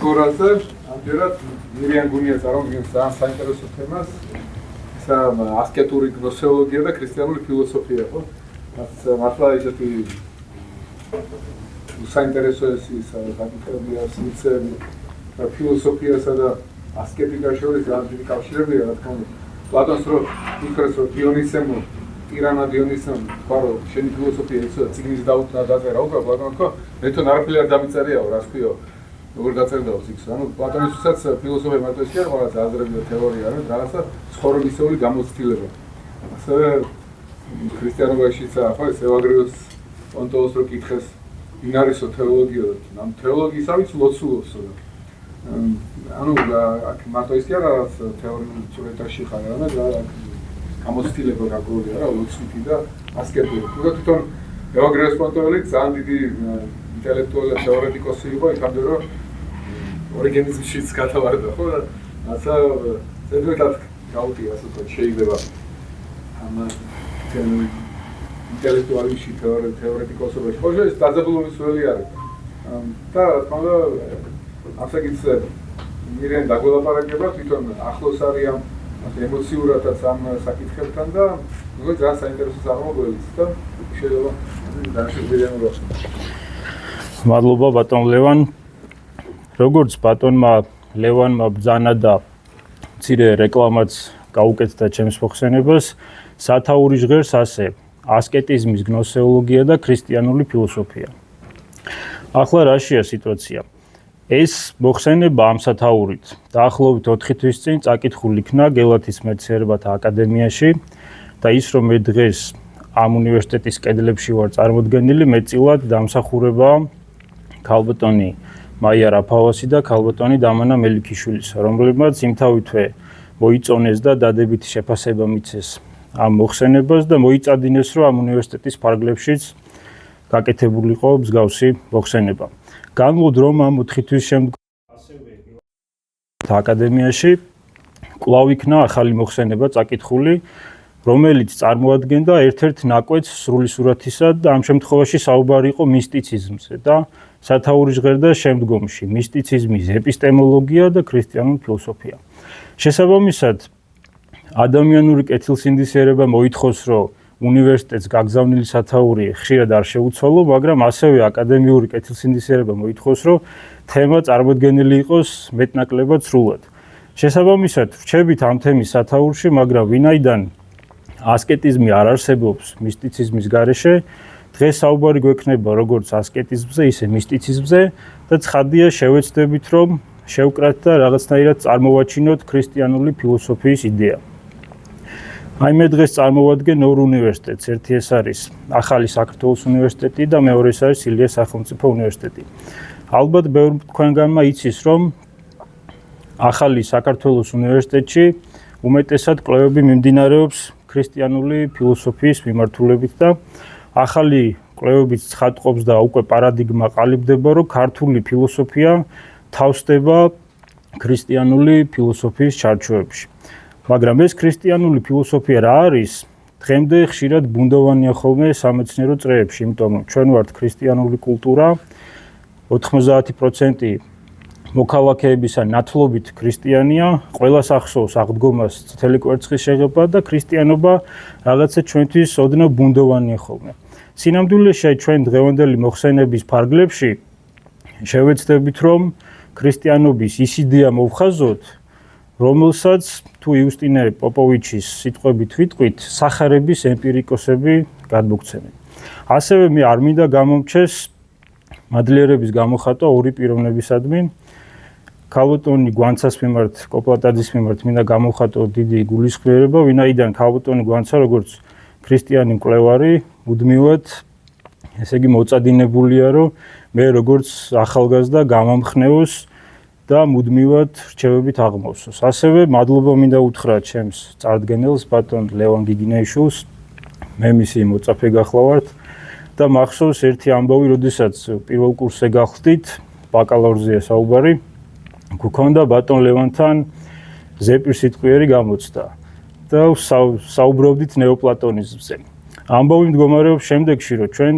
გორაზე ამჯერად მირიან გუნია წარმოადგენს ძალიან საინტერესო თემას. ისა ასკეტური გნოსეოლოგია და ქრისტიანული ფილოსოფია, ხო? მართლა ისეთი საინტერესო საკითხებია, სიძები და ფილოსოფიასა და ასკეტიკას შორის ძალიან დიდი კავშირებია, რა თქმა უნდა. პლატონს რო იქრეს რომ დიონისემო, ტირანა დიონისემ, ყარო, შენი ფილოსოფია ისე ციგნის დაწერა უკვე პლატონს ხო? მე თვითონ არაფერი არ დამიწერიაო, რას ქვიო? როგორ დაწერდაო ციგს? ანუ პლატონისთვისაც ფილოსოფია მარტო ის არ რაღაცა აზრები და თეორია, არა, რაღაცა ცხოვრებისეული გამოცდილება. ასევე ქრისტიანობაშიც ხო ეს ევაგრიოს პონტოოს რო კითხეს, ვინ არისო თეოლოგია? ამ თეოლოგიის ავიც ლოცულობსო. ანუ აქ მარტო ის კი არა რაღაც თეორიული წვრეთაში ხარ, არა, გამოცდილება გაგრულია რა, ლოცვითი და ასკეტური. თვითონ ევაგრიოს პონტოელი ძალიან დიდი ინტელექტუალი და თეორეტიკოსი იყო, იქამდე რომ ორიგენიზმშიც გადავარდა, ხო? რაცა ზედმეტად გაუტია, ასე ვთქვათ, შეიძლება ამ ინტელექტუალში თეორეტიკოსობაში. ხო, ეს დაძაბულობის ველი არის. და რა თქმა უნდა, ასაკიც მირიან დაგველაპარაკება, თვითონ ახლოს არის ამ ემოციურადაც ამ საკითხებთან და როგორც ძალიან საინტერესო წარმოგველის და შეიძლება დაშვებიან როს. მადლობა ბატონ ლევან. როგორც ბატონმა ლევანმა ბრძანა და მცირე რეკლამაც გაუკეთდა ჩემს მოხსენებას, სათაური ჟღერს ასე: ასკეტიზმის გნოსეოლოგია და ქრისტიანული ფილოსოფია. ახლა რაშია სიტუაცია? ეს მოხსენება ამ სათაურით დაახლოებით 4 თვის წინ წაკითხული იქნა გელათის მეცნიერებათა აკადემიაში და ის რომ მე დღეს ამ უნივერსიტეტის კედლებში ვარ წარმოდგენილი, მეტწილად დამსახურება ქალბატონი მაია რაფავასი და ქალბატონი დამანა მელიქიშვილის, რომლებმაც იმთავითვე მოიწონეს და დადებითი შეფასება მიცეს ამ მოხსენებას და მოიწადინეს, რომ ამ უნივერსიტეტის ფარგლებშიც გაკეთებულიყო მსგავსი მოხსენება. განვლოდ რომ ამ 4 თვის შემდგომ ასევე აკადემიაში კვლავ იქნა ახალი მოხსენება წაკითხული, რომელიც წარმოადგენდა ერთ-ერთ ნაკვეთს სრული სურათისა და ამ შემთხვევაში საუბარი იყო მისტიციზმზე და სათაური ჟღერდა შემდგომში მისტიციზმის ეპისტემოლოგია და ქრისტიანული ფილოსოფია. შესაბამისად, ადამიანური კეთილსინდისიერება მოითხოვს, რომ უნივერსიტეტს გაგზავნილი სათაური ხშირად არ შეუცვალო, მაგრამ ასევე აკადემიური კეთილსინდისიერება მოითხოვს, რომ თემა წარმოდგენილი იყოს მეტნაკლებად სრულად. შესაბამისად, ვრჩებით ამ თემის სათაურში, მაგრამ ვინაიდან ასკეტიზმი არ არსებობს მისტიციზმის გარეშე, დღეს საუბარი გვექნება როგორც ასკეტიზმზე, ისე მისტიციზმზე და ცხადია შევეცდებით, რომ შევკრათ და რაღაცნაირად წარმოვაჩინოთ ქრისტიანული ფილოსოფიის იდეა. აი მე დღეს წარმოვადგენ ორ უნივერსიტეტს, ერთი ეს არის ახალი საქართველოს უნივერსიტეტი და მეორე ეს არის ილიას სახელმწიფო უნივერსიტეტი. ალბათ ბევრი თქვენგანმა იცის, რომ ახალი საქართველოს უნივერსიტეტში უმეტესად კვლევები მიმდინარეობს ქრისტიანული ფილოსოფიის მიმართულებით და ახალი კვლევებით ცხადყოფს და უკვე პარადიგმა ყალიბდება, რომ ქართული ფილოსოფია თავსდება ქრისტიანული ფილოსოფიის ჩარჩოებში. მაგრამ ეს ქრისტიანული ფილოსოფია რა არის? დღემდე ხშირად ბუნდოვანია ხოლმე სამეცნიერო წრეებში, იმიტომ რომ ჩვენ ვართ ქრისტიანული კულტურა, 90% მოქალაქეებისა ნათლობით ქრისტიანია, ყველას ახსოვს აღდგომას წითელი კვერცხის შეღება და ქრისტიანობა რაღაცა ჩვენთვის ოდნავ ბუნდოვანია ხოლმე. სინამდვილეში ჩვენ დღევანდელი მოხსენების ფარგლებში შევეცდებით, რომ ქრისტიანობის ის იდეა მოვხაზოთ, რომელსაც თუ იუსტინე პოპოვიჩის სიტყვებით ვიტყვით, სახარების ემპირიკოსები გადმოგცემენ. ასევე მე არ მინდა გამომჩეს მადლიერების გამოხატვა ორი პიროვნებისადმი. ქალბატონი გვანცას მიმართ, კოპლატაძის მიმართ მინდა გამოვხატო დიდი გულისხმიერება, ვინაიდან ქალბატონი გვანცა როგორც ქრისტიანი მკვლევარი, მუდმივად ესე იგი მოწადინებულია, რომ მე როგორც ახალგაზრდა გამამხნევოს და მუდმივად რჩევებით აღმოსოს. ასევე მადლობა მინდა უთხრა ჩემს წარდგენელს ბატონ ლევან გიგინეიშვილს, მე მისი მოწაფე გახლავართ და მახსოვს ერთი ამბავი, როდესაც პირველ კურსზე გავხდით, ბაკალავრზეა საუბარი, გქონდა ბატონ ლევანთან ზეპირსიტყვიერი გამოცდა და საუბრობდით ნეოპლატონიზმზე. ამბავი მდგომარეობს შემდეგში, რომ ჩვენ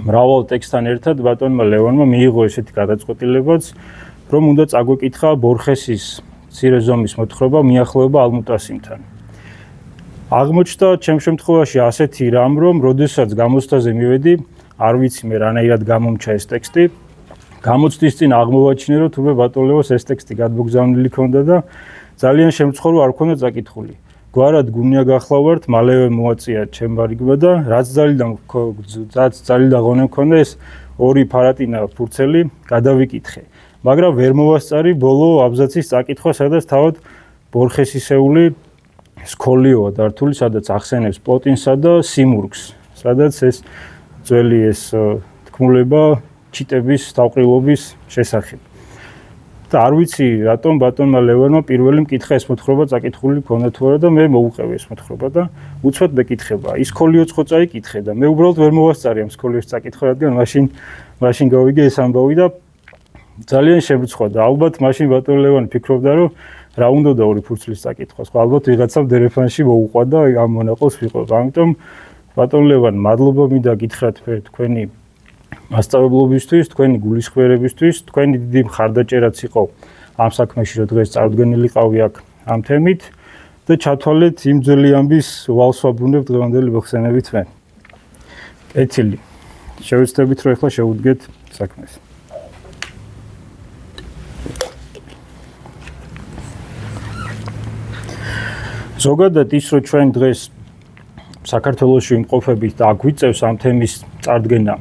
მრავალ ტექსტთან ერთად ბატონმა ლევანმა მიიღო ესეთი გადაწყვეტილებაც, რომ უნდა წაგვეკითხა ბორხესის მცირე ზომის მოთხრობა მიახლოება ალმუტასიმთან. აღმოჩნდა ჩემ შემთხვევაში ასეთი რამ, რომ როდესაც გამოცდაზე მივედი, არ ვიცი მე რანაირად გამომჩა ეს ტექსტი. გამოცდის წინ აღმოვაჩინე, რომ თურმე ბატონ ლევოს ეს ტექსტი გადმოგზავნილი ქონდა და ძალიან შემწყორო არ ქონდა წაკითხული. გვარად გუნია გახლავართ, მალევე მოაწია ჩემმა რიგმა და რაც ძალიდან ღონე მქონდა ეს ორი ფარატინა ფურცელი გადავიკითხე. მაგრამ ვერ მოვასწარი ბოლო აბზაცის წაკითხვა, სადაც თავად ბორხესისეული სკოლიოა დართული, სადაც ახსენებს პლოტინსა და სიმურგს, სადაც ეს ძველი ეს თქმულება ჩიტების თავყრილობის შესახებ. და არ ვიცი რატომ ბატონმა ლევანმა პირველი მკითხა ეს მოთხრობა წაკითხული ქონდა თუ არა და მე მოუყევი ეს მოთხრობა და უცბად მეკითხება. ის სკოლიოც ხო წაიკითხე და მე უბრალოდ ვერ მოვასწარი ამ სკოლიოს წაკითხვა, რადგან მაშინ გავიგე ეს ამბავი და ძალიან შემრცხვა და ალბათ მაშინ ბატონ ლევანი ფიქრობდა, რომ რა უნდა და ორი ფურცლის წაკითხვა. ხო ალბათ ვიღაცამ დერეფანში მოუყვა და ამ მონაყოლს ვიყო. ამიტომ ბატონ ლევან, მადლობა მინდა გითხრათ თქვენი მასწავლებლობისთვის, თქვენი გულისხმიერებისთვის, თქვენი დიდი მხარდაჭერაც იყო ამ საქმეში, რომ დღეს წარდგენილიყავი აქ ამ თემით და ჩათვალეთ იმ ძველი ამბის ვალს ვაბრუნებ დღევანდელი მოხსენებით მე. კეთილი. შევეცდებით, რომ ახლა შევუდგეთ საქმეს. ზოგადად ის, რომ ჩვენ დღეს საქართველოში ვიმყოფებით და აგვიწევს ამ თემის წარდგენა,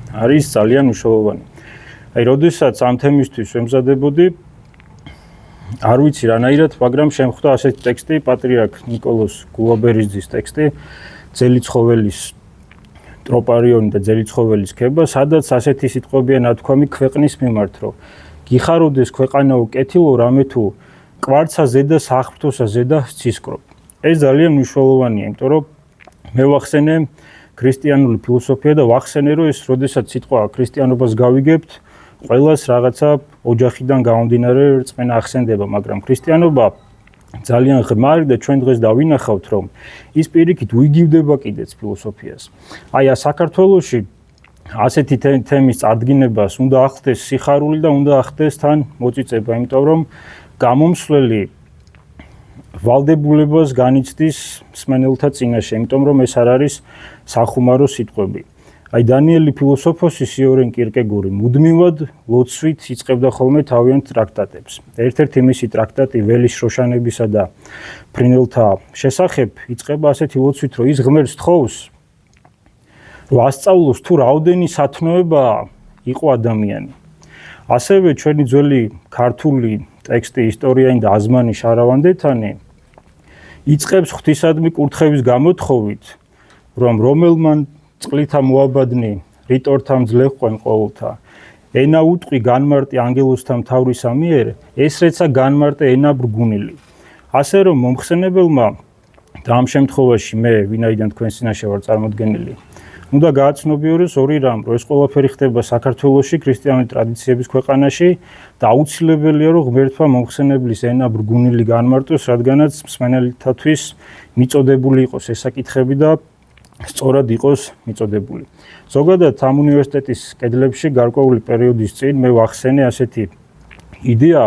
არის ძალიან მნიშვნელოვანი. აი, როდესაც ამ თემისთვის ვემზადებოდი, არ ვიცი რანაირად, მაგრამ შემხვდა ასეთი ტექსტი, პატრიარქ ნიკოლოზ გულაბერიძის ტექსტი, ძელი ცხოველის ტროპარიონი და ძელი ცხოველის ქება, სადაც ასეთი სიტყვებია ნათქვამი ქვეყნის მიმართ, რომ გიხაროდეს ქვეყანაო კეთილო, რამე თუ კვარცა ზედა საღვთოსა ზედა ცისკრობ. ეს ძალიან მნიშვნელოვანია, იმიტომ რომ მე ვახსენე ქრისტიანული ფილოსოფია და ვახსენე, რომ ეს როდესაც სიტყვა ქრისტიანობას გავიგებთ, ყველას რაღაცა ოჯახიდან გამომდინარე რწმენა ახსენდება, მაგრამ ქრისტიანობა ძალიან ღრმაა და ჩვენ დღეს დავინახავთ, რომ ის პირიქით უიგივდება კიდეც ფილოსოფიას. აი, საქართველოში ასეთი თემის წარდგინებას უნდა ახდეს სიხარული და უნდა ახდეს თან მოწიწება, იმიტომ რომ გამომსვლელი ვალდებულებას განიცდის მსმენელთა წინაშე, იმიტომ რომ ეს არ არის სახუმარო სიტყვები. აი, დანიელი ფილოსოფოსი სიორენ კირკეგორი მუდმივად ლოცვით იწყებდა ხოლმე თავიანთ ტრაქტატებს. ერთ-ერთი მისი ტრაქტატი ველის შროშანებისა და ფრინველთა შესახებ იწყება ასეთი ლოცვით, რომ ის ღმერთს თხოვს, რომ ასწავლოს თუ რაოდენი სათნოება იყო ადამიანი. ასევე ჩვენი ძველი ქართული ტექსტი ისტორიაინ და აზმანი შარავანდეთანი იწყებს ღვთისადმი კურთხევის გამოთხოვით, რომ რომელმან წყლითა მოაბადნი რიტორთა მძლეყვენ ყოველთა, ენა უტყვი განმარტი ანგელოზთა მთავრისა მიერ, ესრეცა განმარტე ენა ბრგუნილი. ასე რომ მომხსენებელმა და ამ შემთხვევაში მე, ვინაიდან თქვენ წინაშე ვარ წარმოდგენილი, უნდა გააცნობიოროს ორი რამ, რომ ეს ყველაფერი ხდება საქართველოში, ქრისტიანული ტრადიციების ქვეყანაში და აუცილებელია, რომ ღმერთმა მომხსენებლის ენა ბრგუნილი განმარტოს, რადგანაც მსმენელთათვის მიწოდებული იყოს ეს საკითხები და სწორად იყოს მიწოდებული. ზოგადად ამ უნივერსიტეტის კედლებში გარკვეული პერიოდის წინ მე ვახსენე ასეთი იდეა,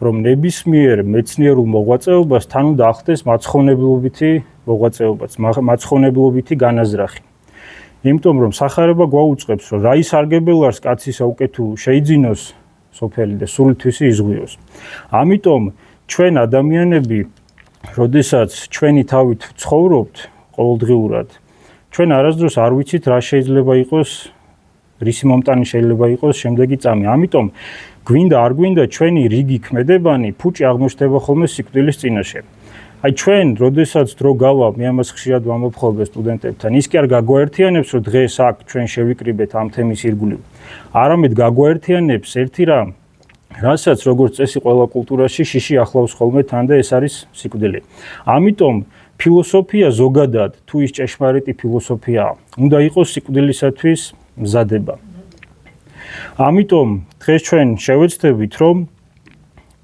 რომ ნებისმიერ მეცნიერულ მოღვაწეობას თან უნდა ახდეს მაცხოვნებლობითი მოღვაწეობაც, მაცხოვნებლობითი განაზრახი. იმიტომ რომ სახარება გვაუწყებს, რომ რა ისარგებელარს კაცისა უკეთუ შეიძინოს სოფელი და სულითვისი იზღვიოს. ამიტომ ჩვენ ადამიანები, როდესაც ჩვენი თავით ცხოვრობთ ყოველდღიურად, ჩვენ არასდროს არ ვიცით რა შეიძლება იყოს, რისი მომტანი შეიძლება იყოს შემდეგი წამი. ამიტომ გვინდა არ გვინდა ჩვენი რიგი ქმედებანი ფუჭი აღმოჩნდება ხოლმე სიკვდილის წინაშე. აი ჩვენ, როდესაც დრო გავა, მე ამას ხშირად ვამბობ სტუდენტებთან, ის კი არ გაგვაერთიანებს, რომ დღეს აქ ჩვენ შევიკრიბეთ ამ თემის ირგვლივ. არამედ გაგვაერთიანებს ერთი რამ, რასაც როგორც წესი ყველა კულტურაში შიში ახლავს ხოლმე თან და ეს არის სიკვდილი. ამიტომ ფილოსოფია ზოგადად, თუ ის ჭეშმარიტი ფილოსოფიაა, უნდა იყოს სიკვდილისათვის მზადება. ამიტომ დღეს ჩვენ შევეცდებით, რომ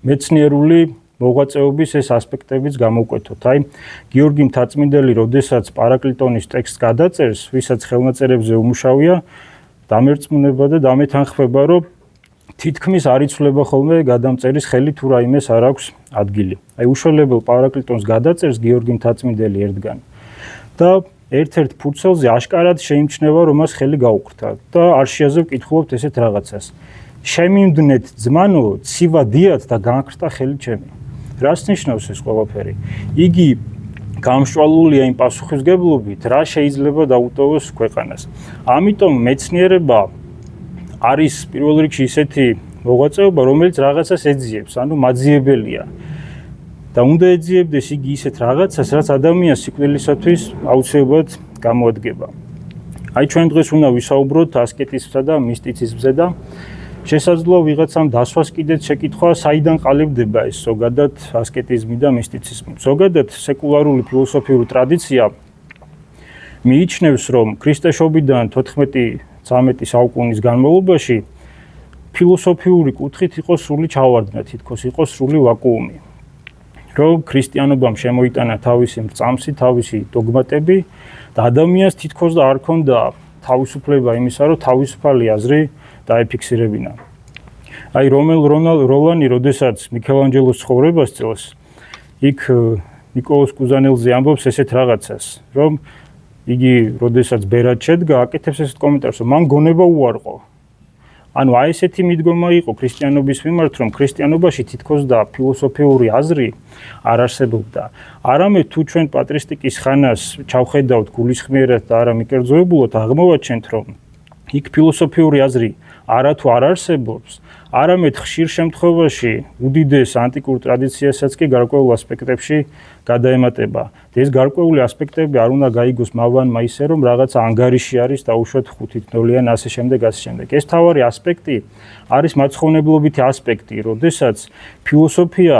მეცნიერული მოღვაწეობის ეს ასპექტებიც გამოვკვეთოთ. აი, გიორგი მთაწმინდელი, როდესაც პარაკლიტონის ტექსტს გადაწერს, ვისაც ხელნაწერებზე უმუშავია, დამერწმუნება და დამეთანხმება, რომ თითქმის არ იცვლება ხოლმე გადამწერის ხელი თუ რაიმეს არ აქვს ადგილი. აი უშველებელ პარაკლიტონს გადაწერს გიორგი მთაწმიდელი ერთგან და ერთ-ერთ ფურცელზე აშკარად შეიმჩნევა რომ მას ხელი გაუხრთა და არ შეაძლევ კითხულობთ ესეთ რაღაცას. შემიმდნეთ ძმანო, ცივა დიად და განხრთა ხელი ჩემი. რას ნიშნავს ეს ყველაფერი? იგი გამშვალულია იმ პასუხისგებლობით, რა შეიძლება დაუტოვოს ქვეყანას. ამიტომ მეცნიერება არის პირველ რიგში ისეთი მოღვაწეობა, რომელიც რაღაცას ეძიებს, ანუ მაძიებელია. და უნდა ეძიებდეს იგი ისეთ რაღაცას, რაც ადამიანის სიკვდილისათვის აუცილებლად გამოადგება. აი ჩვენ დღეს უნდა ვისაუბროთ ასკეტიზმსა და მისტიციზმზე და შესაძლოა ვიღაცამ დასვას კიდეც შეკითხვა, საიდან ყალიბდება ეს ზოგადად ასკეტიზმი და მისტიციზმი. ზოგადად სეკულარული ფილოსოფიური ტრადიცია მიიჩნევს, რომ ქრისტეშობიდან 14-13 საუკუნის განმავლობაში ფილოსოფიური კუთხით იყო სრული ჩავარდნა, თითქოს იყო სრული ვაკუუმი. რომ ქრისტიანობამ შემოიტანა თავისი მრწამსი, თავისი დოგმატები და ადამიანს თითქოს და არ ჰქონდა თავისუფლება იმისა, რომ თავისუფალი აზრი დაეფიქსირებინა. აი როლანი, როდესაც მიქელანჯელოს ცხოვრებას წელს, იქ ნიკოლოზ კუზანელზე ამბობს ესეთ რაღაცას, რომ იგი როდესაც ბერად შედგა, აკეთებს ესეთ კომენტარს, რომ მან გონება უარყო. ანუ აი ესეთი მიდგომა იყო ქრისტიანობის მიმართ, რომ ქრისტიანობაში თითქოს და ფილოსოფიური აზრი არ არსებობდა. არამედ თუ ჩვენ პატრისტიკის ხანას ჩავხედავთ გულისხმიერად და არა მიკერძოებულად, აღმოვაჩენთ, რომ იქ ფილოსოფიური აზრი არა თუ არ არსებობს, არამედ ხშირ შემთხვევაში უდიდეს ანტიკურ ტრადიციასაც კი გარკვეულ ასპექტებში გადაემატება. და ეს გარკვეული ასპექტები არ უნდა გაიგოს მავანმა ისე, რომ რაღაცა ანგარიში არის დაუშვათ 5-0 ასე შემდეგ. ეს თავარი ასპექტი არის მაცხოვნებლობითი ასპექტი, როდესაც ფილოსოფია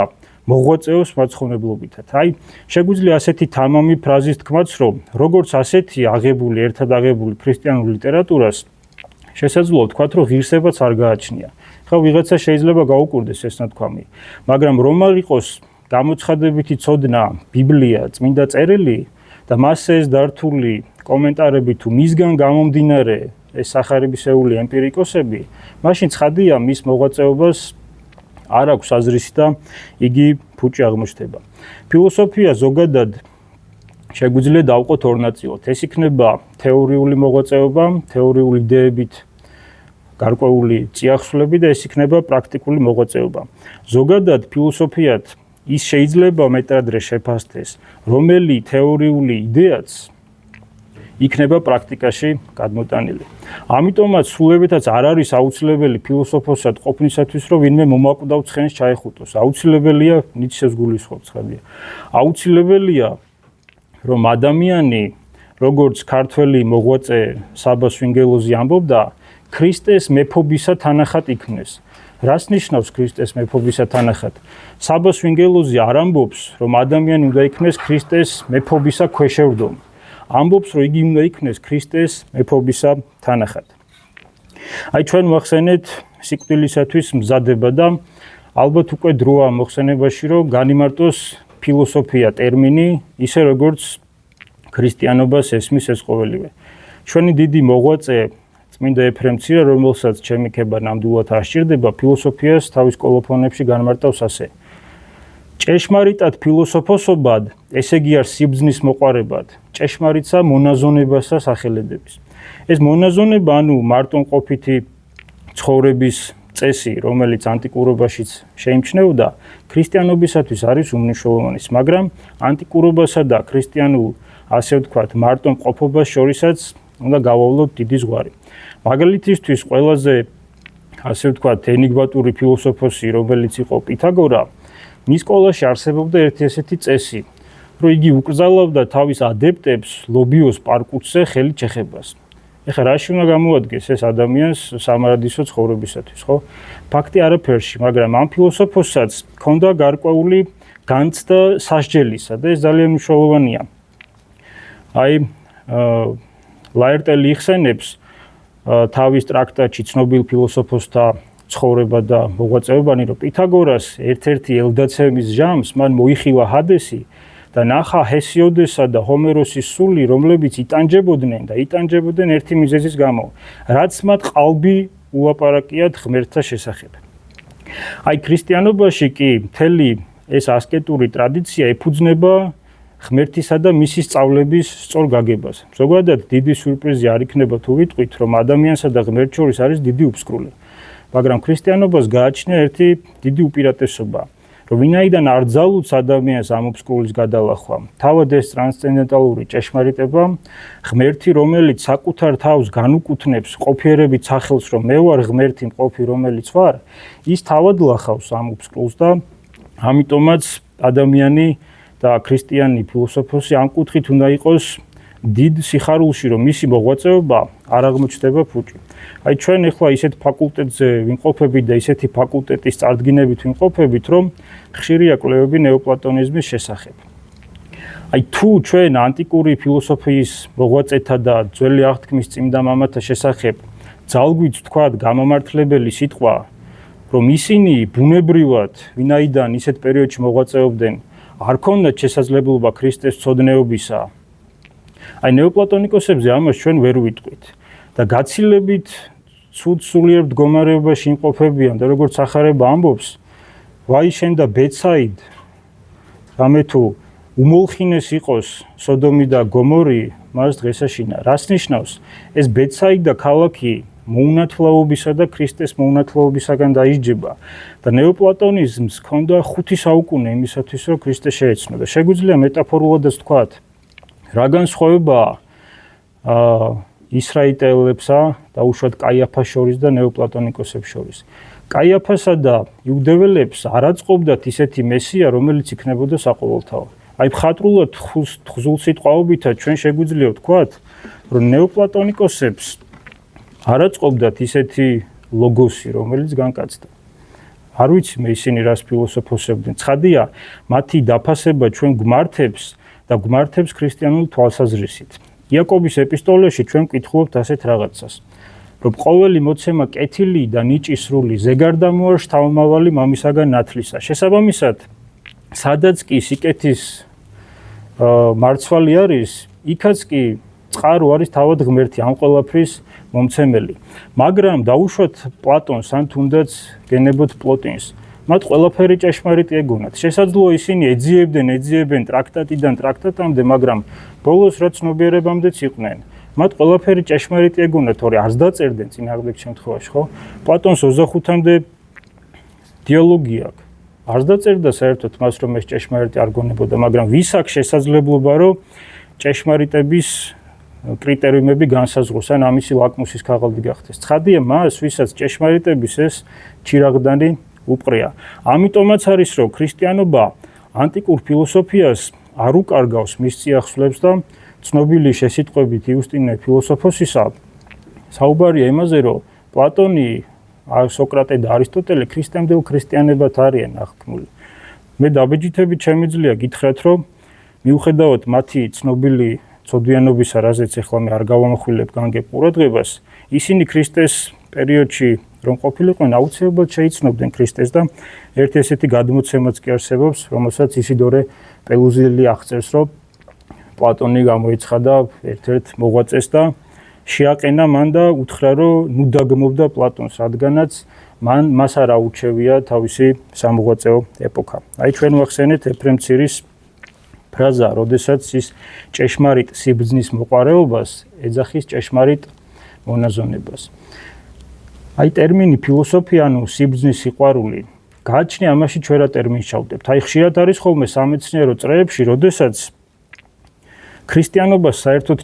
მოღვაწეობს მაცხოვნებლობითად. აი, შეგვიძლია ასეთი თამამი ფრაზის თქმაც, რომ როგორც ასეთი აღებული, ერთად აღებული ქრისტიანულ ლიტერატურას შესაძლოა ვთქვათ, რომ ღირსებაც არ გააჩნია. ხა ვიღაცა შეიძლება გაუკვირდეს ეს ნათქვამი, მაგრამ რომ არ იყოს გამოცხადებითი ცოდნა, ბიბლია, წმინდა წერილი და მასზე ეს დართული კომენტარები თუ მისგან გამომდინარე ეს სახარებისეული ემპირიკოსები, მაშინ ცხადია მის მოღვაწეობას არ აქვს აზრისი და იგი ფუჭი აღმოჩნდება. ფილოსოფია ზოგადად შეგვიძლია დავყოთ ორ ნაწილად. ეს იქნება თეორიული მოღვაწეობა, თეორიული იდეებით გარკვეული წიაღსვლები და ეს იქნება პრაქტიკული მოღვაწეობა. ზოგადად ფილოსოფიად ის შეიძლება მეტადრე შეფასდეს, რომელი თეორიული იდეაც იქნება პრაქტიკაში გადმოტანილი. ამიტომაც სრულებითაც არ არის აუცილებელი ფილოსოფოსად ყოფნისათვის, რომ ვინმე მომაკვდავ ცხენს ჩაეხუტოს. აუცილებელია, ნიცშეს გულისხმობს ხადია. აუცილებელია, რომ ადამიანი, როგორც ქართველი მოღვაწე საბა სვინგელოზი ამბობდა, ქრისტეს მეფობისა თანახად იქნეს. რას ნიშნავს ქრისტეს მეფობისა თანახად? საბა სვინგელოზი არ ამბობს, რომ ადამიანი უნდა იქნეს ქრისტეს მეფობისა ქვეშევრდომ. ამბობს, რომ იგი უნდა იქნეს ქრისტეს მეფობისა თანახად. აი ჩვენ მოახსენეთ სიკვდილისათვის მზადება და ალბათ უკვე დროა მოხსენებაში, რომ განიმარტოს ფილოსოფია ტერმინი, ისე როგორც ქრისტიანობას ესმის ეს ყოველივე. ჩვენი დიდი მოღვაწე წმინდა ეფრემ მცირე, რომელსაც ჩემი ქება ნამდვილად არ სჭირდება, ფილოსოფიას თავის კოლოფონებში განმარტავს ასე. ჭეშმარიტად ფილოსოფოსობად, ესე იგი არ სიბრძნის მოყარებად, ჭეშმარიტსა მონაზონებასა სახელედების. ეს მონაზონება, ანუ მარტონყოფითი ცხოვრების წესი, რომელიც ანტიკურობაშიც შეიმჩნეოდა, ქრისტიანობისათვის არის უმნიშვნელოვანესი, მაგრამ ანტიკურობასა და ქრისტიანულ, ასე ვთქვათ, მარტონყოფობას შორისაც უნდა გავავლოთ დიდი ზღვარი. მაგალითისთვის ყველაზე, ასე ვთქვათ, ენიგმატური ფილოსოფოსი, რომელიც იყო პითაგორა, მის სკოლაში არსებობდა ერთი ესეთი წესი, რომ იგი უკრძალავდა თავის ადეპტებს ლობიოს პარკურსზე ხელით შეხებას. ეხლა რაში უნდა გამოადგეს ეს ადამიანს სამარადისო ცხოვრებისათვის, ხო? ფაქტი არაფერში, მაგრამ ამ ფილოსოფოსაც ჰქონდა გარკვეული განცდა სასჯელისა და ეს ძალიან მნიშვნელოვანია. აი, ლაერტელი იხსენებს თავის ტრაქტატში ცნობილ ფილოსოფოსთა ცხოვრება და მოღვაწეობანი, რომ პითაგორას ერთ-ერთი ელდაცემის ჟამს მან მოიხილა ჰადესი და ნახა ჰესიოდესა და ჰომეროსის სული, რომლებიც იტანჯებოდნენ ერთი მიზეზის გამო, რაც მათ ყალბი ულაპარაკიათ ღმერთთა შესახებ. Აი ქრისტიანობაში კი მთელი ეს ასკეტური ტრადიცია ეფუძნება ღმერთისა და მისი სწავლების სწორ გაგებას. ზოგადად დიდი სიურპრიზი არ იქნება თუ ვიტყვით, რომ ადამიანსა და ღმერთს შორის არის დიდი უფსკრული. მაგრამ ქრისტიანობას გააჩნია ერთი დიდი უპირატესობა, რომ ვინაიდან არ ძალუց ადამიანს ამ უფსკრულის გადალახვა. თავად ეს ტრანსცენდენტალური ჭეშმარიტება, ღმერთი, რომელიც საკუთარ თავს განუკუთვნებს ყოფიერებით სახელს, რომ მე ვარ ღმერთი მყოფი, რომელიც ვარ, ის თავად ლახავს ამ უფსკრულს და ამიტომაც ადამიანი და ქრისტიანი ფილოსოფოსი ამ კუთხით უნდა იყოს დიდ სიხარულში, რომ მისი მოღვაწეობა არ აღმოჩნდება ფუჭი. აი ჩვენ ახლა ისეთ ფაკულტეტზე ვიმყოფებით და ისეთი ფაკულტეტის წარდგინებით ვიმყოფებით, რომ ხშირია კვლევები ნეოპლატონიზმის შესახებ. აი თუ ჩვენ ანტიკური ფილოსოფიის მოღვაწეთა და ძველი აღთქმის წმინდა მამათა შესახებ ძალგვით ვთქვათ გამომართლებელი სიტყვა, რომ ისინი ბუნებრივად, ვინაიდან ისეთ პერიოდში მოღვაწეობდნენ, არ ქონდათ შესაძლებლობა ქრისტეს ცოდნეობისა. აი ნეოპლატონიკოსებზე ამას ჩვენ ვერ ვიტყვით და გაცილებით ცუდ სულიერ მდგომარეობაში იმყოფებიან და როგორც ახარება ამბობს, ვაი შენ და ბეცაიდ, რამე თუ უმოლხინეს იყოს სოდომი და გომორი, მას დღეს ეშინა. რას ნიშნავს? ეს ბეცაიდ და ქალაქი მოუნათლაობისა და ქრისტეს მოუნათლაობისაგან დაისჯება და ნეოპლატონიზმს ჰქონდა 5 საუკუნე იმისათვის, რომ ქრისტე შეეცნო და შეგვიძლია მეტაფორულადაც ვთქვათ, რა განსხვავებაა ისრაელელებსა და უშუალოდ კაიაფას შორის და ნეოპლატონიკოსებს შორის. კაიაფასა და იუდეველებს არ აწყობდათ ისეთი მესია, რომელიც იქნებოდა საყოველთაო. აი მხატვრულად თხზულსიტყვაობითაც ჩვენ შეგვიძლია ვთქვათ, რომ ნეოპლატონიკოსებს არ აწყობდათ ისეთი ლოგოსი, რომელიც განკაცდა. არ ვიცი მე ისინი რას ფილოსოფოსებდნენ. ცხადია, მათი დაფასება ჩვენ გვმართებს და გვმართებს ქრისტიანული თვალსაზრისით. იაკობის ეპისტოლეში ჩვენ ვკითხულობთ ასეთ რაღაცას, რომ ყოველი მოცემა კეთილი და ნიჭისრული ზეგარდამოარ შთამომავალი მამისაგან ნათლისა. შესაბამისად, სადაც კი სიკეთის მარცვალი არის, იქაც კი წყარო არის თავად ღმერთი ამ ყველაფრის მომცემელი. მაგრამ დაუშვათ პლატონს ან თუნდაც გენებოთ პლოტინს. მათ ყველაფერი ჭეშმარიტი ეგონათ. შესაძლოა ისინი ეძიებენ ტრაქტატიდან ტრაქტატამდე, მაგრამ ბოლოს რაც ცნობიერებამდეც იყვნენ. მათ ყველაფერი ჭეშმარიტი ეგონათ, თორე არც დაწერდნენ წინააღმდეგ შემთხვევაში, ხო? პლატონს 25-მდე დიალოგი აქვს. არც დაწერდა საერთოდ მას, რომ ეს ჭეშმარიტი არ გონებოდა, მაგრამ ვის აქვს შესაძლებლობა, რომ ჭეშმარიტების კრიტერიუმები განსაზღვროს, ან ამისი ლაკმუსის ქაღალდი გახდეს. ცხადია მას, ვისაც ჭეშმარიტების ეს ჩირაღდანი უპყრია. ამიტომაც არის, რომ ქრისტიანობა ანტიკურ ფილოსოფიას არ უკარგავს მის წიაღსვლებს და ცნობილი შესიტყვებით იუსტინე ფილოსოფოსისა საუბარია იმაზე, რომ პლატონი, სოკრატე და არისტოტელე ქრისტემდელ ქრისტიანებად არიან აღქმული. მე დაბეჭდებით შემიძლია გითხრათ, რომ მიუხედავად მათი ცნობილი ცოდვიანობისა, რაზეც ახლა მე არ გავამახვილებ განგებ ყურადღებას, ისინი ქრისტეს პერიოდში რომ ყოფილიყვნენ, აუცილებლად შეიცნობდნენ ქრისტეს და ერთ ესეთი გადმოცემაც კი არსებობს, რომელსაც ისიდორე პელუზელი აღწერს, რომ პლატონი გამოიცხადა ერთ-ერთ მოღვაწეს და შეაყენა მან და უთხრა, რომ ნუ დაგმობდა პლატონს, რადგანაც მას არ აურჩევია თავისი სამოღვაწეო ეპოქა. აი ჩვენ ვახსენეთ ეფრემ ცირის ფრაზა, როდესაც ის ჭეშმარიტ სიბრძნის მოყარეობას ეძახის ჭეშმარიტ მონაზონებას. აი ტერმინი ფილოსოფია, ანუ სიბრძნის სიყვარული, გააჩნია ამაში ჩვენ რა ტერმინს ჩავდებთ. აი ხშირად არის ხოლმე სამეცნიერო წრეებში, როდესაც ქრისტიანობას საერთოდ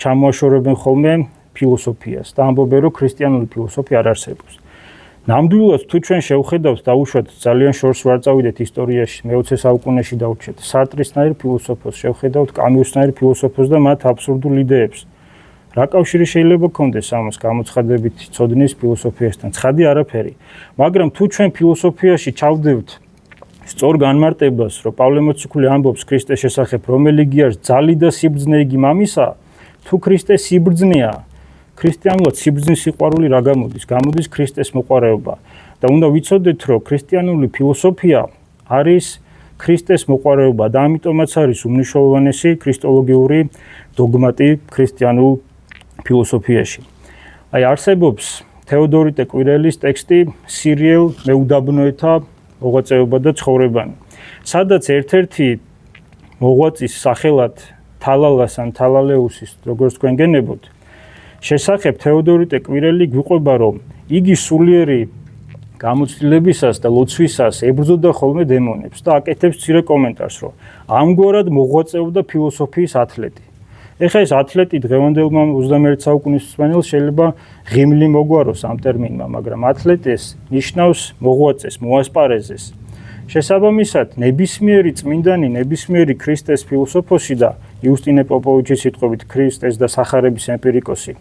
ჩამოაშორებენ ხოლმე ფილოსოფიას და ამბობენ, რომ ქრისტიანული ფილოსოფია არ არსებობს. ნამდვილად თუ ჩვენ შევხედავთ დაუშვათ ძალიან შორს ვარ წავიდეთ ისტორიაში, მე-20 საუკუნეში დავუჩეთ სარტრისნაირ ფილოსოფოსს, შევხედავთ კამიუსნაირ ფილოსოფოსს და მათ აბსურდულ იდეებს. რა კავშირი შეიძლება გქონდეს ამას გამოცხადებით ცოდნის ფილოსოფიასთან? ცხადი არაფერი. მაგრამ თუ ჩვენ ფილოსოფიაში ჩავდევთ სწორ განმარტებას, რომ პავლე მოციქული ამბობს ქრისტეს შესახებ, რომელი გიარს ძალი და სიბრძნე იგი მამისა, თუ ქრისტე სიბრძნეა, ქრისტიანულად სიბრძნის სიყვარული რა გამოდის? გამოდის ქრისტეს მოყვარეობა. და უნდა ვიცოდეთ, რომ ქრისტიანული ფილოსოფია არის ქრისტეს მოყვარეობა და ამიტომაც არის უმნიშვნელოვანესი ქრისტოლოგიური დოგმატი ქრისტიანულ ფილოსოფიაში. აი არსებობს თეოდორიტე კვირელის ტექსტი სირიელ მეუდაბნოეთა მოღვაწეობა და ცხოვრებანი, სადაც ერთ-ერთი მოღვაწის სახელად თალალას ან თალალეუსის, როგორც თქვენ გენებოთ, შესახებ თეოდორიტე კვირელი გვიყვება, რომ იგი სულიერი გამოცდილებისას და ლოცვისას ებრძოდა ხოლმე დემონებს და აკეთებს მცირე კომენტარს, რომ ამგვარად მოღვაწეობდა ფილოსოფიის ათლეტი. ეხლა ეს ათლეტი დღევანდელმა 21 საუკუნის მსმენელს შეიძლება ღიმლი მოგვაროს ამ ტერმინმა, მაგრამ ათლეტეს ნიშნავს მოღვაწეს, მოასპარეზეს. შესაბამისად, ნებისმიერი წმინდანი, ნებისმიერი ქრისტეს ფილოსოფოსი და იუსტინე პოპოვიჩის სიტყვებით ქრისტეს და სახარების ემპირიკოსი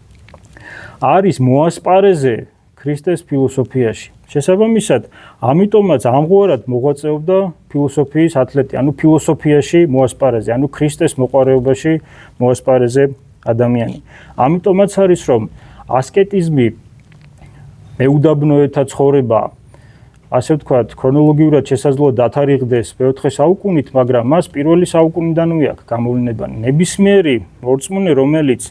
არის მოასპარეზე ქრისტეს ფილოსოფიაში. შესაბამისად, ამიტომაც ამგვარად მოღვაწეობდა ფილოსოფიის ათლეტი, ანუ ფილოსოფიაში მოასპარეზე, ანუ ქრისტეს მოყვარეობაში მოასპარეზე ადამიანი. ამიტომაც არის, რომ ასკეტიზმი მეუდაბნოეთა ცხოვრება, ასე ვთქვათ, ქრონოლოგიურად შესაძლოა დათარიღდეს მე-4 საუკუნით, მაგრამ მას პირველი საუკუნიდანვე აქვს გამოვლენებანი. ნებისმიერი მორწმუნე, რომელიც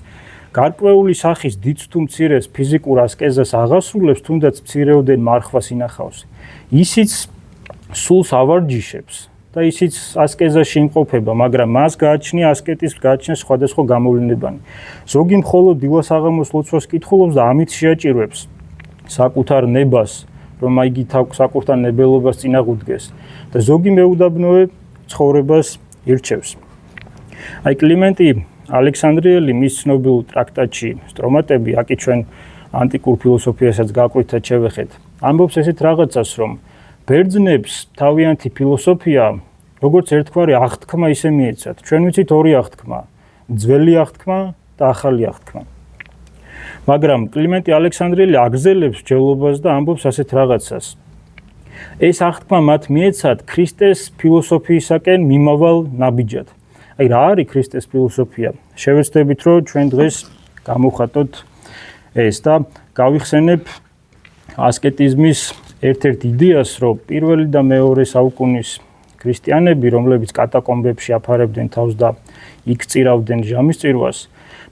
გარკვეული სახის დიდ თუ მცირეს ფიზიკურ ასკეზას აღასრულებს, თუნდაც მცირეოდენ მარხვას ინახავს, ისიც სულს ავარჯიშებს და ისიც ასკეზაში იმყოფება, მაგრამ მას გააჩნია ასკეტის, გააჩნია სხვადასხვა გამოვლენებანი. ზოგი მხოლოდ დილას აღამოს ლოცვას კითხულობს და ამით შეაჭირვებს საკუთარ ნებას, რომ იგი საკუთარ ნებელობას წინაღუდგეს და ზოგი მეუდაბნოე ცხოვრებას ირჩევს. აი კლიმენტი ალექსანდრიელი მის ცნობილ ტრაქტატში სტრომატები, აკი ჩვენ ანტიკურ ფილოსოფიასაც გაკვირთად შევეხეთ, ამბობს ესეთ რაღაცას, რომ ბერძნებს თავიანთი ფილოსოფია, როგორც ერთგვარი აღთქმა ისე მიეცათ. ჩვენ ვიცით ორი აღთქმა, ძველი აღთქმა და ახალი აღთქმა. მაგრამ კლიმენტი ალექსანდრიელი აგზელებს ჯელობას და ამბობს ასეთ რაღაცას. ეს აღთქმა მათ მიეცათ ქრისტეს ფილოსოფიისაკენ მიმავალ ნაბიჯად. აი რა არის ქრისტეს ფილოსოფია? შევეცდებით, რომ ჩვენ დღეს გამოვხატოთ ეს და გავიხსენებ ასკეტიზმის ერთ-ერთ იდეას, რომ პირველი და მეორე საუკუნის ქრისტიანები, რომლებიც კატაკომბებში აფარებდნენ თავს და იქ წირავდნენ ჟამის წირვას,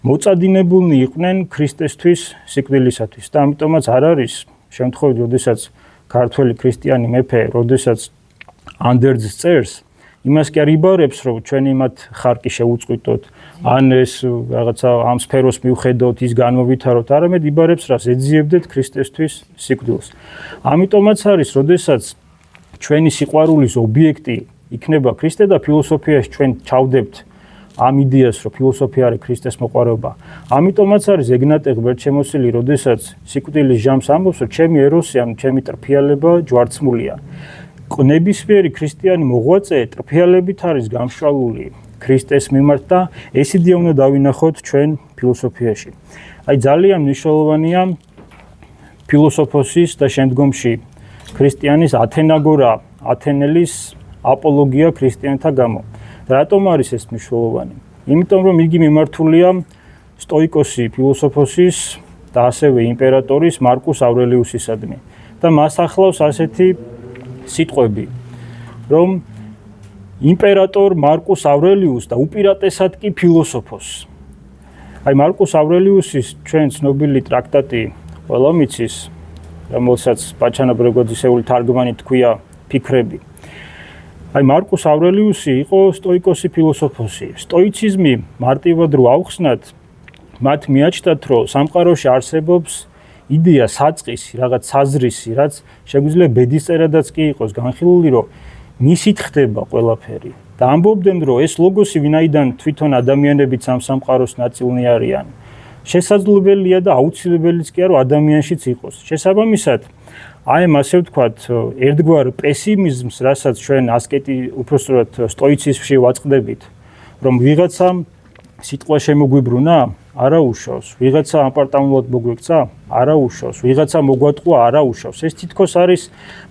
მოწადინებულნი იყვნენ ქრისტესთვის სიკვდილისათვის და ამიტომაც არ არის შემთხვევით, როდესაც ქართველი ქრისტიანი მეფე, როდესაც ანდერძს წერს, იმას კი არ იბარებს, რომ ჩვენ იმათ ხარკი შევუწყვიტოთ, ან ეს რაღაცა ამ სფეროს მივხედოთ, ის განმოვითაროთ, არამედ იბარებს რას ეძიებდეთ ქრისტესთვის სიკვდილს. ამიტომაც არის, როდესაც ჩვენი სიყვარულის ობიექტი იქნება ქრისტე და ფილოსოფიაში ჩვენ ჩავდებთ ამ იდეას, რომ ფილოსოფია არის ქრისტეს მოყვარეობა. ამიტომაც არის ეგნატე ღმერთშემოსილი, როდესაც სიკვდილის ჟამს ამბობს, რომ ჩემი ეროსი, ანუ ჩემი ტრფიალება ჯვარცმულია. ნებისმიერი ქრისტიანი მოღვაწე ტრფიალებით არის გამშვალული ქრისტეს მიმართ და ეს იდეა უნდა დავინახოთ ჩვენ ფილოსოფიაში. აი ძალიან მნიშვნელოვანია ფილოსოფოსის და შემდგომში ქრისტიანის ათენაგორა, ათენელის აპოლოგია ქრისტიანთა გამო. რატომ არის ეს მნიშვნელოვანი? იმიტომ რომ იგი მიმართულია სტოიკოსი ფილოსოფოსის და ასევე იმპერატორის მარკუს ავრელიუსისადმი და მას ახლავს ასეთი სიტყვები, რომ იმპერატორ მარკუს ავრელიუს და უპირატესად კი ფილოსოფოსს. აი მარკუს ავრელიუსის ჩვენ ცნობილი ტრაქტატი ყველა მიცის, რომელსაც ბაჩანა ბრეგოძისეული თარგმანი თქვია ფიქრები. აი მარკუს ავრელიუსი იყო სტოიკოსი ფილოსოფოსი. სტოიციზმი მარტივად რო ავხსნათ, მათ მიაჩნდათ, რომ სამყაროში არსებობს იდეა საწყისი, რაღაც საზრისი, რაც შეგვიძლია ბედისწერადაც კი იყოს განხილული, რომ მისით ხდება ყველაფერი. და ამბობდნენ, რომ ეს ლოგოსი, ვინაიდან თვითონ ადამიანებიც ამ სამყაროს ნაწილნი არიან, შესაძლებელია და აუცილებელიც კი არა, რომ ადამიანშიც იყოს. შესაბამისად, აი ამ ასე ვთქვათ, ერთგვარ პესიმიზმს, რასაც ჩვენ ასკეტი უпростоრად სტოიციზმში ვაწყდებით, რომ ვიღაცამ სიტყვა შემოგვიბრუნა, არა უშავს, ვიღაცა აპარტამულად მოგვექცა, არა უშავს, ვიღაცა მოგვატყვა, არა უშავს. ეს თითქოს არის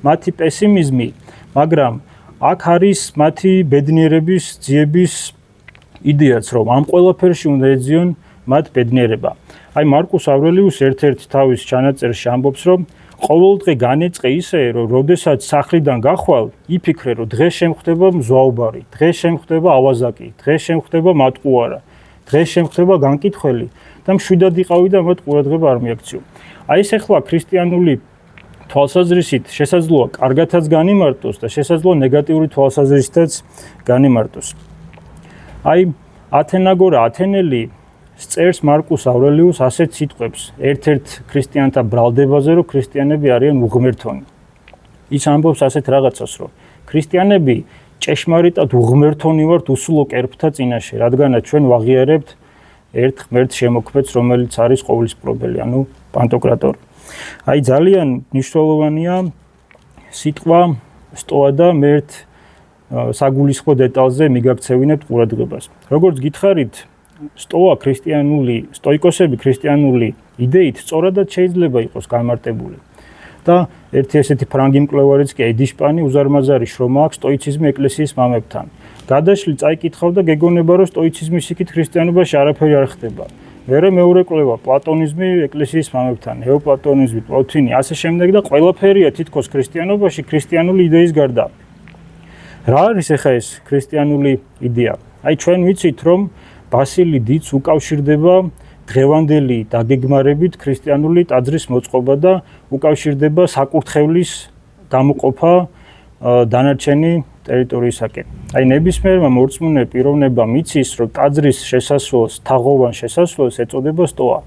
მათი პესიმიზმი, მაგრამ აქ არის მათი ბედნიერების, ძიების იდეაც, რომ ამ ყველაფერში უნდა ეძიონ მათ ბედნიერება. აი მარკუს ავრელიუსი ერთ-ერთ თავის ჩანაწერში ამბობს, რომ ყოველდღე განეწყე ისე, რომ როდესაც სახლიდან გახვალ, იფიქრე, რომ დღეს შემხდება მზვაობარი, დღეს შემხდება ავაზაკი, დღეს შემხდება მატყუარა, დღეს შემხდება განკითხველი და მშვიდად იყავი და მათ ყურადღება არ მიაქციო. აი ეს ახლა ქრისტიანული თვალსაზრისით შესაძლოა კარგათაც განიმარტოს და შესაძლოა ნეგატიური თვალსაზრისითაც განიმარტოს. აი ათენაგორა ათენელი წერს მარკუს ავრელიუს ასეთ სიტყვებს ერთ-ერთ ქრისტიანთა ბრალდებაზე, რომ ქრისტიანები არიან უღმერთონი. ის ამბობს ასეთ რაღაცას, რომ ქრისტიანები ჭეშმარიტად უღმერთონი ვართ უსულო კერპთა წინაშე, რადგანაც ჩვენ ვაღიარებთ ერთ ღმერთ შემოქმედს, რომელიც არის ყოვლისპრობელი, ანუ პანტოკრატორი. აი ძალიან მნიშვნელოვანია სიტყვა სტოა და მე ერთ საგულისხმო დეტალზე მიგაქცევინებთ ყურადღებას. როგორც გითხარით, სტოიკოსები ქრისტიანული იდეით სწორადად შეიძლება იყოს განმარტებული. და ერთი ესეთი ფრანგი მკვლევარიც კი ედი შპანი უზარმაზარი შრომა აქვს სტოიციზმი ეკლესიის მამებთან. გადაშლი წაიკითხავდა გეგონება, რომ სტოიციზმის იქით ქრისტიანობაში არაფერი არ ხდება. მეორე კვლევა პლატონიზმი ეკლესიის მამებთან, ნეოპლატონიზმი, პლოთინი, ასე შემდეგ და ყველაფერია თითქოს ქრისტიანობაში ქრისტიანული იდეის გარდა. რა არის ახლა ეს ქრისტიანული იდეა? აი ჩვენ ვიცით, რომ ბასილი დიდს უკავშირდება დღევანდელი დაგეგმარებით ქრისტიანული ტაძრის მოწყობა და უკავშირდება საკურთხევლის გამოყოფა დანარჩენი ტერიტორიისაკენ. აი ნებისმიერმა მორწმუნე პიროვნებამ იცის, რომ ტაძრის შესასვლელს, თაღოვან შესასვლელს ეწოდება სტოა.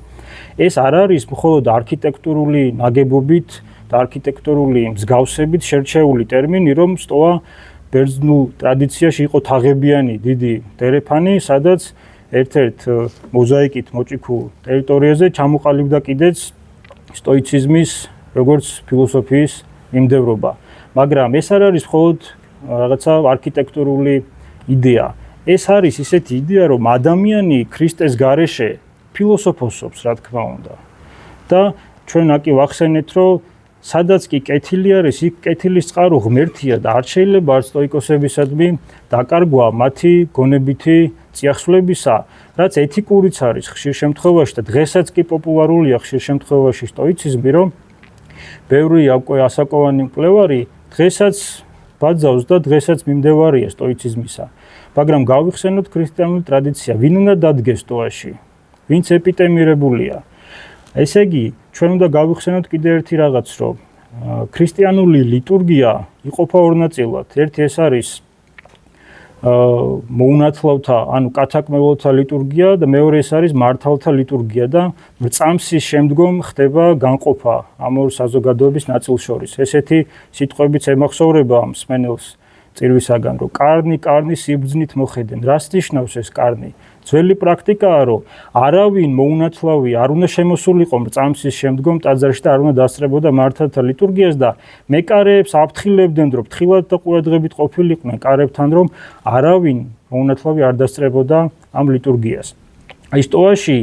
ეს არ არის მხოლოდ არქიტექტურული ნაგებობით და არქიტექტურული მსგავსებით შერჩეული ტერმინი, რომ სტოა ბერძნულ ტრადიციაში იყო თაღებიანი დიდი დერეფანი, სადაც ერთ-ერთ მოზაიკით მოჭიქულ ტერიტორიაზე ჩამოყალიბდა კიდეც სტოიციზმის როგორც ფილოსოფიის მიმდევრობა. მაგრამ ეს არ არის მხოლოდ რაღაცა არქიტექტურული იდეა. ეს არის ისეთი იდეა, რომ ადამიანი ქრისტეს გარეშე ფილოსოფოსობს, რა თქმა უნდა. და ჩვენ აკი ვახსენეთ, რომ სადაც კი კეთილი არის, იქ კეთილის წყარო ღმერთია და არ შეიძლება არც სტოიკოსებისადმი დაკარგვა მათი გონებითი წიაღსვლებისა, რაც ეთიკურიც არის ხშირ შემთხვევაში და დღესაც კი პოპულარულია ხშირ შემთხვევაში სტოიციზმი, რომ ბევრი ასაკოვანი მკვლევარი დღესაც ბაძავს და დღესაც მიმდევარია სტოიციზმისა. მაგრამ გავიხსენოთ ქრისტიანული ტრადიცია, ვინ უნდა დადგეს სტოაში? ვინც ეპიტემირებულია? ესე იგი, ჩვენ უნდა გავიხსენოთ კიდე ერთი რაღაც, რომ ქრისტიანული ლიტურგია იყოფა ორ ნაწილად. ერთი ეს არის მოუნათლავთა, ანუ კათაკმეულთა ლიტურგია და მეორე ეს არის მართალთა ლიტურგია და მრწამსის შემდგომ ხდება განყოფა ამ ორ საზოგადოების ნაწილ შორის. ესეთი სიტყვებიც ემახსოვრება ამ მსმენელს წირვისაგან, რომ კარნი სიბრძნით მოხედენ. რას ნიშნავს ეს კარნი? ძველი პრაქტიკაა, რომ არავინ მოუნათლავი არ უნდა შემოსულიყო მრწამსის შემდგომ ტაძარში და არ უნდა დასწრებოდა მართალთა ლიტურგიას და მეკარეებს აფრთხილებდნენ, რომ ფრთხილად და ყურადღებით ყოფილიყვნენ კარებთან, რომ არავინ მოუნათლავი არ დასწრებოდა ამ ლიტურგიას. აი სტოაში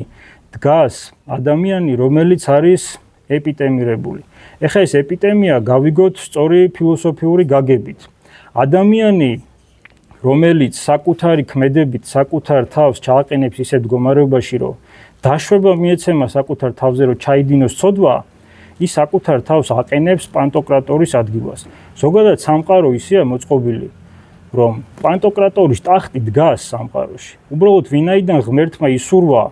დგას ადამიანი, რომელიც არის ეპიტემირებული. ეხლა ეს ეპიტემია გავიგოთ სწორი ფილოსოფიური გაგებით. ადამიანი, რომელიც საკუთარი ქმედებით საკუთარ თავს ჩააყენებს ისეთ მდგომარეობაში, რომ დაშვება მიეცემა საკუთარ თავზე, რომ ჩაიდინოს ცოდვა, ის საკუთარ თავს აყენებს პანტოკრატორის ადგილას. ზოგადად სამყარო ისეა მოწყობილი, რომ პანტოკრატორის ტახტი დგას სამყაროში. უბრალოდ ვინაიდან ღმერთმა ისურვა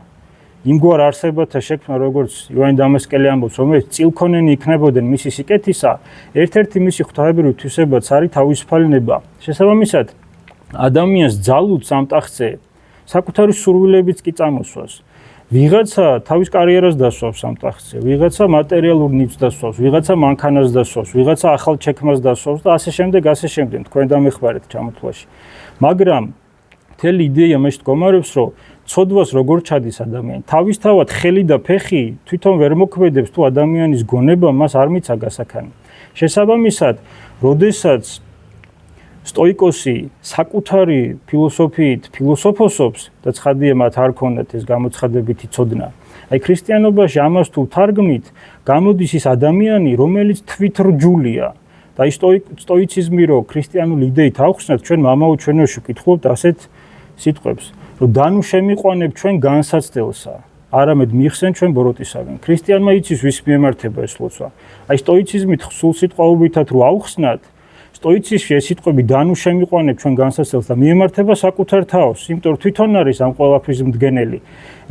იმგვარ არსებათა შექმნა, როგორც იოანე დამასკელი ამბობს, რომელიც წილქონენი იქნებოდნენ მისი სიკეთისა, ერთ-ერთი მისი ღვთაებრივი თვისებაც არის თავისუფალი ნება. შესაბამისად, ადამიანს ძალუძს ამ ტახტზე საკუთარი სურვილებიც კი წამოსვას. ვიღაცა თავის კარიერას დასვავს ამ ტახტზე, ვიღაცა მატერიალურ ნივთს დასვავს, ვიღაცა მანქანას დასვავს, ვიღაცა ახალ ჩექმას დასვავს და ასე შემდეგ, თქვენ დამეხმარეთ ჩამოთვლაში. მაგრამ მთელი იდეა მეშ მდგომარეობს, რომ ცოდვას როგორ ჩადის ადამიანი. თავისთავად ხელი და ფეხი თვითონ ვერ მოქმედებს, თუ ადამიანის გონება მას არ მიცა გასაქანი. შესაბამისად, როდესაც სტოიკოსი საკუთარი ფილოსოფიით ფილოსოფოსობს და ცხადია მათ არ ქონდათ ეს გამოცხადებითი ცოდნა. აი ქრისტიანობაში ამას თუ თარგმნით, გამოდის ის ადამიანი, რომელიც თვითრჯულია. და ის სტოიციზმი რო ქრისტიანული იდეით ავხსნათ, ჩვენ მამაო ჩვენოში ვკითხულობთ ასეთ სიტყვებს, რომ დანუ შემიყვანებ ჩვენ განსაცდელსა, არამედ მიხსენ ჩვენ ბოროტისაგან. ქრისტიანმა იცის ვის მიემართება ეს ლოცვა. აი სტოიციზმით სულ სიტყვაობითად რო ავხსნათ, სტოიციზმში ეს სიტყვები დანუ შემიყვანებ ჩვენ განსასწრებს და მიემართება საკუთარ თავს, იმიტომ რომ თვითონ არის ამ ყველაფრის მდგენელი.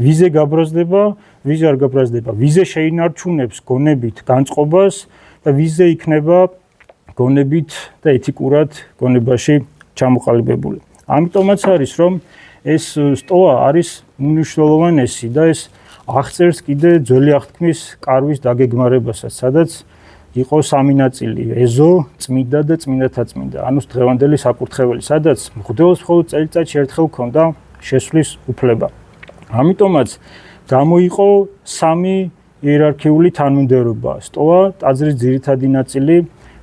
ვიზე გაბრაზდება, ვიზე არ გაბრაზდება, ვიზე შეინარჩუნებს გონებით განწყობას და ვიზე იქნება გონებით და ეთიკურად გონებაში ჩამოყალიბებული. ამიტომაც არის რომ ეს სტოა არის მნიშვნელოვანესი და ეს აღწერს კიდე ძველი აღთქმის კარვის დაგეგმარებასაც, სადაც იყო სამი ნაწილი: ეზო, წმიდა და წმინდათაწმინდა, ანუ დღევანდელი საკურთხეველი, სადაც მღვდელს მხოლოდ წელიწადში ერთხელ ჰქონდა შესვლის უფლება. ამიტომაც გამოიყო სამი იერარქიული თანმიმდევრობა: სტოა, ტაძრის ძირითადი ნაწილი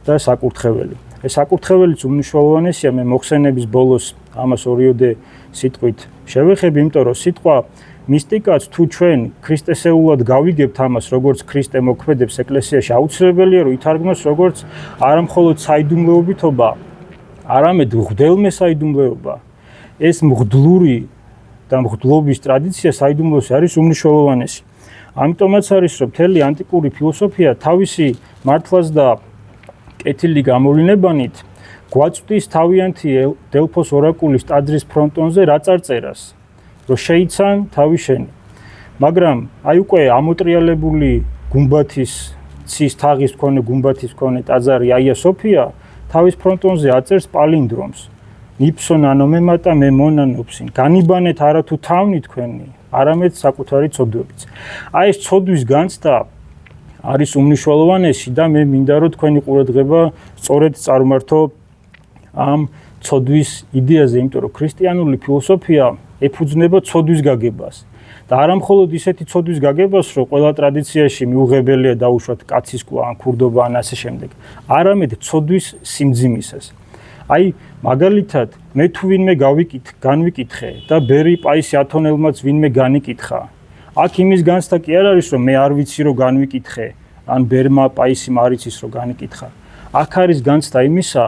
და საკურთხეველი. ეს საკურთხეველიც უმნიშვნელოვანესია, მე მოხსენების ბოლოს ამას ორიოდე სიტყვით შევეხები, იმიტომ რომ სიტყვა მისტიკაც თუ ჩვენ ქრისტესეულად გავიგებთ ამას, როგორც ქრისტე მოქმედებს ეკლესიაში, აუცილებელია რომ ითარგმნოს როგორც არამხოლოდ საიდუმლოებითობა, არამედ მღვდელმე საიდუმლოება. ეს მღვდლური და მღვდლობის ტრადიცია საიდუმლოში არის უმნიშვნელოვანესი. ამიტომაც არის რომ მთელი ანტიკური ფილოსოფია თავისი მართლაც და კეთილი გამოვლინებანით გვაწვდის თავიანთი დელფოს ორაკულის ტაძრის ფრონტონზე რა წარწერას, რომ შეიცან თავი შენი. მაგრამ აი უკვე ამოტრიალებული გუმბათის ცის თაღის მქონე გუმბათის მქონე ტაძარი აია სოფია თავის ფრონტონზე აწერს პალინდრომს. იფსონ ანომემატა მე მონანობსინ. განიბანეთ არათუ თავნი თქვენი, არამედ საკუთარი ცოდვებიც. აი ეს ცოდვის განცდა არის უმნიშვნელოვანესი და მე მინდა რომ თქვენი ყურადღება სწორედ წარმართო ამ ცოდვის იდეაზე, იმიტომ რომ ქრისტიანული ფილოსოფია ეფუძნება ცოდვის გაგებას და არა მხოლოდ ისეთი ცოდვის გაგებას, რომ ყველა ტრადიციაში მიუღებელია დაუშვათ კაცისკვა ან ქურდობა ან ასე შემდეგ, არამედ ცოდვის სიმძიმისას. აი მაგალითად, მე თუ ვინმე განვიკითხე და ბერი პაისი ათონელმაც ვინმე განიკითხა. აქ იმის განცდა კი არ არის, რომ მე არ ვიცი რომ განვიკითხე, ან ბერმა პაისიმ არ იცის რომ განიკითხა. აქ არის განცდა იმისა,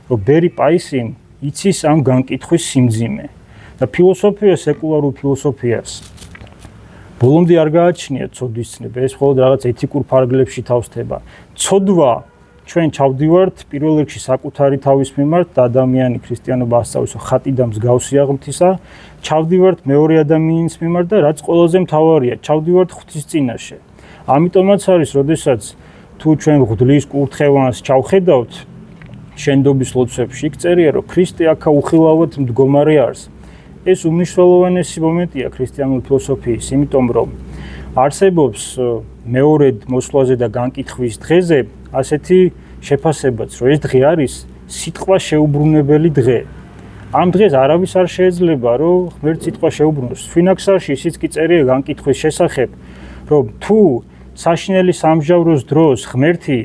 რომ ბერი პაისიმ იცის ამ განკითხვის სიმძიმე. და ფილოსოფია, სეკულარულ ფილოსოფიას ბოლომდე არ გააჩნია ცოდვის ცნება, ეს მხოლოდ რაღაც ეთიკურ ფარგლებში თავსდება. ცოდვა ჩვენ ჩავდივართ პირველ რიგში საკუთარი თავის მიმართ და ადამიანი ქრისტიანობა ასწავლისო ხატი და მსგავსი აღმთისა, ჩავდივართ მეორე ადამიანის მიმართ და რაც ყველაზე მთავარია, ჩავდივართ ღვთის წინაშე. ამიტომაც არის, როდესაც თუ ჩვენ ღვთლის კურთხევანს ჩავხედავთ შენდობის ლოცვებში, იქ წერია, რომ ქრისტე აქა უხილავად მდგომარე არის. ეს უმნიშვნელოვანესი მომენტია ქრისტიანული ფილოსოფიის, იმიტომ რომ არსებობს მეორედ მოსვლაზე და განკითხვის დღეზე ასეთი შეფასებაც, რომ ეს დღე არის სიტყვა შეუბრუნებელი დღე. ამ დღეს არავის არ შეიძლება, რომ ღმერთ სიტყვა შეუბრუნოს. სვინაქსარში ისიც კი წერია განკითხვის შესახებ, რომ თუ საშინელი სამჟავროს დროს ღმერთი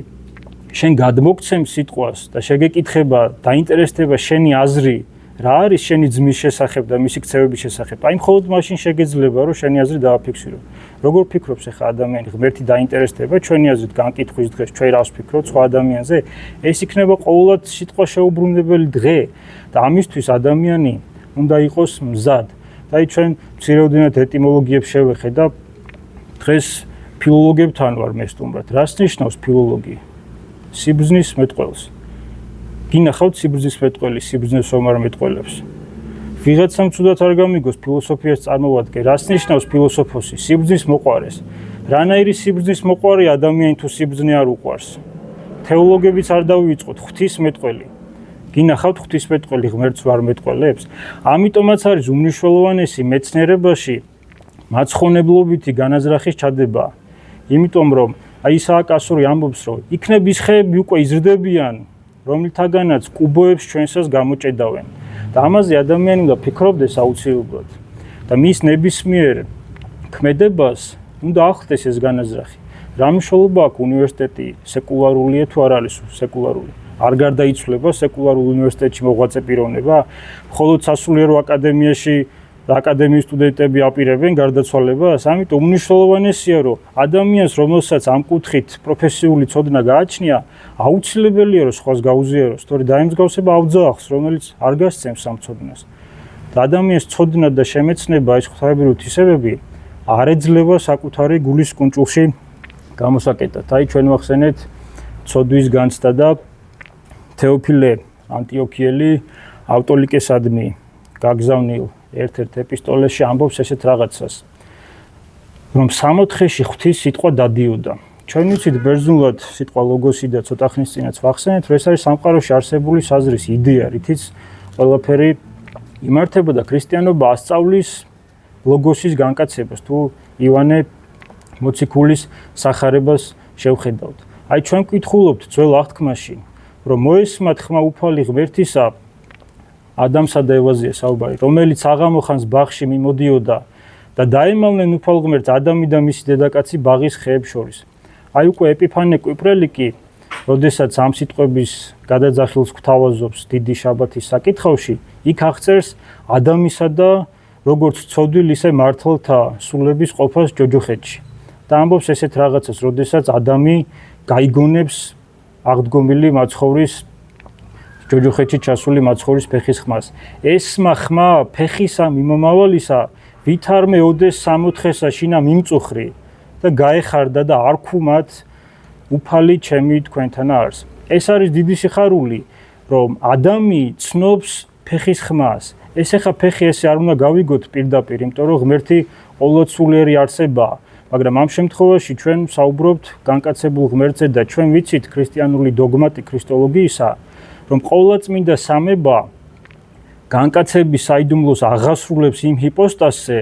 შენ გადმოგცემს სიტყვას და შეგეკითხება, დაინტერესდება შენი აზრი, რა არის შენი ძმის შესახებ და მისი ქცევების შესახებ, აი მხოლოდ მაშინ შეგეძლება, რომ შენი აზრი დააფიქსირო. როგორ ფიქრობს ახლა ადამიანი, ღმერთი დაინტერესდება ჩვენი აზრით განკითხვის დღეს, ჩვენ რას ვფიქრობთ სხვა ადამიანზე? ეს იქნება ყოველად სიტყვა შეუბრუნებელი დღე და ამისთვის ადამიანი უნდა იყოს მზად. და აი ჩვენ მცირეოდენად ეტიმოლოგიებს შევეხე და დღეს ფილოლოგებთან ვარ მე სტუმრად. რას ნიშნავს ფილოლოგი? სიბრძნის მეტყველს. გინახავთ სიბრძნის მეტყველი, სიბრძნეს ომარ მეტყველებს. ვიღაცამ ცუდად არ გამიგოს ფილოსოფიას წარმოვადგე, რას ნიშნავს ფილოსოფოსი? სიბრძნის მოყვარეს. რანაირი სიბრძნის მოყვარე ადამიანი თუ სიბრძნე არ უყვარს? თეოლოგებიც არ დავიწყოთ, ღვთის მეტყველი. გინახავთ ღვთის მეტყველი ღმერთს ვარ მეტყველებს? ამიტომაც არის უმნიშვნელოვანესი მეცნიერებაში მაცხონებლობითი განაზრახის ჩადება. იმიტომ რომ აი სააკასური ამბობს, რომ იქნების ხეები უკვე იზრდებიან, რომლითაგანაც კუბოებს ჩვენსას გამოჭედავენ. და ამაზე ადამიანი უნდა ფიქრობდეს აუცილებლად. და მის ნებისმიერ ქმედებას უნდა ახლდეს ეს განაზრახი. რა მნიშვნელობა აქვს უნივერსიტეტი, სეკულარულია თუ არ არის სეკულარული? არ გარდაიცვლება სეკულარულ უნივერსიტეტში მოღვაწე პიროვნება? მხოლოდ სასულიერო აკადემიაში და აკადემიის სტუდენტები აპირებენ გარდაცვალებას? ამიტომ უმნიშვნელოვანესია, რომ ადამიანს, რომელსაც ამ კუთხით პროფესიული ცოდნა გააჩნია, აუცილებელია, რომ სხვას გაუზიაროს, თორე დაემსგავსება ავძაახს, რომელიც არ გასცემს ამ ცოდნას. და ადამიანის ცოდნა და შემეცნება, ეს ღვთაებრივი თვისებები არ ეძლევა საკუთარი გულის კუნჭულში გამოსაკეტად. აი ჩვენ ვახსენეთ ცოდვის განცდა და თეოფილე ანტიოქიელი ავტოლიკესადმი გაგზავნილ ერთ-ერთ ეპისტოლეში ამბობს ესეთ რაღაცას, რომ სამოთხეში ღვთის სიტყვა დადიოდა. ჩვენ ვიცით ბერძნულად სიტყვა ლოგოსი და ცოტა ხნის წინაც ვახსენეთ, რომ ეს არის სამყაროში არსებული საზრის იდეა, რითიც ყველაფერი იმართებოდა. ქრისტიანობა ასწავლის ლოგოსის განკაცებას, თუ ივანე მოციქულის სახარებას შევხედავთ. აი ჩვენ ვკითხულობთ ძველ აღთქმაში, რომ მოესმათ ხმა უფალი ღმერთისა ადამსა და ევაზია საუბარი, რომელიც აღამოხანს ბაღში მიმოდიოდა და დაემალნენ უფალ ღმერთს ადამი და მისი დედაკაცი ბაღის ხეებს შორის. აი უკვე ეპიფანე კვიპრელიკი, როდესაც ამ სიტყვების გადაძახილს გვთავაზობს დიდი შაბათის საკითხავში, იქ აღწერს ადამისა და როგორც ცოდვილ ისე მართლთა სულების ყოფას ჯოჯოხეთში. და ამბობს ესეთ რაღაცას, როდესაც ადამი გაიგონებს აღდგომილი მაცხოვრის ჯოჯოხეთში ჩასული მაცხოვრის ფეხის ხმას. ესმა ხმა ფეხისა მიმომავალისა ვითარმე ოდეს სამოთხესა შინა მიმწუხრი და გაეხარდა და არ ქუმათ უფალი ჩემი თქვენთანა არს. ეს არის დიდი სიხარული, რომ ადამი ცნობს ფეხის ხმას. ეს ახლა ფეხი ესე არ უნდა გავიგოთ პირდაპირ, იმიტომ რომ ღმერთი ყოვლადსულიერი არსებაა. მაგრამ ამ შემთხვევაში ჩვენ საუბრობთ განკაცებულ ღმერთზე და ჩვენ ვიცით ქრისტიანული დოგმატი ქრისტოლოგიისა, რომ ყოვლადწმინდა სამება განკაცების საიდუმლოს აღასრულებს იმ ჰიპოსტასზე,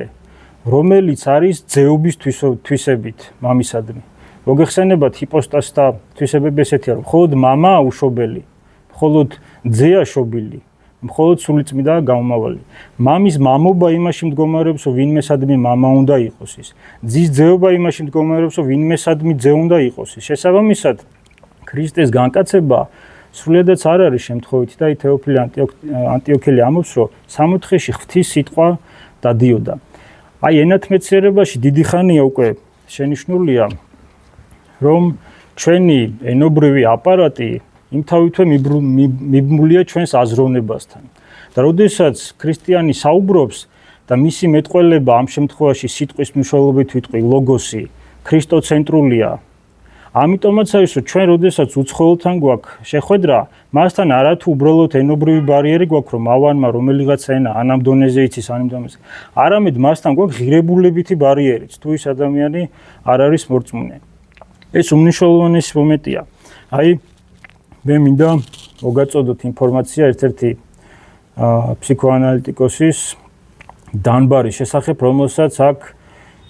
რომელიც არის ძეობის თვისებით მამისადმი. მოგეხსენებათ ჰიპოსტასთა თვისებები ესეთია, რომ მხოლოდ მამაა უშობელი, მხოლოდ ძეა შობილი, მხოლოდ სულიწმიდაა გამომავალი. მამის მამობა იმაში მდგომარეობს, რომ ვინმესადმი მამა უნდა იყოს ის. ძის ძეობა იმაში მდგომარეობს, რომ ვინმესადმი ძე უნდა იყოს ის. შესაბამისად, ქრისტეს განკაცება სრულიადაც არ არის შემთხვევითი და თეოფილე ანტიოქიელი ამბობს, რომ სამოთხეში ღვთის სიტყვა დადიოდა. აი ენათმეცნიერებაში დიდი ხანია უკვე შენიშნულია, რომ ჩვენი ენობრივი აპარატი იმთავითვე მიბმულია ჩვენს აზროვნებასთან. და როდესაც ქრისტიანი საუბრობს და მისი მეტყველება ამ შემთხვევაში სიტყვის მნიშვნელობით ვიტყვი ლოგოსი ქრისტოცენტრულია. ამიტომაც არის, რომ ჩვენ როდესაც უცხოელთან გვაქვს შეხვედრა, მასთან არათუ უბრალოდ ენობრივი ბარიერი გვაქვს, რომ ავანმა რომელიღაცა ენა ან ამ დონეზე იცის, ან იმ დონეზე. არამედ მასთან გვაქვს ღირებულებითი ბარიერიც, თუ ის ადამიანი არ არის მორწმუნე. ეს უმნიშვნელოვანესი მომენტია. აი მე მინდა მოგაწოდოთ ინფორმაცია ერთ-ერთი ფსიქოანალიტიკოსის დანბარის შესახებ, რომელსაც აქვს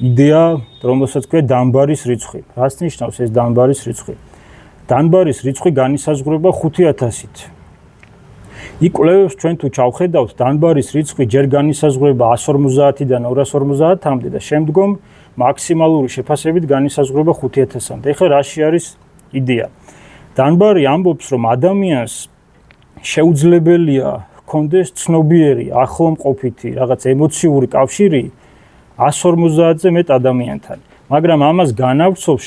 იდეა, რომელსაც ქვია დანბარის რიცხვი. რას ნიშნავს ეს დანბარის რიცხვი? დანბარის რიცხვი განისაზღვრება 5000-ით. იქ კვლევებს ჩვენ თუ ჩავხედავთ, დანბარის რიცხვი ჯერ განისაზღვრება 150-დან 250-მდე და შემდგომ მაქსიმალური შეფასებით განისაზღვრება 5000-მდე. ეხლა რაში არის იდეა? დანბარი ამბობს, რომ ადამიანს შეუძლებელია ჰქონდეს ცნობიერი, ახლომყოფითი, რაღაც ემოციური კავშირი 150-ზე მეტ ადამიანთან. მაგრამ ამას განავრცობს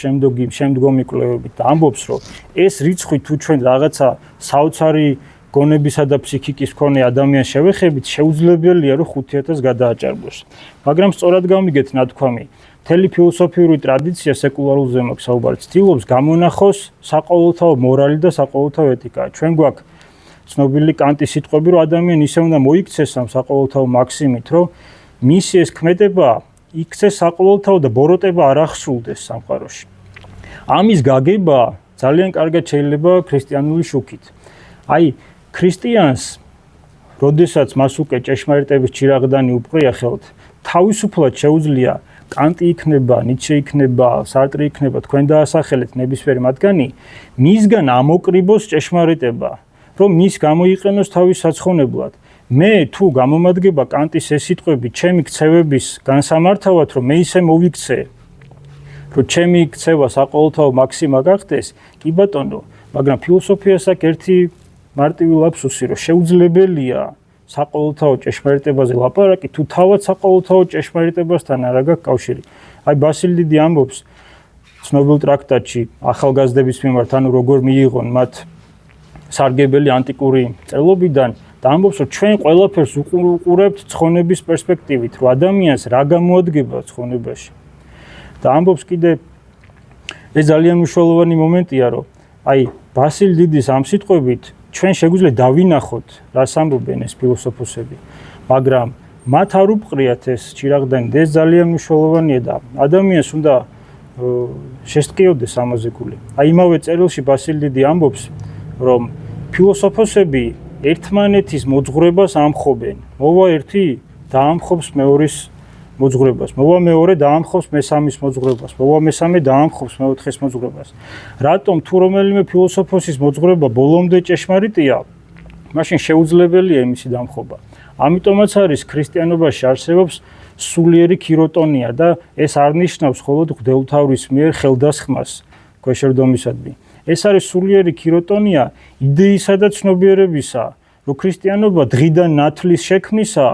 შემდგომი კვლევებით და ამბობს, რომ ეს რიცხვი თუ ჩვენ რაღაცა საოცარი გონებისა და ფსიქიკის მქონე ადამიანს შევეხებით, შეუძლებელია, რომ 5000 გადააჭარბოს. მაგრამ სწორად გამიგეთ ნათქვამი, მთელი ფილოსოფიური ტრადიცია სეკულარულ ზემოქმედს საუბარი ცდილობს გამონახოს საყოველთაო მორალი და საყოველთაო ეთიკა. ჩვენ გვაქვს ცნობილი კანტის სიტყვები, რომ ადამიანი ისე უნდა მოიქცეს ამ საყოველთაო მაქსიმით, რომ მისი ეს ქმედება იქცეს საყოველთაო და ბოროტება არ ახსულდეს სამყაროში. ამის გაგება ძალიან კარგად შეიძლება ქრისტიანული შუქით. აი ქრისტიანს, როდესაც მას უკვე ჭეშმარიტების ჩირაღდანი უპყრია ხელთ, თავისუფლად შეუძლია კანტი იქნება, ნიცშე იქნება, სარტრი იქნება, თქვენ დაასახელეთ ნებისმიერი მათგანი, მისგან ამოკრიბოს ჭეშმარიტება, რომ მის გამოიყენოს თავის საცხონებლად. მე თუ გამომადგება კანტის ეს სიტყვები ჩემი ქცევების განსამართავად, რომ მე ისე მოვიქცე, რომ ჩემი ქცევა საყოველთაო მაქსიმა გახდეს, კი ბატონო, მაგრამ ფილოსოფიას აქვს ერთი მარტივი ლაფსუსი, რომ შეუძლებელია საყოველთაო ჭეშმარიტებაზე ლაპარაკი, თუ თავად საყოველთაო ჭეშმარიტებასთან არ აქვს კავშირი. აი ბასილი დიდი ამბობს ცნობილ ტრაქტატში ახალგაზრდების მიმართ, ანუ როგორ მიიღონ მათ სარგებელი ანტიკური წერლობიდან და ამბობს, რომ ჩვენ ყველაფერს უყურებთ ცხონების პერსპექტივით, რომ ადამიანს რა გამოადგება ცხონებაში. და ამბობს კიდე ეს ძალიან მნიშვნელოვანი მომენტია, რომ აი ბასილი დიდის ამ სიტყვებით ჩვენ შეგვიძლია დავინახოთ, რას ამბობენ ეს ფილოსოფოსები, მაგრამ მათ არ უპყრიათ ეს ჭირაღდანი, ეს ძალიან მნიშვნელოვანია და ადამიანს უნდა შესტყიოდეს ამაზე გული. აი იმავე წერილში ბასილი დიდი ამბობს, რომ ფილოსოფოსები ერთმანეთის მოძღვრებას ამხობენ. მოვა ერთი და ამხობს მეორის მოძღვრებას. მოვა მეორე და ამხობს მესამის მოძღვრებას. მოვა მესამე და ამხობს მეოთხეს მოძღვრებას. რატომ თუ რომელიმე ფილოსოფოსის მოძღვრება ბოლომდე ჭეშმარიტია, მაშინ შეუძლებელია იმისი დამხობა. ამიტომაც არის ქრისტიანობაში არსებობს სულიერი ქიროტონია და ეს არ ნიშნავს მხოლოდ მღვდელმთავრის მიერ ხელდასხმას ქვეშევრდომისადმი. ეს არის სულიერი ქიროტონია იდეისა და ცნობიერებისა, რომ ქრისტიანობა დღიდან ნათლის შექმნისა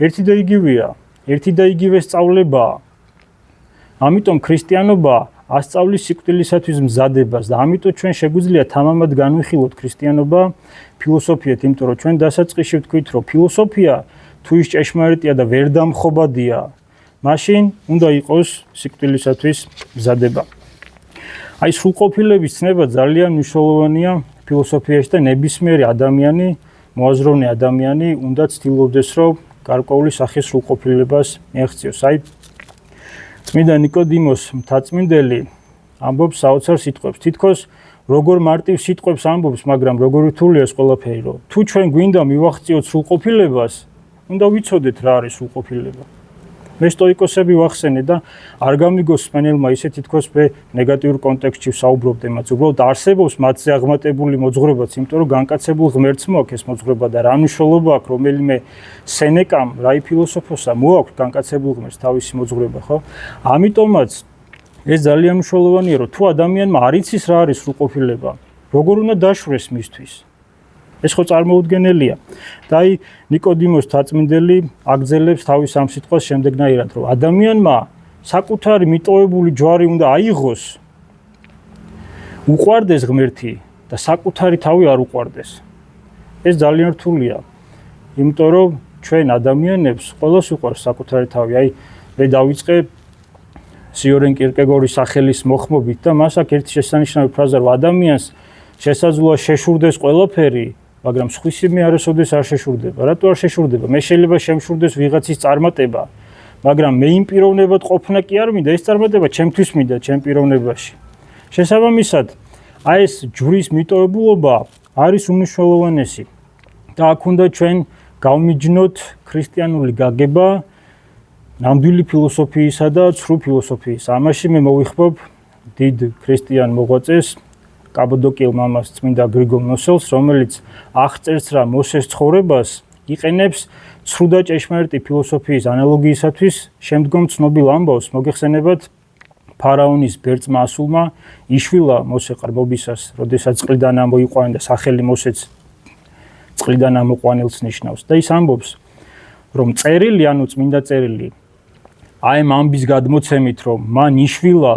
ერთი და იგივეა, ერთი და იგივე სწავლებაა. ამიტომ ქრისტიანობა ასწავლის სიკვდილისათვის მზადებას და ამიტომ ჩვენ შეგვიძლია თამამად განვიხილოთ ქრისტიანობა ფილოსოფიით, იმიტომ რომ ჩვენ დასაწყისში ვთქვით, რომ ფილოსოფია თუ ის ჭეშმარიტია და ვერ დამხობადია, მაშინ უნდა იყოს სიკვდილისათვის მზადება. აი სრულყოფილების ცნება ძალიან მნიშვნელოვანია ფილოსოფიაში და ნებისმიერი ადამიანი, მოაზროვნე ადამიანი უნდა ცდილობდეს, რომ გარკვეული სახის სრულყოფილებას მიაღწიოს. აი წმინდა ნიკოდიმოს მთაწმინდელი ამბობს საოცარ სიტყვებს. თითქოს როგორ მარტივ სიტყვებს ამბობს, მაგრამ როგორ რთულია ეს ყველაფერი, რომ თუ ჩვენ გვინდა მივახციოთ სრულყოფილებას, უნდა ვიცოდეთ რა არის სრულყოფილება. მე სტოიკოსები ვახსენე და არ გამიგოს სპანელმა ისე თითქოს მე ნეგატიურ კონტექსტში ვსაუბრობ თემაზე. უბრალოდ არსებობს მათზე აღმატებული მოძღვრებაც, იმიტომ რომ განკაცებულ ღმერთს მოაქვს ეს მოძღვრება და რა მნიშვნელობა აქვს რომელიმე სენეკამ, რაი ფილოსოფოსა მოაქვს განკაცებულ ღმერთს თავისი მოძღვრება, ხო? ამიტომაც ეს ძალიან მნიშვნელოვანია, რომ თუ ადამიანმა არ იცის რა არის სრულყოფილება, როგორ უნდა დაშვეს მისთვის. ეს ხო წარმოუდგენელია. და აი ნიკოდიმოს მთაწმინდელი აგრძელებს თავის ამ სიტყვას შემდეგნაირად, რომ ადამიანმა საკუთარი მიტოვებული ჯვარი უნდა აიღოს, უყვარდეს ღმერთი და საკუთარი თავი არ უყვარდეს. ეს ძალიან რთულია. იმიტომ რომ ჩვენ ადამიანებს ყველას უყვარს საკუთარი თავი. აი მე დავიწყე სიორენ კირკეგორის სახელის მოხმობით და მას აქვს ერთი შესანიშნავი ფრაზა, რომ ადამიანს შესაძლოა შეშურდეს ყველაფერი, მაგრამ სხვისი მე არასოდეს არ შეშურდება. რატო არ შეშურდება? მე შეიძლება შემშურდეს ვიღაცის წარმატება, მაგრამ მე იმ პიროვნებად ყოფნა კი არ მინდა, ეს წარმატება ჩემთვის მინდა, ჩემ პიროვნებაში. შესაბამისად, აი ეს ჯვრის მიტოვებულობა არის უმნიშვნელოვანესი. და აქ უნდა ჩვენ გავმიჯნოთ ქრისტიანული გაგება ნამდვილი ფილოსოფიისა და ცრუ ფილოსოფიის. ამაში მე მოვიხმობ დიდ ქრისტიან მოღვაწეს კაბადოკიელ მამას წმინდა გრიგოლ ნოსელს, რომელიც აღწერს რა მოსეს ცხოვრებას იყენებს ცრუ და ჭეშმარიტი ფილოსოფიის ანალოგიისათვის შემდგომ ცნობილ ამბავს მოგეხსენებათ ფარაონის ბერწმა ასულმა იშვილა მოსე ყრბობისას, როდესაც წყლიდან ამოიყვანა და სახელი მოსეც წყლიდან ამოყვანილს ნიშნავს. და ის ამბობს, რომ წერილი, ანუ წმინდა წერილი, აი ამ ამბის გადმოცემით, რომ მან იშვილა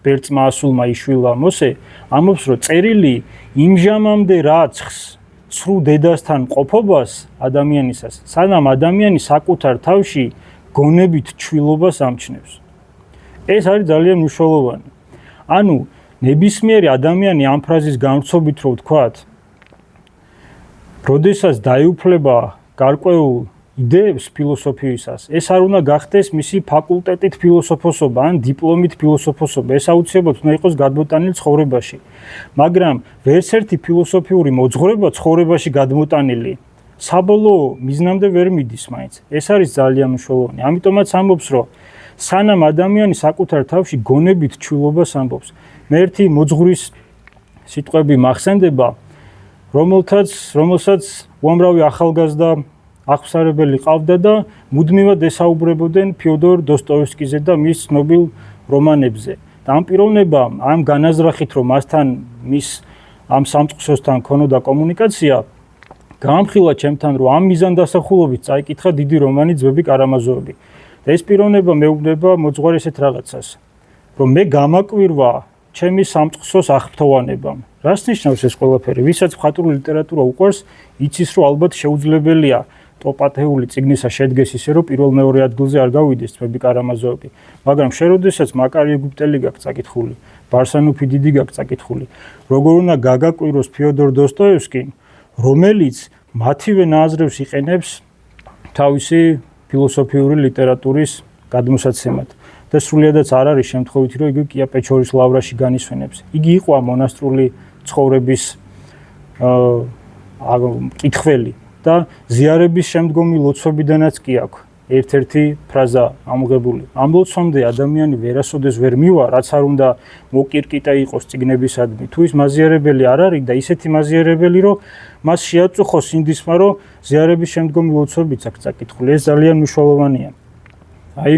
ბერწმა ასულმა იშვილა მოსე, ამბობს, რომ წერილი იმჟამამდე რაცხს ცრუ დედასთან ყოფობას ადამიანისას, სანამ ადამიანი საკუთარ თავში გონებით ჩვილობას ამჩნევს. ეს არის ძალიან მნიშვნელოვანი. ანუ ნებისმიერი ადამიანი ამ ფრაზის განვრცობით რო ვთქვათ, როდესაც დაიუფლება გარკვეულ იდეებს ფილოსოფიისას, ეს არ უნდა გახდეს მისი ფაკულტეტით ფილოსოფოსობა ან დიპლომით ფილოსოფოსობა, ეს აუცილებლად უნდა იყოს გადმოტანილი ცხოვრებაში. მაგრამ ვერც ერთი ფილოსოფიური მოძღვრება ცხოვრებაში გადმოტანილი საბოლოო მიზნამდე ვერ მიდის მაინც. ეს არის ძალიან მნიშვნელოვანი. ამიტომაც ამბობს, რომ სანამ ადამიანი საკუთარ თავში გონებით ჩვილობას ამბობს. მე ერთი მოძღვრის სიტყვები მახსენდება, რომელსაც უამრავი ახალგაზრდა აღსარებელი ყავდა და მუდმივად ესაუბრებოდნენ ფიოდორ დოსტოევსკიზე და მის ცნობილ რომანებზე. და ამ პიროვნებამ, ამ განაზრახით, რომ მასთან მის ამ სამწყსოსთან ქონოდა კომუნიკაცია, გაამხილა ჩემთან, რომ ამ მიზანდასახულობით წაიკითხა დიდი რომანი ძვები კარამაზოვები. და ეს პიროვნება მეუბნება მოძღვარ ესეთ რაღაცას, რომ მე გამაკვირვა ჩემი სამწყსოს აღფრთოვანებამ. რას ნიშნავს ეს ყველაფერი? ვისაც მხატვრული ლიტერატურა უყვარს, იცის, რომ ალბათ შეუძლებელია ტოპ-10 წიგნისა შედგეს ისე, რომ პირველ-მეორე ადგილზე არ გავიდეს ძვები კარამაზოვები. მაგრამ შენ როდესაც მაკარი ეგვიპტელი გაქვს წაკითხული, ბარსანუფი დიდი გაქვს წაკითხული, როგორ უნდა გაგაკვიროს ფიოდორ დოსტოევსკი, რომელიც მათივე ნაზრებს იყენებს თავისი ფილოსოფიური ლიტერატურის გადმოსაცემად. და სრულიადაც არ არის შემთხვევითი, რომ იგი კია პეჩორის ლავრაში განისვენებს. იგი იყო მონასტრული ცხოვრების კითხველი და ზიარების შემდგომი ლოცვებიდანაც კი აქვს ერთ-ერთი ფრაზა ამოღებული. ამ ლოცვამდე ადამიანი ვერასოდეს ვერ მივა, რაც არ უნდა მოკირკიტა იყოს წიგნებისადმი. თუ ის მაზიარებელი არ არის და ისეთი მაზიარებელი, რომ მას შეაწუხოს ინდისმა, რომ ზიარების შემდგომი ლოცვებიც აქვს წაკითხული. ეს ძალიან მნიშვნელოვანია. აი,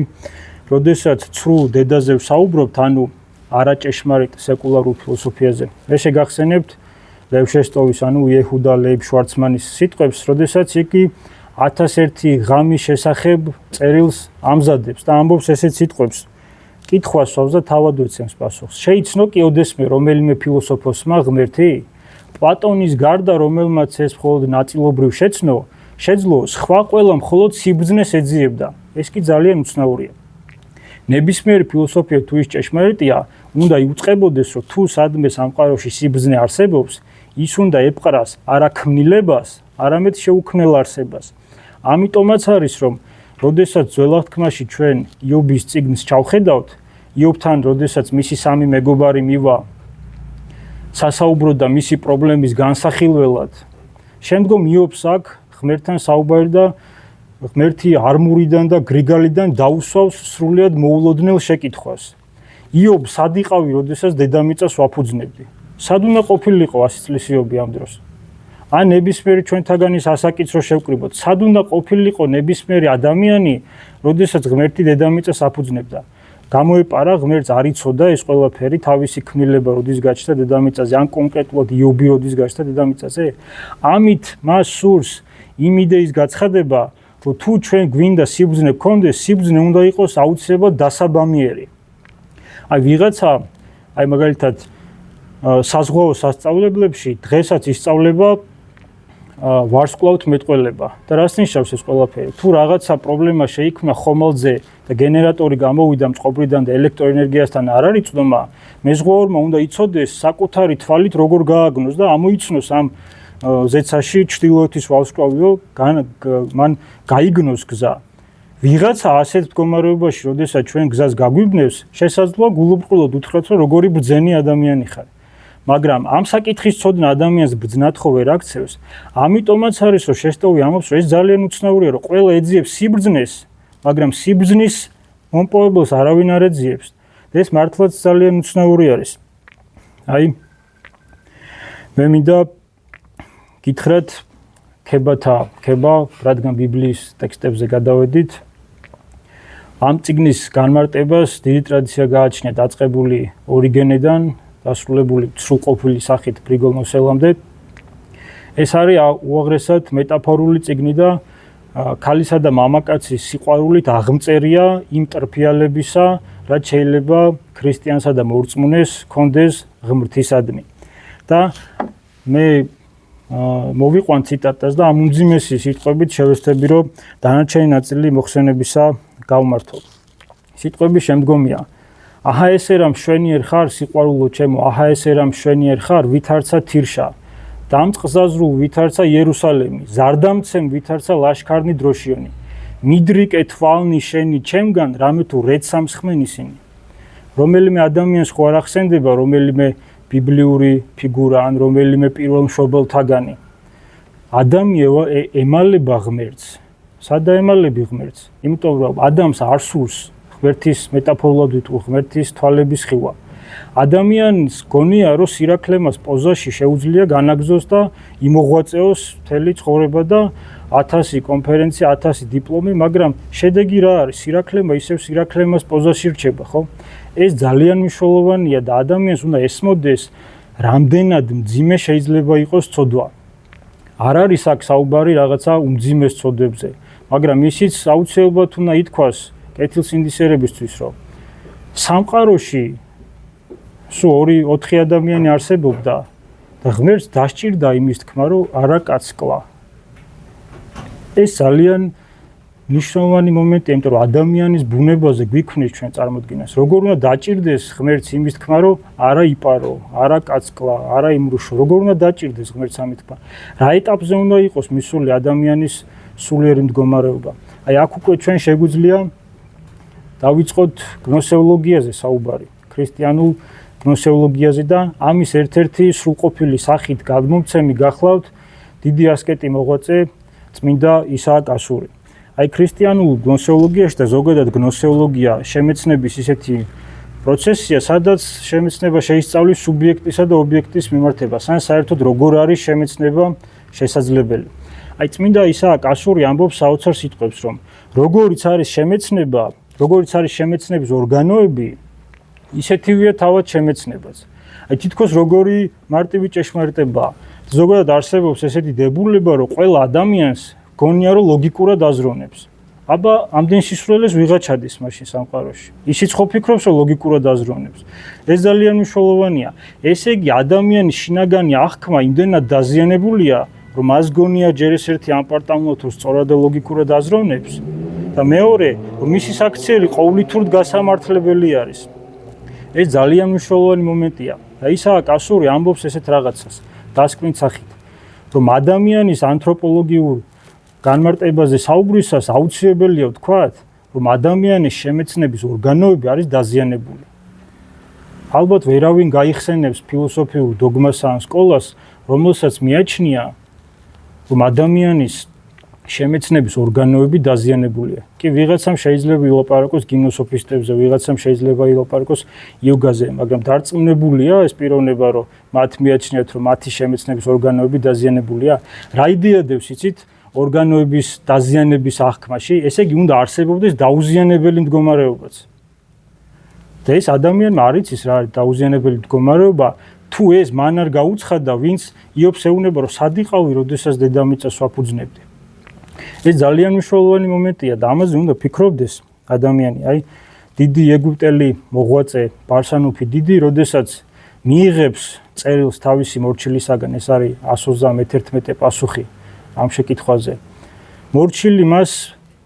როდესაც ცრულ დედაზე ვსაუბრობთ, ანუ არაჭეშმარიტ სეკულარულ ფილოსოფიაზე, მე შეგახსენებთ ლევ შეშტოვის, ანუ იეჰუდა ლეიბ შვარცმანის სიტყვებს, როდესაც იგი 1001 ღამის შესახებ წერილს ამზადებს და ამბობს ესეთ სიტყვებს. კითხვას სვავს და თავად უცემს პასუხს. შეიცნო კი ოდესმე რომელიმე ფილოსოფოსმა ღმერთი? პლატონის გარდა, რომელმაც ეს მხოლოდ ნაწილობრივ შეძლო, სხვა ყველა მხოლოდ სიბრძნეს ეძიებდა. ეს კი ძალიან უცნაურია. ნებისმიერი ფილოსოფია თუ ის ჭეშმარიტია, უნდა იუწყებოდეს, რომ თუ სადმე სამყაროში სიბრძნე არსებობს, ის უნდა ეპყრას არა ქმნილებას, არამედ შეუქმნელ არსებას. ამიტომაც არის, რომ როდესაც ძველ აღთქმაში ჩვენ იობის წიგნს ჩავხედავთ, იობთან, როდესაც მისი სამი მეგობარი მივა სასაუბროდ და მისი პრობლემის განსახილველად, შემდგომ იობს აქ ღმერთთან საუბარი და ღმერთი არმურიდან და გრიგალიდან დაუსვავს სრულიად მოულოდნელ შეკითხვას. იობ სად იყავი, როდესაც დედამიწას ვაფუძნებდი? სად უნდა ყოფილიყო 100 წლის იობი ამ დროს? ან ნებისმიერი ჩვენთაგანის ასაკიც რო შევკრიბოთ, სად უნდა ყოფილიყო ნებისმიერი ადამიანი, როდესაც ღმერთი დედამიწას აფუძნებდა? გამოეპარა ღმერთს არ იცოდა ეს ყველაფერი, თავისი ქმნილება როდის გაჩნდა დედამიწაზე, ან კონკრეტულად იობი როდის გაჩნდა დედამიწაზე? ამით მას სურს იმ იდეის გაცხადება, რომ თუ ჩვენ გვინდა სიბრძნე გქონდეს, სიბრძნე უნდა იყოს აუცილებლად დასაბამიერი. აი ვიღაცა, აი მაგალითად საზღვაო სასწავლებლებში დღესაც ისწავლება ვარსკვლავთ მეტყველება და რას ნიშნავს ეს ყველაფერი? თუ რაღაცა პრობლემა შეიქმნა ხომალდზე და გენერატორი გამოვიდა მწყობრიდან და ელექტროენერგიასთან არ არის წვდომა, მეზღვაურმა უნდა იცოდეს საკუთარი თვალით როგორ გააგნოს და ამოიცნოს ამ ზეცაში ჩრდილოეთის ვარსკვლავიო მან გაიგნოს გზა. ვიღაცა ასეთ მდგომარეობაში, როდესაც ჩვენ გზას გაგვიბნევს, შესაძლოა გულუბრყვილოდ უთხრათ, რომ როგორი ბრძენი ადამიანი ხარ. მაგრამ ამ საკითხის ცოდნა ადამიანს ბრძნათხო ვერ აქცევს. ამიტომაც არის, რომ შეშტოვი ამბობს, რომ ეს ძალიან უცნაურია, რომ ყველა ეძიებს სიბრძნეს, მაგრამ სიბრძნის მომპოვებელს არავინ არ ეძიებს. ეს მართლაც ძალიან უცნაური არის. აი მე მინდა გითხრათ ქება, რადგან ბიბლიის ტექსტებზე გადავედით, ამ წიგნის განმარტებას დიდი ტრადიცია გააჩნია დაწყებული ორიგენედან, დასრულებული სრულყოფილი სახით გრიგოლ ნოსელამდე. ეს არის უაღრესად მეტაფორული წიგნი და ქალისა და მამაკაცის სიყვარულით აღმწერია იმ ტრფიალებისა, რაც შეიძლება ქრისტიანსა და მორწმუნეს ჰქონდეს ღმრთისადმი. და მე მოვიყვან ციტატას და ამ უმძიმესი სიტყვებით შევეცდები, რომ დანარჩენი ნაწილი მოხსენებისა გავმართო. სიტყვები შემდგომია: აჰა ესე რა მშვენიერ ხარ სიყვარულო ჩემო, აჰა ესე რა მშვენიერ ხარ ვითარცა თირშა, დამწყზაზრულ ვითარცა იერუსალემი, ზარდამცემ ვითარცა ლაშქარნი დროშიონი, მიდრიკე თვალნი შენი ჩემგან, რამე თუ რეცამსხმენ ისინი. რომელიმე ადამიანს ხო არ ახსენდება რომელიმე ბიბლიური ფიგურა ან რომელიმე პირველ მშობელთაგანი. ადამი ემალება ღმერთს. სად დაემალები ღმერთს? იმიტომ რომ ადამიანს არ სურს ღმერთის მეტაფორულად ვიტყვი ღმერთის თვალების ხილვა. ადამიანს გონია რომ სირაქლემას პოზაში შეუძლია განაგზოს და იმოღვაწეოს მთელი ცხოვრება და 1000 კონფერენცია, 1000 დიპლომი, მაგრამ შედეგი რა არის? სირაქლემა ისევ სირაქლემას პოზაში რჩება, ხო? ეს ძალიან მნიშვნელოვანია და ადამიანს უნდა ესმოდეს, რამდენად მძიმე შეიძლება იყოს ცოდვა. არ არის აქ საუბარი რაღაცა უმძიმეს ცოდვებზე, მაგრამ ისიც აუცილებლად უნდა ითქვას კეთილსინდისერებისთვის, რომ სამყაროში სულ 2-4 ადამიანი არსებობდა და ღმერთს დასჭირდა იმის თქმა, რომ არა კაცკლა. ეს ძალიან მნიშვნელოვანი მომენტია, იმიტომ რომ ადამიანის ბუნებაზე გვიქმნის ჩვენ წარმოდგენას. როგორ უნდა დაჭირდეს ღმერთს იმის თქმა, რომ არა იპარო, არა კაცკლა, არა იმრუშო, როგორ უნდა დაჭირდეს ღმერთს ამით თქმა. რა ეტაპზე უნდა იყოს მისული ადამიანის სულიერი მდგომარეობა. აი აქ უკვე ჩვენ შეგვიძლია დავიწყოთ გნოსეოლოგიაზე საუბარი, ქრისტიანულ გნოსეოლოგიაზე და ამის ერთ-ერთი სრულყოფილი სახით გადმომცემი გახლავთ დიდი ასკეტი მოღვაწე წმინდა ისააკ ასური. აი ქრისტიანულ გნოსეოლოგიაში და ზოგადად გნოსეოლოგია შემეცნების ისეთი პროცესია, სადაც შემეცნება შეისწავლის სუბიექტისა და ობიექტის მიმართებას, ან საერთოდ როგორ არის შემეცნება შესაძლებელი. აი წმინდა ისააკ ასური ამბობს საოცარ სიტყვებს, რომ როგორიც არის შემეცნება, როგორიც არის შემეცნების ორგანოები, ისეთივეა თავად შემეცნებაც. აი თითქოს როგორი მარტივი ჭეშმარიტებაა. ზოგადად არსებობს ესეთი დებულება, რომ ყველა ადამიანს გონია რომ ლოგიკურად აზროვნებს. აბა ამდენ სისულელეს ვიღაც ჩადის მაშინ სამყაროში. ისიც ხო ფიქრობს რომ ლოგიკურად აზროვნებს. ეს ძალიან მნიშვნელოვანია. ესე იგი ადამიანის შინაგანი აღქმა იმდენად დაზიანებულია, რომ მას გონია ჯერ ეს ერთი ამპარტამლოთ რომ სწორად და ლოგიკურად აზროვნებს და მეორე რომ მისი საქციელი ყოვლითურთ გასამართლებელი არის. ეს ძალიან მნიშვნელოვანი მომენტია. და ისააკ ასური ამბობს ესეთ რაღაცას დასკვნით სახით, რომ ადამიანის ანთროპოლოგიურ განმარტებაზე საუბრისას აუცილებელია ვთქვათ, რომ ადამიანის შემეცნების ორგანოები არის დაზიანებული. ალბათ ვერავინ გაიხსენებს ფილოსოფიურ დოგმას ან სკოლას, რომელსაც მიაჩნია, რომ ადამიანის შემეცნების ორგანოები დაზიანებულია. კი ვიღაცამ შეიძლება ილაპარაკოს გიმნოსოფისტებზე, ვიღაცამ შეიძლება ილაპარაკოს იოგაზე, მაგრამ დარწმუნებულია ეს პიროვნება, რომ მათ მიაჩნიათ, რომ მათი შემეცნების ორგანოები დაზიანებულია. რა იდეადებს იცით ორგანოების დაზიანების აღქმაში, ესე იგი უნდა არსებობდეს დაუზიანებელი მდგომარეობაც. და ეს ადამიანმა არ იცის რა არის დაუზიანებელი მდგომარეობა, თუ ეს მან არ გაუცხადა, ვინც იობს ეუბნება, რომ სად იყავი, როდესაც დედამიწას ვაფუძნებდი. ეს ძალიან მნიშვნელოვანი მომენტია და ამაზე უნდა ფიქრობდეს ადამიანი. აი დიდი ეგვიპტელი მოღვაწე ბარსანუფი დიდი, როდესაც მიიღებს წერილს თავისი მორჩილისაგან, ეს არის 151 პასუხი ამ შეკითხვაზე. მორჩილი მას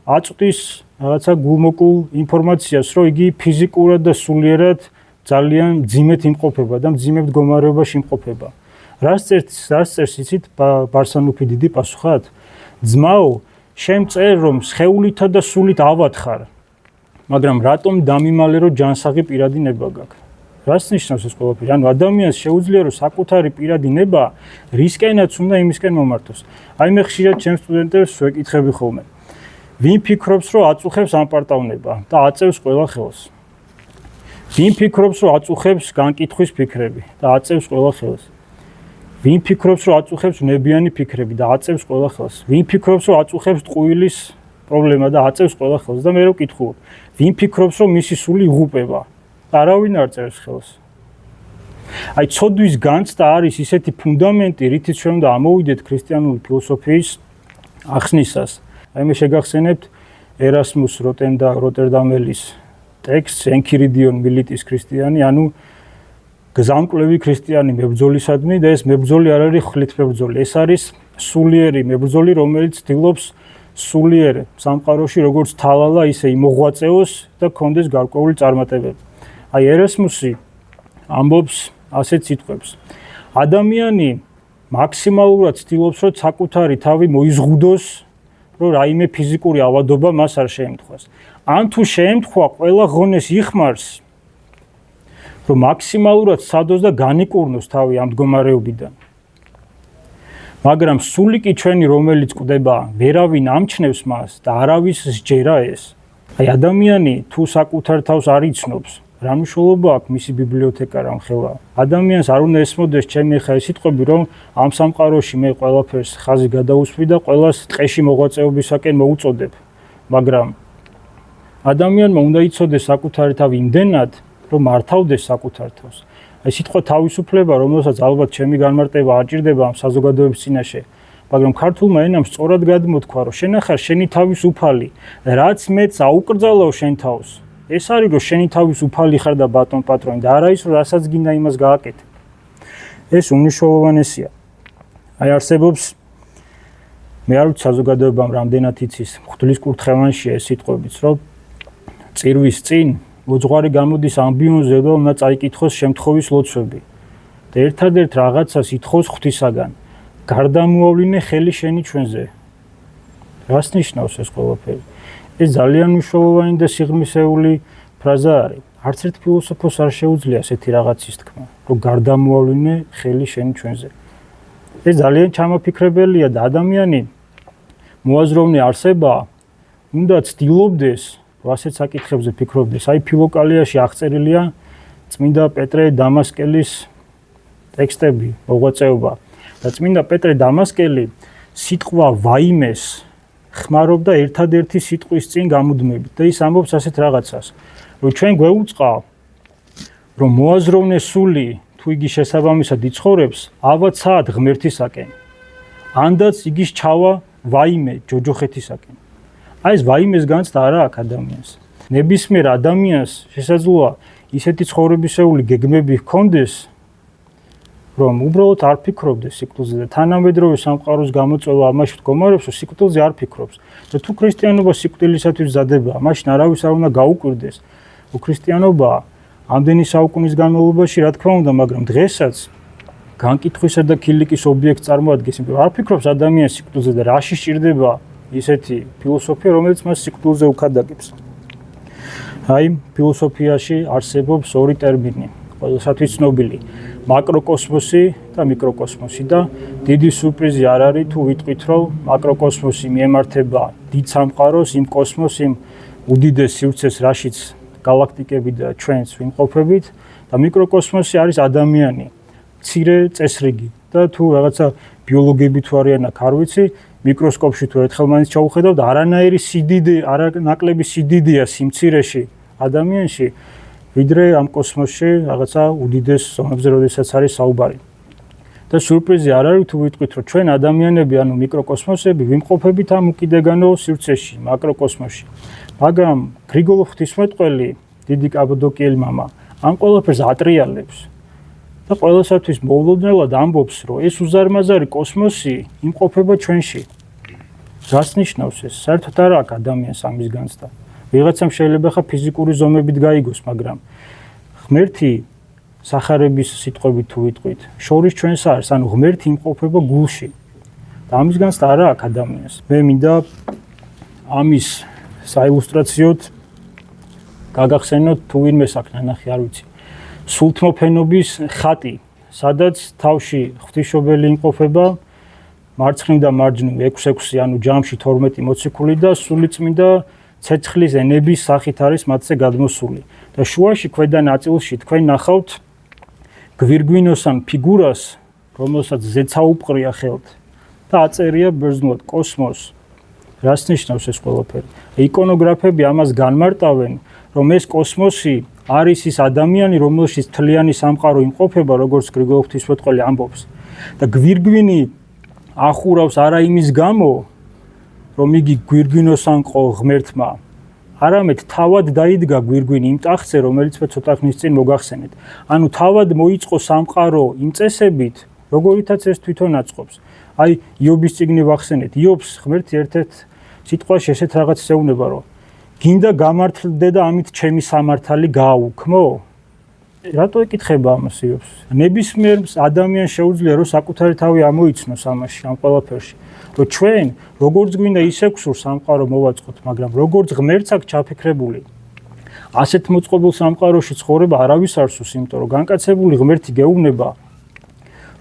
აწვდის რაღაცა გულმოკლ ინფორმაციას, რომ იგი ფიზიკურად და სულიერად ძალიან მძიმედ იმყოფება და მძიმე მდგომარეობაში იმყოფება. რას წერს იცით ბარსანუფი დიდი პასუხად? ძმაო, შენ წერ რომ სხეულითა და სულით ავად ხარ, მაგრამ რატომ დამიმალე რომ ჯანსაღი პირადი ნება გაქვს? რას ნიშნავს ეს ყველაფერი? ანუ ადამიანს შეუძლია რომ საკუთარი პირადი ნება რისკენაც უნდა იმისკენ მომართოს. აი მე ხშირად ჩემს სტუდენტებს ვეკითხები ხოლმე. ვინ ფიქრობს რომ აწუხებს ამპარტავნება და აწევს ყველა ხელს? ვინ ფიქრობს რომ აწუხებს განკითხვის ფიქრები და აწევს ყველა ხელს? ვინ ფიქრობს რომ აწუხებს ნებიანი ფიქრები და აწევს ყველა ხელს? ვინ ფიქრობს რომ აწუხებს ტყუილის პრობლემა და აწევს ყველა ხელს? და მე რო ვკითხულობ, ვინ ფიქრობს რომ მისი სული იღუპება? არავინ არ წერს ხელს. აი ცოდვის განცდა არის ისეთი ფუნდამენტი, რითიც ჩვენ უნდა ამოვიდეთ ქრისტიანული ფილოსოფიის ახსნისას. აი მე შეგახსენებთ ერასმუს როტერდამელის ტექსტს ენქირიდიონ მილიტის ქრისტიანი, ანუ გზამკვლევი ქრისტიანი მებრძოლისადმი და ეს მებრძოლი არ არის ხლით მებრძოლი, ეს არის სულიერი მებრძოლი, რომელიც ცდილობს სულიერ სამყაროში როგორც თალალა, ისე იმოღვაწეოს და კონდეს გარკვეული წარმატებები. აი ერასმუსი ამბობს ასეთ სიტყვებს. ადამიანი მაქსიმალურად ცდილობს, რომ საკუთარი თავი მოიზღუდოს, რომ რაიმე ფიზიკური ავადობა მას არ შეემთხვას. ან თუ შეემთხვა, ყველა ღონეს იხმარს, რომ მაქსიმალურად სადოს და განიკურნოს თავი ამ მდგომარეობიდან. მაგრამ სული კი ჩვენი, რომელიც კვდება, ვერავინ ამჩნევს მას და არავის სჯერა ეს. აი ადამიანი თუ საკუთარ თავს არ იცნობს, რა მნიშვნელობა აქვს მისი ბიბლიოთეკა რამ ხელა? ადამიანს არ უნდა ესმოდეს ჩემი ხა ეს სიტყვები, რომ ამ სამყაროში მე ყველაფერს ხაზი გადაუსვი და ყველას ტყეში მოღვაწეობისაკენ მოუწოდებ. მაგრამ ადამიანმა უნდა იცოდეს საკუთარი თავი იმდენად, რომ მართავდეს საკუთარ თავს. აი სიტყვა თავისუფლება, რომელსაც ალბათ ჩემი განმარტება არ ჭირდება ამ საზოგადოების წინაშე, მაგრამ ქართულმა ენამ სწორად გადმოთქვა, რომ შენ ახარ შენი თავის უფალი, რაც მეც აუკრძალავ შენ თავს. ეს არის რომ შენი თავის უფალი ხარ და ბატონ პატრონი და არა ის რომ რასაც გინდა იმას გააკეთე. ეს უნიშნულოვანესია. აი არსებობს მე არ ვიცი საზოგადოებამ რამდენად იცის მღვდლის კურთხევანშია ეს სიტყვებიც, რომ წირვის წინ მოძღვარი გამოდის ამბიონზე და უნდა წაიკითხოს შემთხვევის ლოცვები. და ერთადერთ რაღაცას ითხოვს ღვთისაგან. გარდამოავლინე ხელი შენი ჩვენზე. რას ნიშნავს ეს ყველაფერი? ეს ძალიან მნიშვნელოვანი და სიღრმისეული ფრაზა არის. არც ერთ ფილოსოფოს არ შეუძლია ასეთი რაღაცის თქმა, რომ გარდამოავლინე ხელი შენი ჩვენზე. ეს ძალიან ჩამოფიქრებელია და ადამიანი მოაზროვნე არსება უნდა ცდილობდეს, რომ ასეთ საკითხებზე ფიქრობდეს. აი ფილოკალიაში აღწერილია წმინდა პეტრე დამასკელის ტექსტები, მოღვაწეობა. და წმინდა პეტრე დამასკელი სიტყვა ვაიმეს ხმარობდა ერთადერთი სიტყვის წინ გამუდმებით და ის ამბობს ასეთ რაღაცას, რომ ჩვენ გვეუწყა, რომ მოაზროვნე სული თუ იგი შესაბამისად იცხოვრებს, ავაცаад ღმერთისაკენ. ანდაც იგი ჩავა ვაიმე ჯოჯოხეთისაკენ. აი ეს ვაიმეს განცდა არა აქვს ადამიანს. ნებისმიერ ადამიანს შესაძლოა ისეთი ცხოვრებისეული გეგმები ჰქონდეს, რომ უბრალოდ არ ფიქრობდეს სიკვდილზე და თანამედროვე სამყაროს გამოწვევა ამაში მდგომარეობს, რომ სიკვდილზე არ ფიქრობს. და თუ ქრისტიანობა სიკვდილისათვის მზადებაა, მაშინ არავის არ უნდა გაუკვირდეს, რომ ქრისტიანობა ამდენი საუკუნის განმავლობაში, რა თქმა უნდა, მაგრამ დღესაც განკითხვისა და ქილიკის ობიექტს წარმოადგენს, იმიტომ რომ არ ფიქრობს ადამიანს სიკვდილზე და რაში სჭირდება ისეთი ფილოსოფია, რომელიც მას სიკვდილზე უქადაგებს. აი, ფილოსოფიაში არსებობს ორი ტერმინი, ყველასათვის ცნობილი. მაკროკოსმოსი და მიკროკოსმოსი და დიდი სურპრიზი არ არის თუ ვიტყვით, რომ მაკროკოსმოსი მიემართება დიდ სამყაროს, იმ კოსმოსს, იმ უდიდეს სივრცეს, რაშიც galaktikები და ჩვენც ვიმყოფებით და მიკროკოსმოსი არის ადამიანი, მცირე წესრიგი და თუ რაღაცა ბიოლოგები თუ არიან აქ არ ვიცი, მიკროსკოპში თუ ერთხელ მაინც ჩაუხედავთ, არანაირი სიდიდე, არანაკლები სიდიდეა სიმცირეში ადამიანში, ვიდრე ამ კოსმოსში რაღაცა უდიდეს ზონებზე, როდესაც არის საუბარი. და სურპრიზი არ არის თუ ვიტყვით, რომ ჩვენ ადამიანები, ანუ მიკროკოსმოსები, ვიმყოფებით ამ უკიდეგანო სივრცეში, მაკროკოსმოსში. მაგრამ გრიგოლ ღვთისმეტყველი, დიდი კაბადოკიელი მამა, ამ ყველაფერს ატრიალებს და ყველასათვის მოულოდნელად ამბობს, რომ ეს უზარმაზარი კოსმოსი იმყოფება ჩვენში. რას ნიშნავს ეს? საერთოდ არ აქვს ადამიანს ამის განცდა. ვიღაცამ შეიძლება ხა ფიზიკური ზომებით გაიგოს, მაგრამ ღმერთი სახარების სიტყვებით თუ ვიტყვით, შორის ჩვენს არის, ანუ ღმერთი იმყოფება გულში. და ამის განცდა არ აქვს ადამიანს. მე მინდა ამის საილუსტრაციოდ გაგახსენოთ თუ ვინმე საქმე ნახე, არ ვიცი. სულთმოფენობის ხატი, სადაც თავში ღვთისმშობელი იმყოფება, მარცხნივ და მარჯვნივ 6-6, ანუ ჯამში 12 მოციქული და სულიწმინდა ცეცხლის ენების სახით არის მათზე გადმოსული. და შუაში ქვედა ნაწილში თქვენ ნახავთ გვირგვინოსან ფიგურას, რომელსაც ზეცა უპყრია ხელთ და აწერია ბერძნულად კოსმოს. რას ნიშნავს ეს ყველაფერი? იკონოგრაფები ამას განმარტავენ, რომ ეს კოსმოსი არის ის ადამიანი, რომელშიც თლიანი სამყარო იმყოფება, როგორც გრიგოლ ღვთისმეტყველი ამბობს. და გვირგვინი ახურავს არა იმის გამო, რომ იგი გვირგვინოსან ყო ღმერთმა, არამედ თავად დაიდგა გვირგვინი იმ ტახტზე, რომელიც მე ცოტა ხნის წინ მოგახსენეთ. ანუ თავად მოიწყო სამყარო იმ წესებით, როგორითაც ეს თვითონ აწყობს. აი, იობის წიგნი ვახსენეთ. იობს ღმერთი ერთ-ერთ სიტყვაში ესეთ რაღაცას ეუბნება, რომ გინდა გამართლდე და ამით ჩემი სამართალი გააუქმო? რატო ეკითხება ამას იობს? ნებისმიერ ადამიანს შეუძლია რომ საკუთარი თავი ამოიცნოს ამაში, ამ ყველაფერში. რომ ჩვენ როგორც გვინდა ისე გვსურს სამყარო მოვაწყოთ, მაგრამ როგორც ღმერთს აქვს ჩაფიქრებული, ასეთ მოწყობილ სამყაროში ცხოვრება არავის არ სურს, იმიტომ რომ განკაცებული ღმერთი გეუბნება,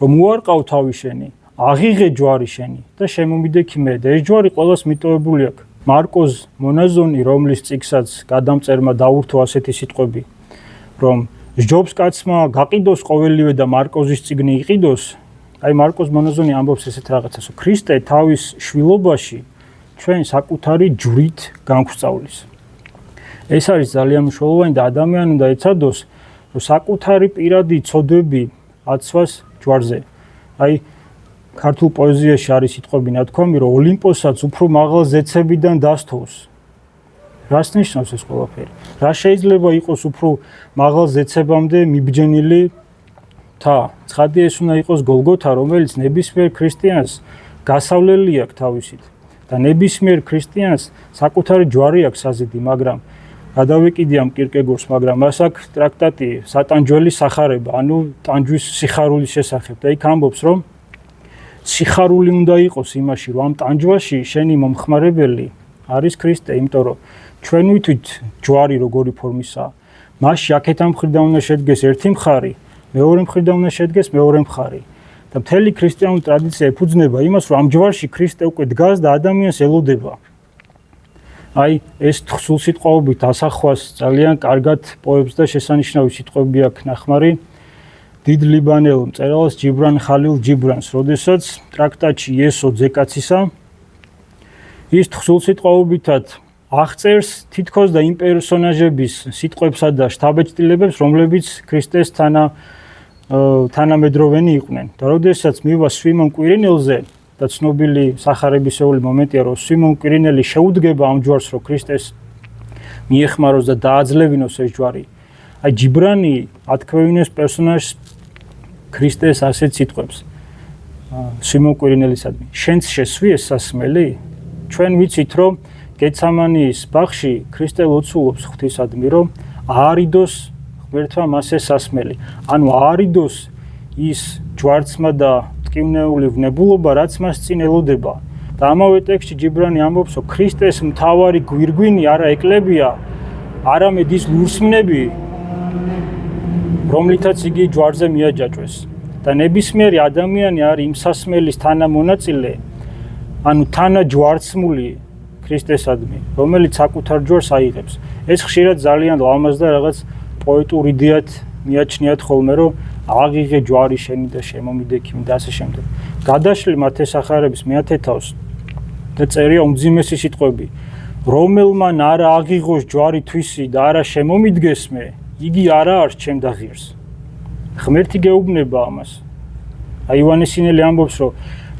რომ უარყავ თავი შენი, აღიღე ჯვარი შენი და შემომიდექი მე. და ეს ჯვარი ყველას მიტოვებული აქვს. მარკოზ მონაზონი, რომლის წიგნსაც გადამწერმა დაურთო ასეთი სიტყვები, რომ ჯობს კაცმა გაყიდოს ყოველივე და მარკოზის წიგნი იყიდოს. აი მარკოზ მონაზონი ამბობს ესეთ რაღაცას, რომ ქრისტე თავის შვილობაში ჩვენ საკუთარი ჯვრით განგვსწავლის. ეს არის ძალიან მნიშვნელოვანი და ადამიანი უნდა ეცადოს, რომ საკუთარი პირადი ცოდვები აცვას ჯვარზე. აი ქართულ პოეზიაში არის სიტყვები ნათქვამი, რომ ოლიმპოსაც უფრო მაღალ ზეცებიდან დასთოვს. რას ნიშნავს ეს ყველაფერი? რა შეიძლება იყოს უფრო მაღალ ზეცებამდე მიბჯენილი მთა? ცხადია ეს უნდა იყოს გოლგოთა, რომელიც ნებისმიერ ქრისტიანს გასავლელი აქვს თავისით და ნებისმიერ ქრისტიანს საკუთარი ჯვარი აქვს საზედი, მაგრამ გადავეკიდე ამ კირკეგორს, მაგრამ მას აქვს ტრაქტატი სატანჯველის სახარება, ანუ ტანჯვის სიხარულის შესახებ და იქ ამბობს, რომ სიხარული უნდა იყოს იმაში, რომ ამ ტანჯვაში შენი მომხმარებელი არის ქრისტე, იმიტომ რომ ჩვენ ვითვით ჯვარი როგორი ფორმისაა. მასში აქეთან მხრიდან უნდა შედგეს ერთი მხარი, მეორე მხრიდან უნდა შედგეს მეორე მხარი. და მთელი ქრისტიანული ტრადიცია ეფუძნება იმას, რომ ამ ჯვარში ქრისტე უკვე დგას და ადამიანს ელოდება. აი, ეს თხზულსიტყვაობით ასახვას ძალიან კარგად პოემს და შესანიშნავი სიტყვები აქვს ნახმარი დიდ ლიბანელ მწერალს ჯიბრან ხალილ ჯიბრანს, როდესაც ტრაქტატში იესო ძეკაცისა ის თხზულსიტყვაობითად აღწერს თითქოს და იმ პერსონაჟების სიტყვებსა და შთაბეჭდილებებს, რომლებიც ქრისტეს თანამედროვენი იყვნენ. და როდესაც მივა სვიმონ კვირინელზე და ცნობილი სახარებისეული მომენტია, რომ სვიმონ კვირინელი შეუდგება ამ ჯვარს, რომ ქრისტეს მიეხმაროს და დააძლევინოს ეს ჯვარი. აი ჯიბრანი ათქვევინებს პერსონაჟს ქრისტეს ასეთ სიტყვებს. სვიმონ კვირინელისადმი. შენც შესვი ეს სასმელი? ჩვენ ვიცით, რომ გეცამანის ბაღში ქრისტე ლოცულობს ღვთისადმი, რომ აარიდოს ღმერთმა მას ეს სასმელი. ანუ აარიდოს ის ჯვარცმა და ტკივნეული ვნებულობა, რაც მას წინ ელოდება. და ამავე ტექსტში ჯიბრანი ამბობს, რომ ქრისტეს მთავარი გვირგვინი არა ეკლებია, არამედ ის ლურსმნები, რომლითაც იგი ჯვარზე მიაჯაჭვეს. და ნებისმიერი ადამიანი არის იმ სასმელის თანამონაწილე, ანუ თანაჯვარცმული ქრისტესადმი, რომელიც საკუთარ ჯვარს აიღებს. ეს ხშირად ძალიან ლამაზ და რაღაც პოეტურ იდეად მიაჩნიათ ხოლმე, რომ აღიღე ჯვარი შენი და შემომიდექიმი და ასე შემდეგ. გადაშლი მათესახარების მეათე თავს და წერია უმძიმესი სიტყვები. რომელმან არა აღიღოს ჯვარი თვისი და არა შემომიდგეს მე, იგი არა არის ჩემ და ღირს. ღმერთი გეუბნება ამას. აი იოანესინელი ამბობს, რომ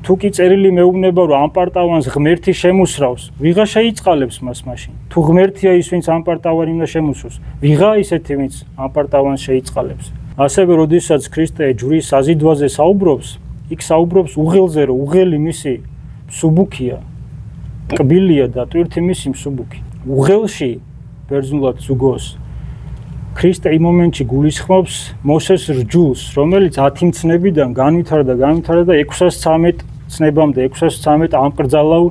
თუ კი წერილი მეუბნება, რომ ამპარტავანს ღმერთი შემუსრავს, ვიღა შეიწყალებს მას მაშინ. თუ ღმერთია ის, ვინც ამპარტავანი უნდა შემუსროს, ვიღა ისეთი, ვინც ამპარტავანს შეიწყალებს. ასევე, როდესაც ქრისტე ჯვრის აზიდვაზე საუბრობს, იქ საუბრობს უღელზე, რომ უღელი მისი მსუბუქია, ტკბილია და ტვირთი მისი მსუბუქი. უღელში ბერძნულად ზუგოს ქრისტე იმ მომენტში გულისხმობს მოსეს რჯულს, რომელიც 10 მცნებიდან განვითარდა და 613 ცნებამდე, 613 ამკრძალავ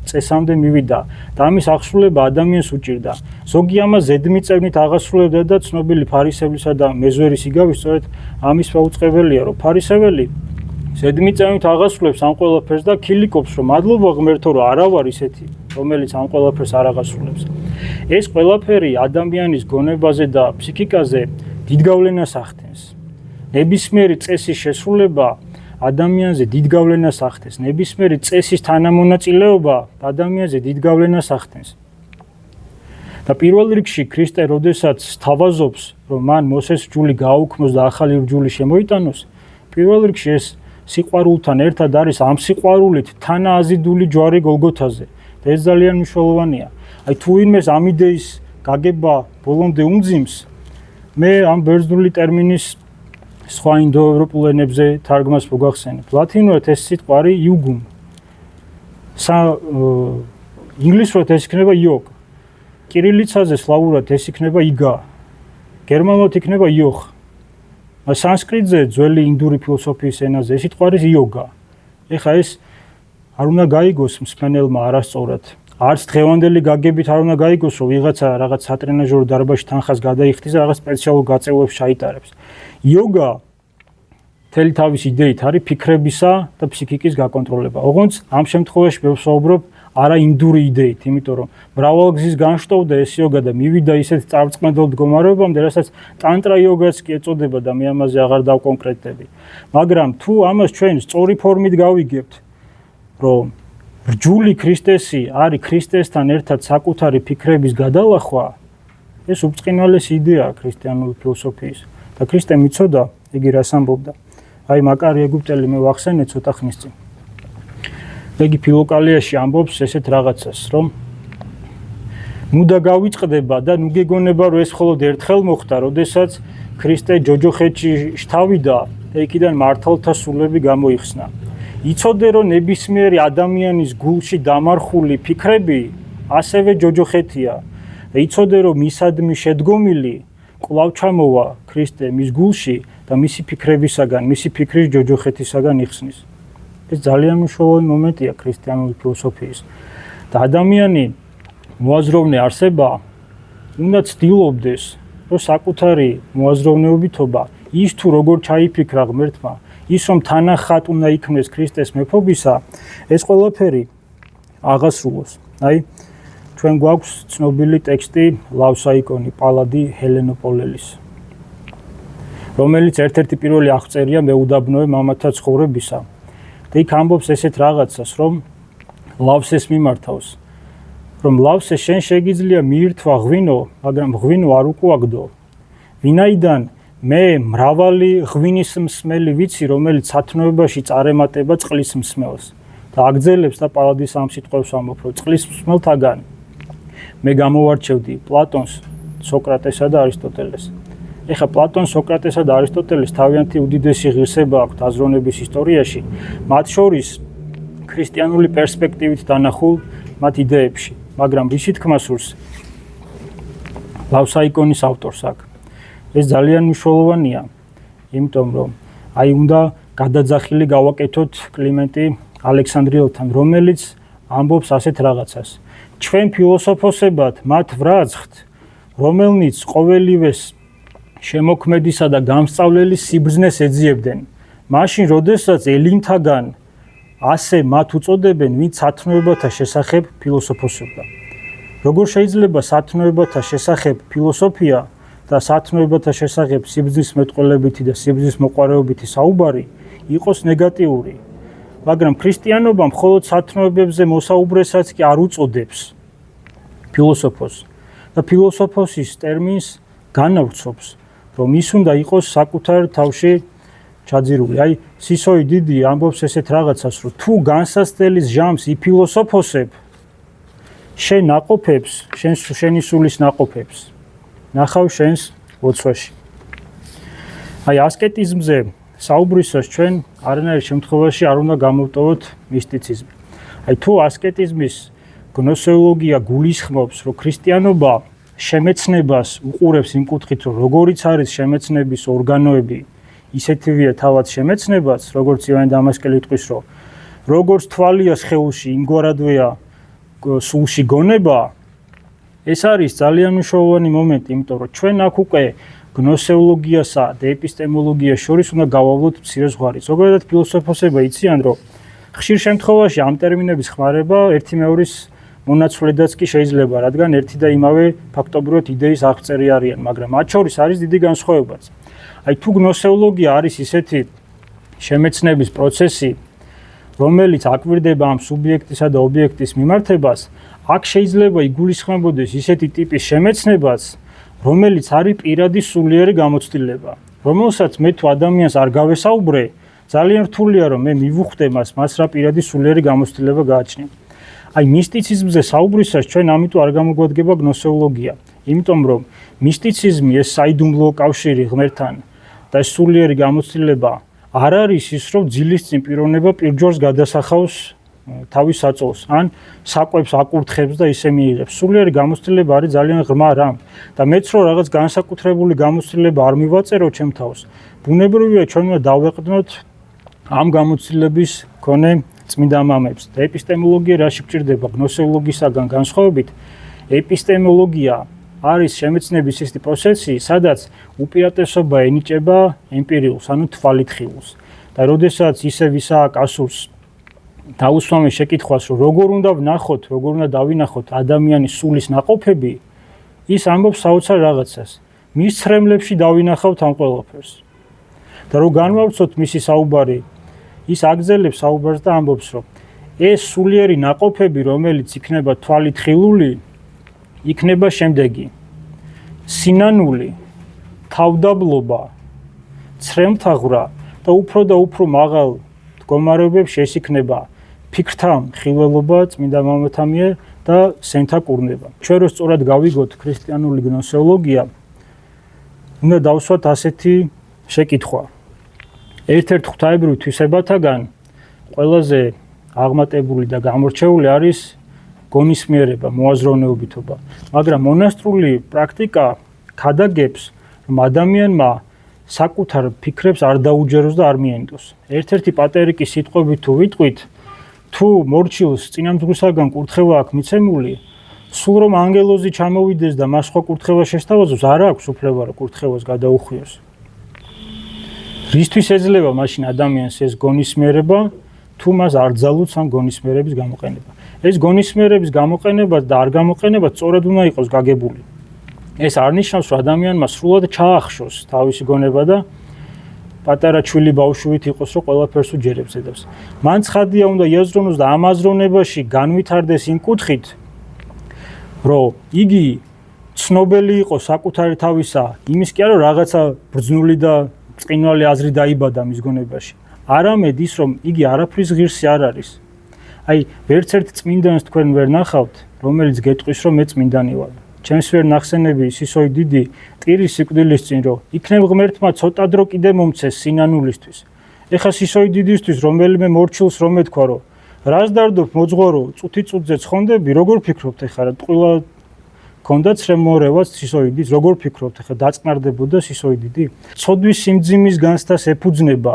წესამდე მივიდა და ამის აღსრულება ადამიანს უჭირდა. ზოგი ამას ზედმიწევნით აღასრულებდა და ცნობილი ფარისევლისა და მეზვერის იგავი სწორედ ამის მაუწყებელია, რომ ფარისეველი ზედმიწევნით აღასრულებს ამ ყველაფერს და ქილიკობს, რომ მადლობა ღმერთო, რომ არა ვარ ისეთი, რომელიც ამ ყველაფერს არ აღასრულებს. ეს ყველაფერი ადამიანის გონებაზე და ფსიქიკაზე დიდ გავლენას ახდენს. ნებისმიერი წესის შესრულება ადამიანზე დიდ გავლენას ახდენს. ნებისმიერი წესის თანამონაწილეობა ადამიანზე დიდ გავლენას ახდენს. და პირველ რიგში ქრისტე როდესაც სთავაზობს, რომ მან მოსეს რჯული გააუქმოს და ახალი რჯული შემოიტანოს, პირველ რიგში ეს სიყვარულთან ერთად არის ამ სიყვარულით თანააზიდული ჯვარი გოლგოთაზე. და ეს ძალიან მნიშვნელოვანია. აი თუ ვინმეს ამ იდეის გაგება ბოლომდე უმძიმს, მე ამ ბერძნული ტერმინის სხვა ინდოევროპულ ენებზე თარგმნას მოგახსენებ. ლათინურად ეს სიტყვა არის იუგუმ. ინგლისურად ეს იქნება იოგ. კირილიცაზე სლავურად ეს იქნება იგა. გერმანულად იქნება იოხ. სანსკრიტზე ძველი ინდური ფილოსოფიის ენაზე ეს სიტყვა არის იოგა. ეხლა ეს არ უნდა გაიგოს მსმენელმა არასწორად. არც დღევანდელი გაგებით არ უნდა გაიგოს, რომ ვიღაცა რაღაც სატრენაჟორო დარბაზში თანხას გადაიხდის და რაღაც სპეციალურ გაწევრებს ჩაიტარებს. იოგა მთელი თავის იდეით არის ფიქრებისა და ფსიქიკის გაკონტროლება. ოღონდ ამ შემთხვევაში მე ვსაუბრობ არა ინდური იდეით, იმიტომ რომ მრავალგზის განშტოვდა ეს იოგა და მივიდა ისეთ წარწყმედელ მდგომარეობამდე, რასაც ტანტრა იოგაც კი ეწოდება და მე ამაზე აღარ დავკონკრეტები. მაგრამ თუ ამას ჩვენ სწორი ფორმით გავიგებთ, რომ რჯული ქრისტესი არის ქრისტესთან ერთად საკუთარი ფიქრების გადალახვა, ეს უბწყინვალესი იდეაა ქრისტიანული ფილოსოფიის. და ქრისტე მიცოდა, იგი რას ამბობდა. აი მაკარი ეგვიპტელი მე ვახსენე ცოტა ხნის წინ. იგი ფილოკალიაში ამბობს ესეთ რაღაცას, რომ ნუ და გავიწყდება და ნუ გეგონება, რომ ეს მხოლოდ ერთხელ მოხდა, როდესაც ქრისტე ჯოჯოხეთში შთავიდა და იქიდან მართალთა სულები გამოიხსნა. იცოდე რომ ნებისმიერი ადამიანის გულში დამარხული ფიქრები ასევე ჯოჯოხეთია და იცოდე რომ მისადმი შედგომილი კვლავ ჩამოვა ქრისტე მის გულში და მისი ფიქრებისაგან, მისი ფიქრის ჯოჯოხეთისაგან იხსნის. ეს ძალიან მნიშვნელოვანი მომენტია ქრისტიანული ფილოსოფიის. და ადამიანი მოაზროვნე არსება უნდა ცდილობდეს, რომ საკუთარი მოაზროვნეობითობა ის თუ როგორ ჩაიფიქრა ღმერთმა, ის რომ თანახად უნდა იქმნეს ქრისტეს მეფობისა, ეს ყველაფერი აღასრულოს. აი, ჩვენ გვაქვს ცნობილი ტექსტი ლავსაიკონი პალადი ჰელენოპოლელის, რომელიც ერთ-ერთი პირველი აღწერია მეუდაბნოე მამათა ცხოვრებისა. და იქ ამბობს ესეთ რაღაცას, რომ ლავსეს მიმართავს, რომ ლავსე შენ შეგიძლია მიირთვა ღვინო, მაგრამ ღვინო არ უკუაგდო. ვინაიდან მე მრავალი ღვინის მსმელი ვიცი, რომელიც სათნოებაში წარემატება წყლის მსმელს და აგძელებს და პალადის ამ სიტყვებს ამბობ, რომ წყლის მსმელთაგან მე გამოვარჩევდი პლატონს, სოკრატესა და არისტოტელეს. ეხლა პლატონს, სოკრატესა და არისტოტელეს თავიანთი უდიდესი ღირსება აქვთ აზროვნების ისტორიაში, მათ შორის ქრისტიანული პერსპექტივით დანახულ მათ იდეებში, მაგრამ რისი თქმა სურს ლავსაიკონის ავტორს აქ. ეს ძალიან მნიშვნელოვანია, იმიტომ რომ აი უნდა გადაძახილი გავაკეთოთ კლიმენტი ალექსანდრიელთან, რომელიც ამბობს ასეთ რაღაცას. ჩვენ ფილოსოფოსებად მათ ვრაცხთ, რომელნიც ყოველივეს შემოქმედისა და გამსწავლელის სიბრძნეს ეძიებდნენ. მაშინ, როდესაც ელინთაგან ასე მათ უწოდებენ, ვინც სათნოებათა შესახებ ფილოსოფოსობდა. როგორ შეიძლება სათნოებათა შესახებ ფილოსოფია და სათნოებათა შესახებ სიბრძნის მეტყველებითი და სიბრძნის მოყვარეობითი საუბარი იყოს ნეგატიური, მაგრამ ქრისტიანობა მხოლოდ სათნოებებზე მოსაუბრესაც კი არ უწოდებს ფილოსოფოსს და ფილოსოფოსის ტერმინს განავრცობს, რომ ის უნდა იყოს საკუთარ თავში ჩაძირული. აი, სისოი დიდი ამბობს ესეთ რაღაცას, რომ თუ განსაცდელის ჟამს იფილოსოფოსებ, შენ ნაყოფებს, შენი სულის ნაყოფებს, ნახავ შენს ლოცვაში. აი, ასკეტიზმზე საუბრისას ჩვენ არანაირ შემთხვევაში არ უნდა გამოვტოვოთ მისტიციზმი. აი, თუ ასკეტიზმის გნოსეოლოგია გულისხმობს, რომ ქრისტიანობა შემეცნებას უყურებს იმ კუთხით, რომ როგორიც არის შემეცნების ორგანოები, ისეთივეა თავად შემეცნებაც, როგორც ივანე დამასკელი იტყვის, რომ როგორც თვალია სხეულში, იმგვარადვეა სულში გონება, ეს არის ძალიან მნიშვნელოვანი მომენტი, იმიტომ რომ ჩვენ აქ უკვე გნოსეოლოგიასა და ეპისტემოლოგიას შორის უნდა გავავლოთ მცირე ზღვარი. ზოგადად ფილოსოფოსები იციან, რომ ხშირ შემთხვევაში ამ ტერმინების ხმარება ერთი მეორის მონაცვლედაც კი შეიძლება, რადგან ერთი და იმავე ფაქტობრივად იდეის აღწერი არიან, მაგრამ მათ შორის არის დიდი განსხვავებაც. აი, თუ გნოსეოლოგია არის ისეთი შემეცნების პროცესი, რომელიც აკვირდება ამ სუბიექტისა და ობიექტის მიმართებას, აქ შეიძლება იგულისხმებოდეს ისეთი ტიპის შემეცნებაც, რომელიც არის პირადი სულიერი გამოცდილება, რომელსაც მე თუ ადამიანს არ გავესაუბრე, ძალიან რთულია რომ მე მივუხვდე მას რა პირადი სულიერი გამოცდილება გააჩნია. აი, მისტიციზმზე საუბრისას ჩვენ ამიტომ არ გამოგვადგება გნოსეოლოგია, იმიტომ რომ მისტიციზმი ეს საიდუმლო კავშირი ღმერთთან და სულიერი გამოცდილება არ არის ის, რომ ძილის წინ პიროვნება პირჯვარს გადასახავს თავის საწოლს, ან საკვებს აკურთხებს და ისე მიიღებს. სულიერი გამოცდილება არის ძალიან ღრმა რამ და მეც რო რაღაც განსაკუთრებული გამოცდილება არ მივაწერო ჩემ თავს, ბუნებრივია ჩვენ უნდა დავეყრდნოთ ამ გამოცდილების მქონე წმინდა მამებს და ეპისტემოლოგია რაში გჭირდება გნოსეოლოგიისაგან განსხვავებით, ეპისტემოლოგია არის შემეცნების ისეთი პროცესი, სადაც უპირატესობა ენიჭება ემპირიულს, ანუ თვალით ხილულს. და როდესაც ისევ ისააკ ასურს დაუსვამენ შეკითხვას, რომ როგორ უნდა ვნახოთ, როგორ უნდა დავინახოთ ადამიანის სულის ნაყოფები, ის ამბობს საოცარ რაღაცას. მის ცრემლებში დავინახავთ ამ ყველაფერს. და რომ განვავრცოთ მისი საუბარი, ის აგზელებს საუბარს და ამბობს, რომ ეს სულიერი ნაყოფები, რომელიც იქნება თვალით ხილული, იქნება შემდეგი: სინანული, თავდაბლობა, ცრემლთაღვრა და უფრო მაღალ მდგომარეობებში ეს იქნება ფიქრთა ხილველობა წმინდა მამათა მიერ და სენთა კურნება. ჩვენ რო სწორად გავიგოთ ქრისტიანული გნოსეოლოგია, უნდა დავსვათ ასეთი შეკითხვა. ერთ-ერთ ღვთაებრივ თვისებათაგან ყველაზე აღმატებული და გამორჩეული არის გონისმიერება, მოაზროვნეობითობა. მაგრამ მონასტრული პრაქტიკა ქადაგებს, რომ ადამიანმა საკუთარ ფიქრებს არ დაუჯეროს და არ მიენდოს. ერთ-ერთი პატერიკი სიტყვებით თუ ვიტყვით, თუ მორჩილს წინამძღვრისაგან კურთხევა აქვს მიცემული, სულ რომ ანგელოზი ჩამოვიდეს და მას სხვა კურთხევა შესთავაზოს, არ აქვს უფლება რა კურთხევას გადაუხვიოს. რისთვის ეძლევა მაშინ ადამიანს ეს გონისმიერება, თუ მას არ ძალუց ამ გონისმიერების გამოყენება. ეს გონისმიერების გამოყენება და არ გამოყენება სწორად უნდა იყოს გაგებული. ეს არ ნიშნავს, რომ ადამიანმა სრულად ჩაახშოს თავისი გონება და პატარა ჩვილი ბავშვით იყოს, რომ ყველაფერს უჯერებს დედავს. მან ცხადია უნდა იაზროვნოს და ამ აზროვნებაში განვითარდეს იმ კუთხით, რომ იგი ცნობელი იყოს საკუთარი თავისა, იმის კი არა რომ რაღაცა ბრძნული და წინვალი აზრი დაიბადა მის გონებაში. არამედ ის, რომ იგი არაფრის ღირსი არ არის. აი, ვერც ერთ წმინდანს თქვენ ვერ ნახავთ, რომელიც გეტყვის, რომ მე წმინდანი ვარ. ჩემს ვერ ნახსენები სისოი დიდი ტირის სიკვდილის წინ, რომ იქნებ ღმერთმა ცოტა დრო კიდე მომცეს სინანულისთვის. ეხა სისოი დიდისთვის რომელიმე მორჩილს რომ ეთქვა, რომ რას დარდობ მოძღვარო, წუთი წუთზე ცხონდები, როგორ ფიქრობთ ეხა რა ტყუილა კონდაც რემორევაც სისოი დიდს, როგორ ფიქრობთ ეხა დაწყნარდებოდა სისოი დიდი? ცოდვის სიმძიმის განცდას ეფუძნება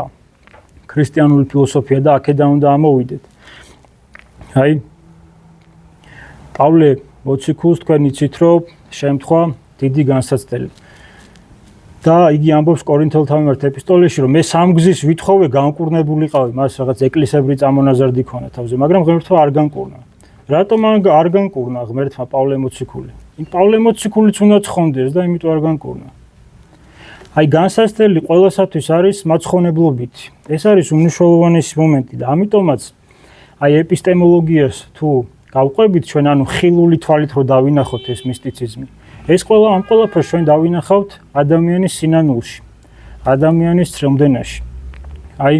ქრისტიანული ფილოსოფია და აქედან უნდა ამოვიდეთ. აი პავლე მოციქულს თქვენ იცით, რომ შემთხვა დიდი განსაცდელი. და იგი ამბობს კორინთელთა მიმართ ეპისტოლეში, რომ მე სამგზის ვითხოვე განკურნებულიყავი, მას რაღაც ეკლესიებრი წამონაზარდი ქონა თავზე, მაგრამ ღმერთმა არ განკურნა. რატომ არ განკურნა ღმერთმა პავლე მოციქული? იმ პავლე მოციქულიც უნდა ცხონდეს და იმიტომ არ განკურნა. აი განსაცდელი ყველასათვის არის მაცხონებლობითი. ეს არის უმნიშვნელოვანესი მომენტი და ამიტომაც აი ეპისტემოლოგიას თუ გავყვებით ჩვენ, ანუ ხილული თვალით რო დავინახოთ ეს მისტიციზმი. ეს ამ ყველაფერს ჩვენ დავინახავთ ადამიანის სინანულში, ადამიანის ცრემლდენაში. აი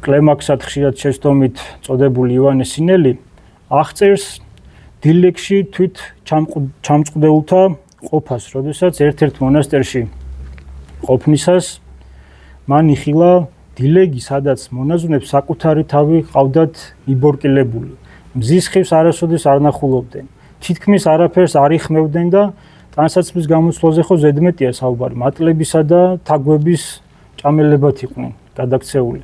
კლემაქსად ხშირად შეცდომით წოდებული ივანე სინელი აღწერს დილეგში თვით ჩამწყდეულთა ყოფას, როდესაც ერთ-ერთ მონასტერში ყოფნისას მან იხილა დილეგი, სადაც მონაზვნებს საკუთარი თავი ყავდათ მიბორკილებული. მზის ხივს არასოდეს არ ნახულობდნენ. თითქმის არაფერს არ იხმევდნენ და ტანსაცმლის გამოცვლაზე ხო ზედმეტია საუბარი, მატლებისა და თაგვების ჭამელებად იყვნენ გადაქცეული.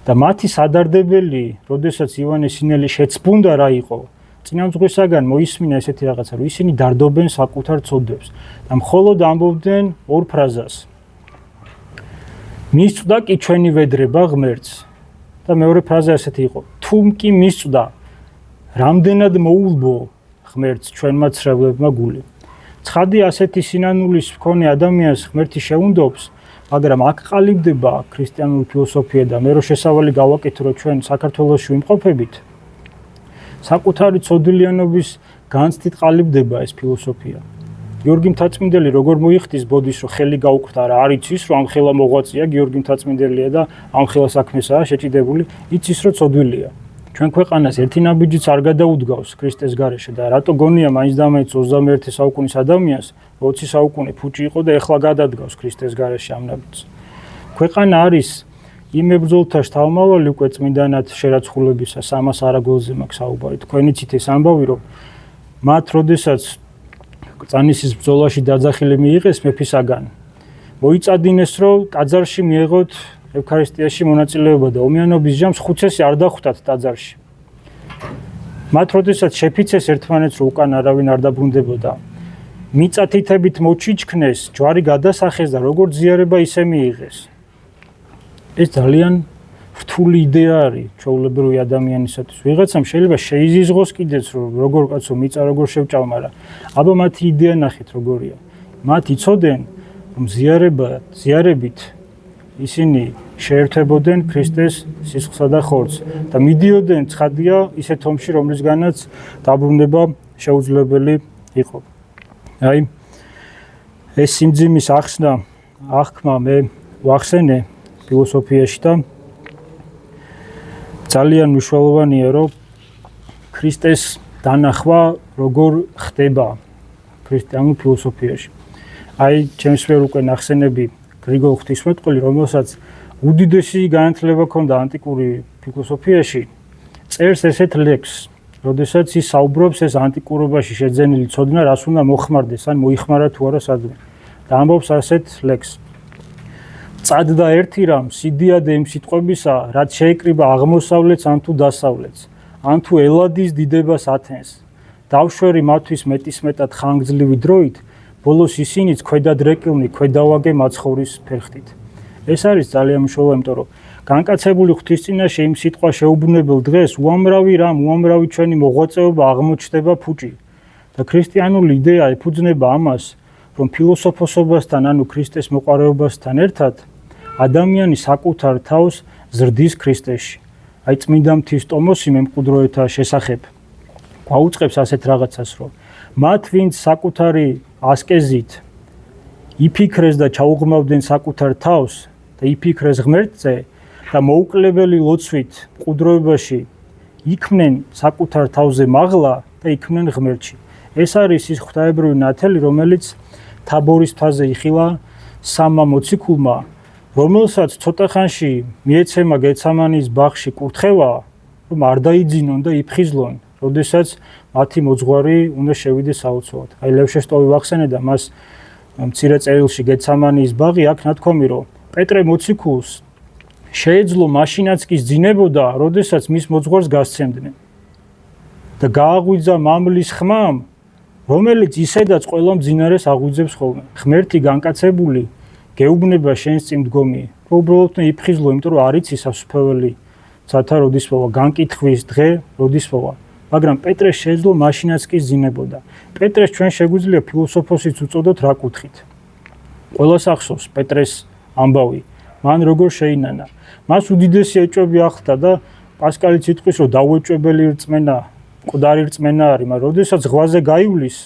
და მათი სადარდებელი, როდესაც ივანე სინელი შეცბუნდა რა იყო, წინამძღვრისაგან მოისმინა ესეთი რაღაცა, რომ ისინი დარდობენ საკუთარ ცოდვებს და მხოლოდ ამბობდნენ ორ ფრაზას. მისწვდა კი ჩვენი ვედრება ღმერთს. და მეორე ფრაზა ესეთი იყო: თუმ კი მისწვდა, რამდენად მოულბო ღმერთს ჩვენმა ცრებლებმა გული. ცხადია ასეთი სინანულის მქონე ადამიანს ღმერთი შეუნდობს, მაგრამ აქ ყალიბდება ქრისტიანული ფილოსოფია და მე რო შესავალი გავაკეთო, რომ ჩვენ საქართველოში ვიმყოფებით, საკუთარი ცოდვილიანობის განცდით ყალიბდება ეს ფილოსოფია. გიორგი მთაწმინდელი როგორ მოიხდის ბოდის, რომ ხელი გაუკვთა რა, არ იცის, რომ ამ ხელა მოღვაწია, გიორგი მთაწმინდელია და ამ ხელა საქმესაა შეჭიდებული, იცის, რომ ცოდვილია. ჩვენ ქვეყანას ერთი ნაბიჯიც არ გადაუდგავს ქრისტეს გარეშე და რატო გონია მაინც და მაინც 21 საუკუნის ადამიანს 20 საუკუნე ფუჭი იყო და ეხლა გადადგავს ქრისტეს გარეშე ამ ნაბიჯს. ქვეყანა არის იმ მებრძოლთა შთამავალი უკვე წმინდანად შერაცხულებისა, ამას არაგველზე მაქვს საუბარი. თქვენ იცით ეს ამბავი, რომ მათ როდესაც წანისის ბრძოლაში დაძახილი მიიღეს მეფისაგან, მოიწადინეს, რომ ტაძარში მიეღოთ ევქარისტიაში მონაწილეობა და ომიანობის ჟამს ხუცესი არ დახვდათ ტაძარში. მათ როდესაც შეფიცეს ერთმანეთს, რომ უკან არავინ არ დაბრუნდებოდა, მიწათითებით მოჩიჩქნეს, ჯვარი გადასახეს და როგორც ზიარება ისე მიიღეს. ეს ძალიან რთული იდეა არის ჩვეულებრივი ადამიანისათვის. ვიღაცამ შეიძლება შეიზიზღოს კიდეც, რომ როგორ კაცო მიწა როგორ შევჭამ, მაგრამ აბა მათი იდეა ნახეთ როგორია. მათ იცოდნენ, რომ ზიარებით ისინი შეერთებოდნენ ქრისტეს სისხლსა და ხორცს და მიდიოდნენ ცხადია ისეთ ომში, რომლისგანაც დაბრუნება შეუძლებელი იყო. აი ეს სიმძიმის ახსნა, აღქმა მე ვახსენე ფილოსოფიაში და ძალიან მნიშვნელოვანია, რომ ქრისტეს დანახვა როგორ ხდება ქრისტიანულ ფილოსოფიაში. აი ჩემს ვერ უკვე ნახსენები გრიგოლ ღვთისმეტყველი, რომელსაც უდიდესი განათლება ჰქონდა ანტიკური ფილოსოფიაში, წერს ესეთ ლექსს, როდესაც ის საუბრობს ეს ანტიკურობაში შეძენილი ცოდნა რას უნდა მოხმარდეს ან მოიხმარა თუ არა სადმე. და ამბობს ასეთ ლექსს. წადდა ერთი რამ სიდიადე იმ სიტყვებისა, რაც შეეკრიბა აღმოსავლეთს ან თუ დასავლეთს, ან თუ ელადის დიდებას ათენს. დავშვერი მათთვის მეტისმეტად ხანგრძლივი დროით, ბოლოს ისინიც ქვედადრეკილნი ქვედავაგე მაცხოვრის ფერხთით. ეს არის ძალიან მნიშვნელოვანი, იმიტომ რომ განკაცებული ღვთისწინაშე იმ სიტყვა შეუბრუნებელ დღეს უამრავი ჩვენი მოღვაწეობა აღმოჩნდება ფუჭი. და ქრისტიანული იდეა ეფუძნება ამას, რომ ფილოსოფოსობასთან, ანუ ქრისტეს მოყვარეობასთან ერთად ადამიანი საკუთარ თავს ზრდის ქრისტეში. აი წმინდა მთის ტომოსი მემკვიდრეთა შესახებ გვაუწყებს ასეთ რაღაცას, რომ მათ ვინც საკუთარი ასკეზით იფიქრეს და ჩაუღმავდნენ საკუთარ თავს და იფიქრეს ღმერთზე და მოუკლებელი ლოცვით მკვდროებაში იქმნენ საკუთარ თავზე მაღლა და იქმნენ ღმერთში. ეს არის ის ღვთაებრივი ნათელი, რომელიც თაბორის მთაზე იხილა სამმა მოციქულმა, რომელსაც ცოტა ხანში მიეცემა გეცამანის ბაღში კურთხევა, რომ არ დაიძინონ და იფხიზლონ, როდესაც მათი მოძღვარი უნდა შევიდეს საოცრად. აი ლევშესტოვი ვახსენე და მას მცირე წერილში გეცამანის ბაღი აქ ნათქვამი, რომ პეტრე მოციქულს შეეძლო მაშინაც კი ძინებოდა, როდესაც მის მოძღვარს გასცემდნენ. და გააღვიძა მამლის ხმამ, რომელიც ისედაც ყველა მძინარეს აღვიძებს ხოლმე. ღმერთი განკაცებული გეუბნება შენს წინ მდგომი, რომ უბრალოდ იფხიზლო, იმიტომ რომ არ იცი სასუფეველი ცათა როდის მოვა, განკითხვის დღე როდის მოვა. მაგრამ პეტრეს შეეძლო მაშინაც კი ძინებოდა. პეტრეს ჩვენ შეგვიძლია ფილოსოფოსიც უწოდოთ რა კუთხით. ყველას ახსოვს პეტრეს ამბავი, მან როგორ შეინანა. მას უდიდესი ეჭვები ახლდა და პასკალის სიტყვის რომ დაუეჭვებელი რწმენა, მკვდარი რწმენა არის, მაგრამ როდესაც ზღვაზე გაივლის,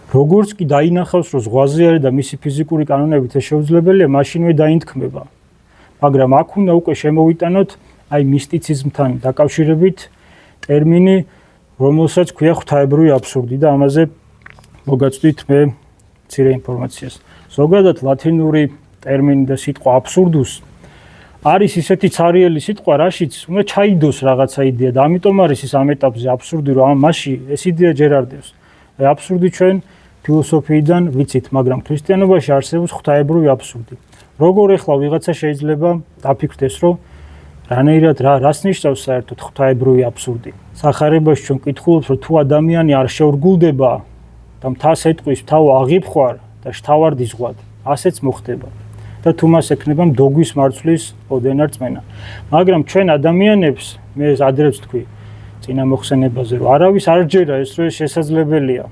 როგორც კი დაინახავს რომ ზღვაზე არის და მისი ფიზიკური კანონებით ეს შეუძლებელია, მაშინვე დაინთქმება. მაგრამ აქ უნდა უკვე შემოვიტანოთ აი მისტიციზმთან დაკავშირებით ტერმინი, რომელსაც ქვია ღვთაებრივი აბსურდი და ამაზე მოგაწვდით მე მცირე ინფორმაციას. ზოგადად ლათინური ტერმინი და სიტყვა აბსურდუს არის ისეთი ცარიელი სიტყვა, რაშიც უნდა ჩაიდოს რაღაცა იდეა და ამიტომ არის ის ამ ეტაპზე აბსურდი, რომ მასში ეს იდეა ჯერ არ დევს. აი აბსურდი ჩვენ ფილოსოფიიდან ვიცით, მაგრამ ქრისტიანობაში არსებობს ღვთაებრივი აბსურდი. როგორ ახლა ვიღაცა შეიძლება დაფიქრდეს, რომ რანაირად რას ნიშნავს საერთოდ ღვთაებრივი აბსურდი? სახარებაში ჩვენ ვკითხულობთ, რომ თუ ადამიანი არ შეურგულდება და მთას ეტყვის თავ აღიფხვარ და შთავარ დიზღვად, ასეც მოხდება. და თუ მას ექნება მდოგვის მარცვლის ოდენა რწმენა. მაგრამ ჩვენ ადამიანებს, მე ადრეც თქვი წინა მოხსენებაზე, რომ არავის არ ჯერა ეს რომ შესაძლებელია.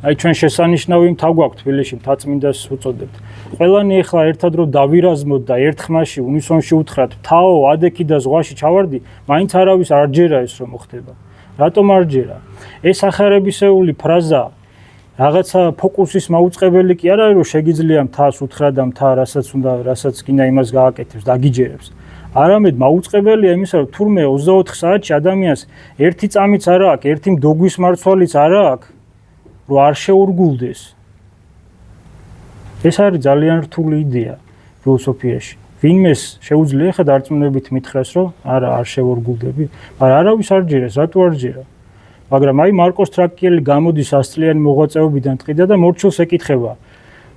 აი ჩვენ შესანიშნავი მთა გვაქვს თბილისში, მთაწმინდას უწოდებთ. ყველანი ახლა ერთად რომ დავირაზმოთ და ერთ ხმაში უნისონში უთხრათ, თაო, ადექი და ზღვაში ჩავარდი, მაინც არავის არ ჯერა ეს რომ მოხდება. რატომ არ ჯერა? ეს ახარებისეული ფრაზა რაღაცა ფოკუსის მაუწყებელი კი არ არის, რომ შეგიძლია მთას უთხრა და მთა რასაც გინდა იმას გააკეთებს და აგიჯერებს. არამედ მაუწყებელია იმისა, რომ თურმე 24 საათში ადამიანს ერთი წამიც არ აქვს, ერთი მდოგვის მარცვალიც არ აქვს, რომ არ შეურგულდეს. ეს არის ძალიან რთული იდეა ფილოსოფიაში. ვინმეს შეუძლია ხა დარწმუნებით მითხრას, რომ არა არ შეურგულდები, მაგრამ არავის არ ჯერას, რატო არ ჯერა? მაგრამ აი მარკოს თრაკიელი გამოდის ასწლიანი მოღვაწეობიდან ტყიდა და მორჩილს ეკითხება.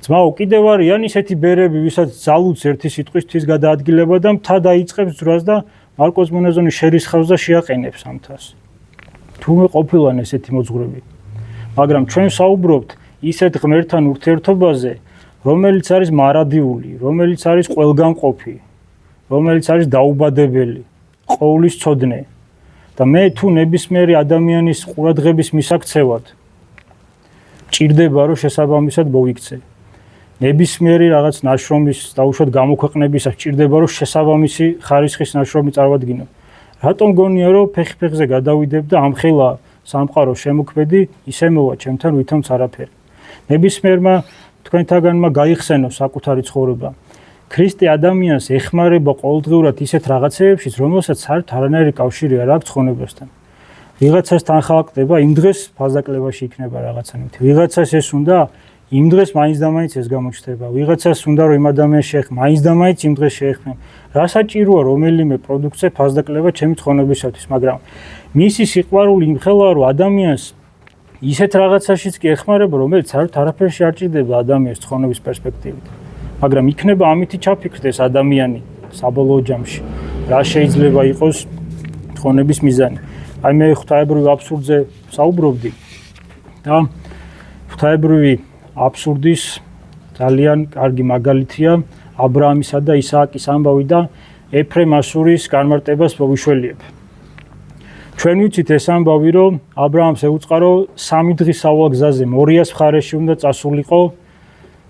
ძმაო, კიდევ არიან ისეთი ბერები, ვისაც ძალუც ერთი სიტყვისთვის გადაადგილება და მთა დაიწყებს ძრას და მარკოს მონაზონი შერისხავს და შეაყენებს ამ მთას. თუმე ყოფილან ესეთი მოძღვრები. მაგრამ ჩვენ საუბრობთ ისეთ ღმერთთან ურთიერთობაზე, რომელიც არის მარადიული, რომელიც არის ყველგანყოფი, რომელიც არის დაუბადებელი, ყოვლის ცოდნე. და მე თუ ნებისმიერი ადამიანის ყურადღების მისაქცევად ჭირდება, რომ შესაბამისად მოვიქცე. ნებისმიერი რაღაც ნაშრომის დაუშვათ გამოქვეყნებისას ჭირდება, რომ შესაბამისი ხარისხის ნაშრომი წარმოვადგინო. რატომ გონია, რომ ფეხი-ფეხზე გადავიდებ და ამხელა სამყარო შემოქმედი ისე მოვა ჩემთან ვითომც არაფერი. ნებისმიერმა თქვენთაგანმა გაიხსენოს საკუთარი ცხოვრება. ქრისტე ადამიანს ეხმარება ყოველდღიურად ისეთ რაღაცეებშიც, რომელსაც საერთოდ არანაირი კავშირი არ აქვს ცხონებასთან. ვიღაცას თანხა აკდება, იმ დღეს ფაზაკლებაში იქნება რაღაცა ნივთი. ვიღაცას ეს უნდა, იმ დღეს მაინც და მაინც ეს გამოჩნდება. ვიღაცას უნდა რომ იმ ადამიანს შეეხმო, მაინც და მაინც იმ დღეს შეეხმო. რა საჭიროა რომელიმე პროდუქტზე ფასდაკლება ჩემი თხოვნებისათვის, მაგრამ მისი სიყვარული იმხელა რომ ადამიანს ისეთ რაღაცაშიც კი ეხმარება, რომელიც საერთოდ არაფერში არ ჭირდება ადამიანის თხოვნების პერსპექტივით. მაგრამ იქნება ამითი ჩაფიქრდეს ადამიანი საბოლოო ჯამში. რა შეიძლება იყოს თხოვნების მიზანი. აი მე ღვთაებრივ აბსურდზე საუბრობდი და ღვთაებრივი აბსურდის ძალიან კარგი მაგალითია ა ブラ ამისა და ისააკის ამბავი და ეფრემ ასურის განმარტებას მოვიშველიებ. ჩვენ ვიცით ეს ამბავი, რომ ა ブラ ამს ეუწყარო 3 დღის სავალ გზაზე მორიას მხარეში უნდა წასულიყო,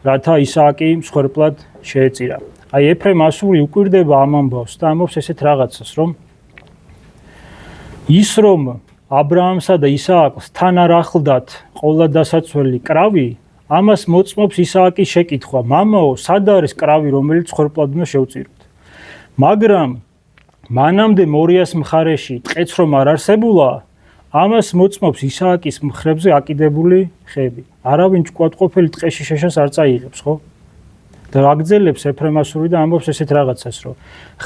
რათა ისააკი მსხვერპლად შეეწირა. აი ეფრემ ასური უკვირდება ამ ამბავს და ამბობს ესეთ რაღაცას, რომ ის რომ ა ブラ ამსა და ისააკს თან არ ახლდათ ყოვლადასაცველი კრავი, ამას მოწმობს ისააკის შეკითხვა: მამაო, სად არის კრავი, რომელიც მსხვერპლად უნდა შევწიროთ? მაგრამ მანამდე მორიას მხარეში ტყეც რომ არ არსებულა, ამას მოწმობს ისააკის მხრებზე აკიდებული ხეები. არავინ ჭკვატყოფილი ტყეში შეშას არ წაიღებს, ხო? და აგძელებს ეფრემ ასური და ამბობს ესეთ რაღაცას, რომ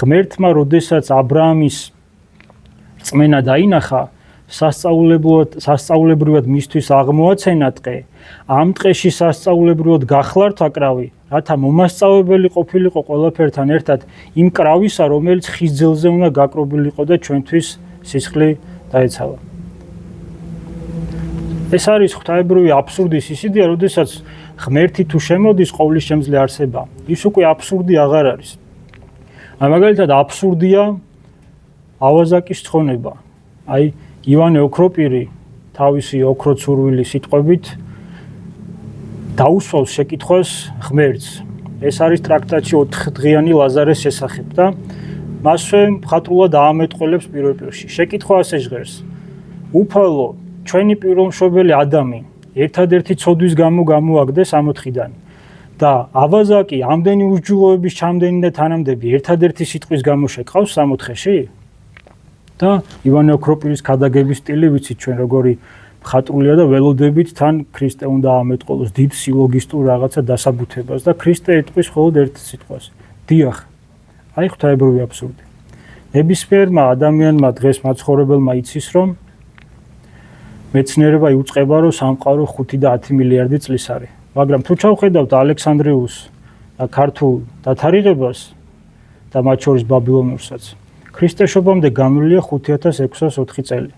ღმერთმა როდესაც ა ブラ ამის რწმენა დაინახა, სასწაულებრივად მისთვის აღმოაცენა ტყე, ამ ტყეში სასწაულებრივად გახლართ აკრავი, რათა მომასწავებელი ყოფილიყო ყველაფერთან ერთად იმ კრავისა, რომელიც ხის ძელზე უნდა გაკრობილიყო და ჩვენთვის სისხლი დაეცალა. ეს არის ღვთაებრივი აბსურდის ისიდია, როდესაც ღმერთი თუ შემოდის ყოვლის შემძლე არსება, ის უკვე აბსურდი აღარ არის. აი მაგალითად აბსურდია ავაზაკის თხონება. აი ივანე ოქროპირი თავისი ოქროცურვილი სიტყვებით დაუსვავს შეკითხვას ღმერთს. ეს არის ტრაქტატში 4 დღიანი ლაზარეს შესახებ და მასვე მხატვრულად აამეტყველებს პირველ პირში. შეკითხვა ასე ჟღერს: უფალო, ჩვენი პიროვმშობელი ადამი ერთადერთი ცოდვის გამო გამოაგდეს ამ 4-დან და ავაზაკი ამდენი უსჯულოების ჩამდენი და თანამდები ერთადერთი სიტყვის გამო შეკავს ამ 4-ში? და ივანე ოქროპირის ქადაგების სტილი ვიცით ჩვენ როგორი მხატვრულია და ველოდებით თან ქრისტე უნდა ამეტყოლოს დიდ სილოგისტურ რაღაცა დასაბუთებას და ქრისტე ეტყვის მხოლოდ ერთ სიტყვას: დიახ. აი ღვთაებრივი აბსურდი. ნებისმიერმა ადამიანმა დღეს მაცხოვრებელმა იცის, რომ მეცნიერება იუწყება, რომ სამყარო 5 და 10 მილიარდი წლის არის. მაგრამ თუ ჩავხედავთ ალექსანდრიუს და ქართულ დათარიღებას და მათ შორის ბაბილონურსაც, ქრისტეშობამდე განვლია 5604 წელი.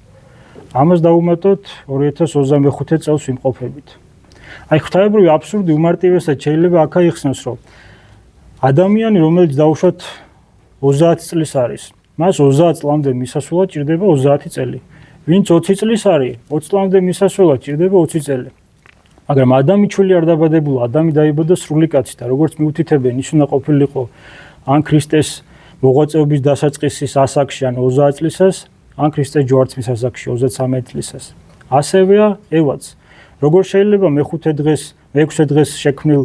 ამას დავუმატოთ 2025 წელს ვიმყოფებით. აი ღვთაებრივი აბსურდი უმარტივესად შეიძლება აქ აიხსნას, რომ ადამიანი, რომელიც დაუშვათ 30 წლის არის, მას 30 წლამდე მისასვლელად ჭირდება 30 წელი. ვინც 20 წლის არის, 20 წლამდე მისასვლელად ჭირდება 20 წელი. მაგრამ ადამი ჩვილი არ დაბადებულა, ადამი დაიბადა სრული კაცი და როგორც მიუთითებენ, ის უნდა ყოფილიყო ან ქრისტეს მოღვაწეობის დასაწყისის ასაკში ან 30 წლისას, ან ქრისტეს ჯვარცმის ასაკში 33 წლისას. ასევეა ევაც. როგორ შეიძლება მე-6 დღეს შექმნილ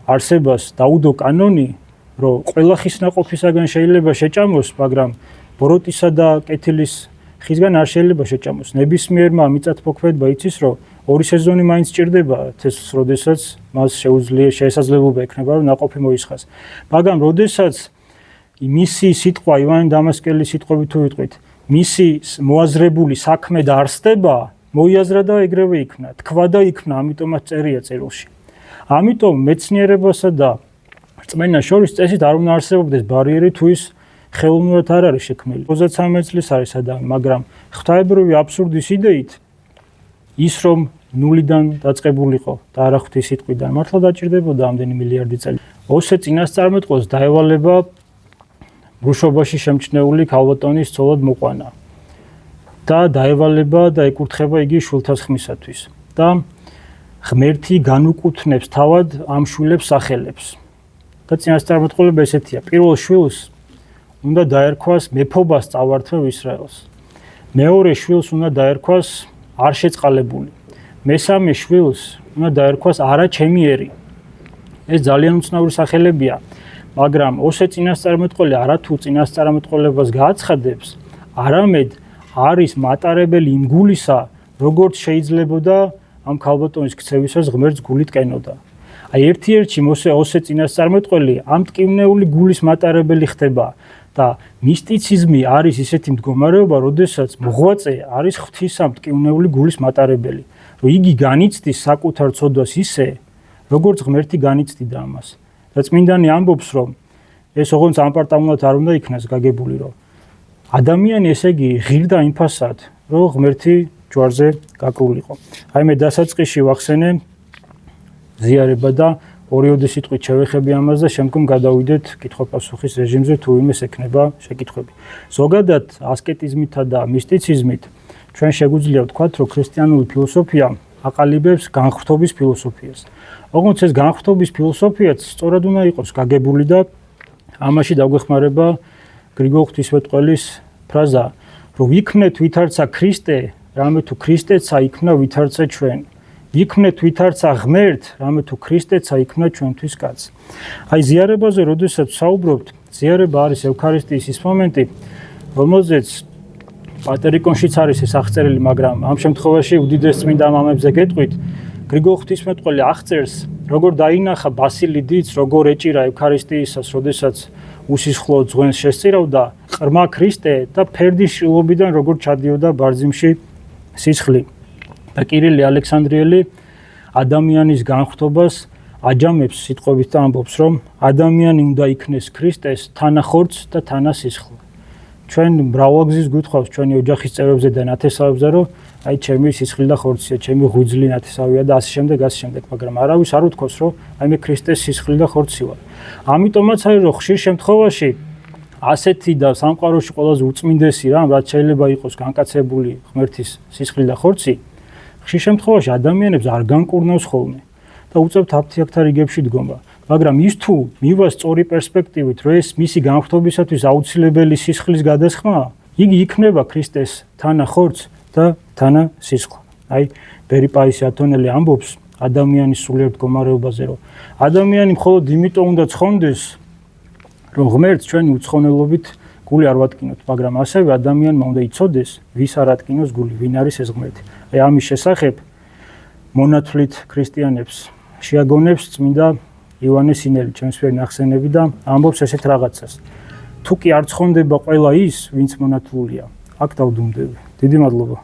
არსებას დაუდო კანონი, რომ ყველა ხის ნაყოფისაგან შეიძლება შეჭამოს, მაგრამ ბოროტისა და კეთილის ხისგან არ შეიძლება შეჭამოს. ნებისმიერმა მიწათმოქმედმა იცის, რომ 2 სეზონი მაინც ჭირდება თესლს, როდესაც მას შესაძლებლობა ექნება, რომ ნაყოფი მოისხას. მაგრამ როდესაც მისი სიტყვა ივანე დამასკელის სიტყვებით თუ ვიტყვით, მისი მოაზრებული საქმე დაარსდება, მოიაზრა და ეგრევე იქნა, თქვა და იქნა, ამიტომაც წერია წერილში. ამიტომ მეცნიერებასა და რწმენას შორის წესით არ უნდა არსებობდეს ბარიერი თუ ის ხელოვნურად არ არის შექმნილი. 33 წლის არის ადამი, მაგრამ ღვთაებრივი აბსურდის იდეით ის რომ ნულიდან დაწყებულიყო და არა ღვთის სიტყვიდან მართლა დაჭირდებოდა ამდენი მილიარდი წელი. ოსე წინასწარმეტყველს დაევალება რუშობაში შემჩნეული ქალბატონის ცოლად მოყვანა და დაევალება და ეკურთხება იგი შვილთასხმისათვის და ღმერთი განუკუთვნებს თავად ამ შვილებს სახელებს. და წინასწარმეტყველება ესეთია: პირველ შვილს უნდა დაერქვას მეფობას წავართვევ ისრაელს. მეორე შვილს უნდა დაერქვას არ შეწყალებული. მესამე შვილს უნდა დაერქვას არა ჩემი ერი. ეს ძალიან უცნაური სახელებია, მაგრამ ოსე წინასწარმეტყველი არათუ წინასწარმეტყველებას გააცხადებს, არამედ არის მატარებელი იმ გულისა, როგორც შეიძლებოდა ამ ქალბატონის ქცევისას ღმერთს გულით კენოდა. აი ერთ-ერთი მოსე წინასწარმეტყველი ამ ტკივნეული გულის მატარებელი ხდება და მისტიციზმი არის ისეთი მდგომარეობა, როდესაც მოღვაწე არის ღვთისა მტკივნეული გულის მატარებელი, რომ იგი განიცდის საკუთარ ცოდვას ისე, როგორც ღმერთი განიცდიდა ამას. და წმინდანი ამბობს, რომ ეს ოღონდ ამპარტამულად არ უნდა იქნას გაგებული, რომ ადამიანი ესე იგი ღირდა იმ ფასად, რომ ღმერთი ჯვარზე გაკრულიყო. აი მე დასაწყისში ვახსენე ზიარება და ორიოდი სიტყვით შევეხები ამას და შემდგომ გადავიდეთ კითხვა-პასუხის რეჟიმზე, თუ იმეს ექნება შეკითხვები. ზოგადად ასკეტიზმითა და მისტიციზმით ჩვენ შეგვიძლია ვთქვათ, რომ ქრისტიანული ფილოსოფია აყალიბებს განხრთობის ფილოსოფიას. ოღონდ ეს განხრთობის ფილოსოფიაც სწორად უნდა იყოს გაგებული და ამაში დაგვეხმარება გრიგოლ ღვთისმეტყველის ფრაზა, რომ ვიქმნეთ ვითარცა ქრისტე, რამე თუ ქრისტეცა იქნა ვითარცა ჩვენ. ვიქმნეთ ვითარცა ღმერთ, რამე თუ ქრისტეცა იქნა ჩვენთვის კაც. აი ზიარებაზე, როდესაც საუბრობთ, ზიარება არის ევქარისტიის ის მომენტი, რომელზეც პატერიკონშიც არის ეს აღწერილი, მაგრამ ამ შემთხვევაში უდიდეს წმინდა მამებზე გეტყვით, გრიგოლ ღვთისმეტყველი აღწერს, როგორ დაინახა ბასილი დიდს, როგორ ეჭირა ევქარისტიისას, როდესაც უსისხლო ძღვენს შესწირავდა ყრმა ქრისტე და ფერდის შილობიდან როგორ ჩადიოდა ბარძიმში სისხლი. და კირილი ალექსანდრიელი ადამიანის განხრთობას აჯამებს სიტყვებით და ამბობს, რომ ადამიანი უნდა იქნეს ქრისტეს თანახორცს და თანასისხლი. ჩვენ მრავალგზის გვითხოვს ჩვენი ოჯახის წევრებზე და ნათესავებზე, რომ აი ჩემი სისხლი და ხორცია, ჩემი ღვიძლი ნათესავია და ასე შემდეგ, მაგრამ არავის არ უთქვას, რომ აი მე ქრისტეს სისხლი და ხორცი ვარ. ამიტომაც არის, რომ ხშირ შემთხვევაში ასეთი და სამყაროში ყველაზე უწმინდესი რამ, რაც შეიძლება იყოს განკაცებული ღმერთის სისხლი და ხორცი, ხშირ შემთხვევაში ადამიანებს არ განკურნავს ხოლმე და უწევთ აფთიაქთა რიგებში დგომა. მაგრამ ის თუ მივა სწორი პერსპექტივით, რომ ეს მისი განხრთობისათვის აუცილებელი სისხლის გადასხმაა, იგი იქნება ქრისტეს თანახორცს და თანასისხლი. აი ბერი პაისი ათონელი ამბობს ადამიანის სულიერ მდგომარეობაზე, რომ ადამიანი მხოლოდ იმიტომ უნდა ცხონდეს, რომ ღმერთს ჩვენი უცხონელობით გული არ ვატკინოთ, მაგრამ ასევე ადამიანმა უნდა იცოდეს, ვის არ ატკინოს გული, ვინ არის ეს ღმერთი. აი ამის შესახებ მონათვლით ქრისტიანებს შეაგონებს წმინდა ივანე სინელი, ჩემსვერი ნახსენები და ამბობს ესეთ რაღაცას. თუ კი არ ცხონდება ყველა ის, ვინც მონათლულია, აქ დავდუმდები. დიდი მადლობა.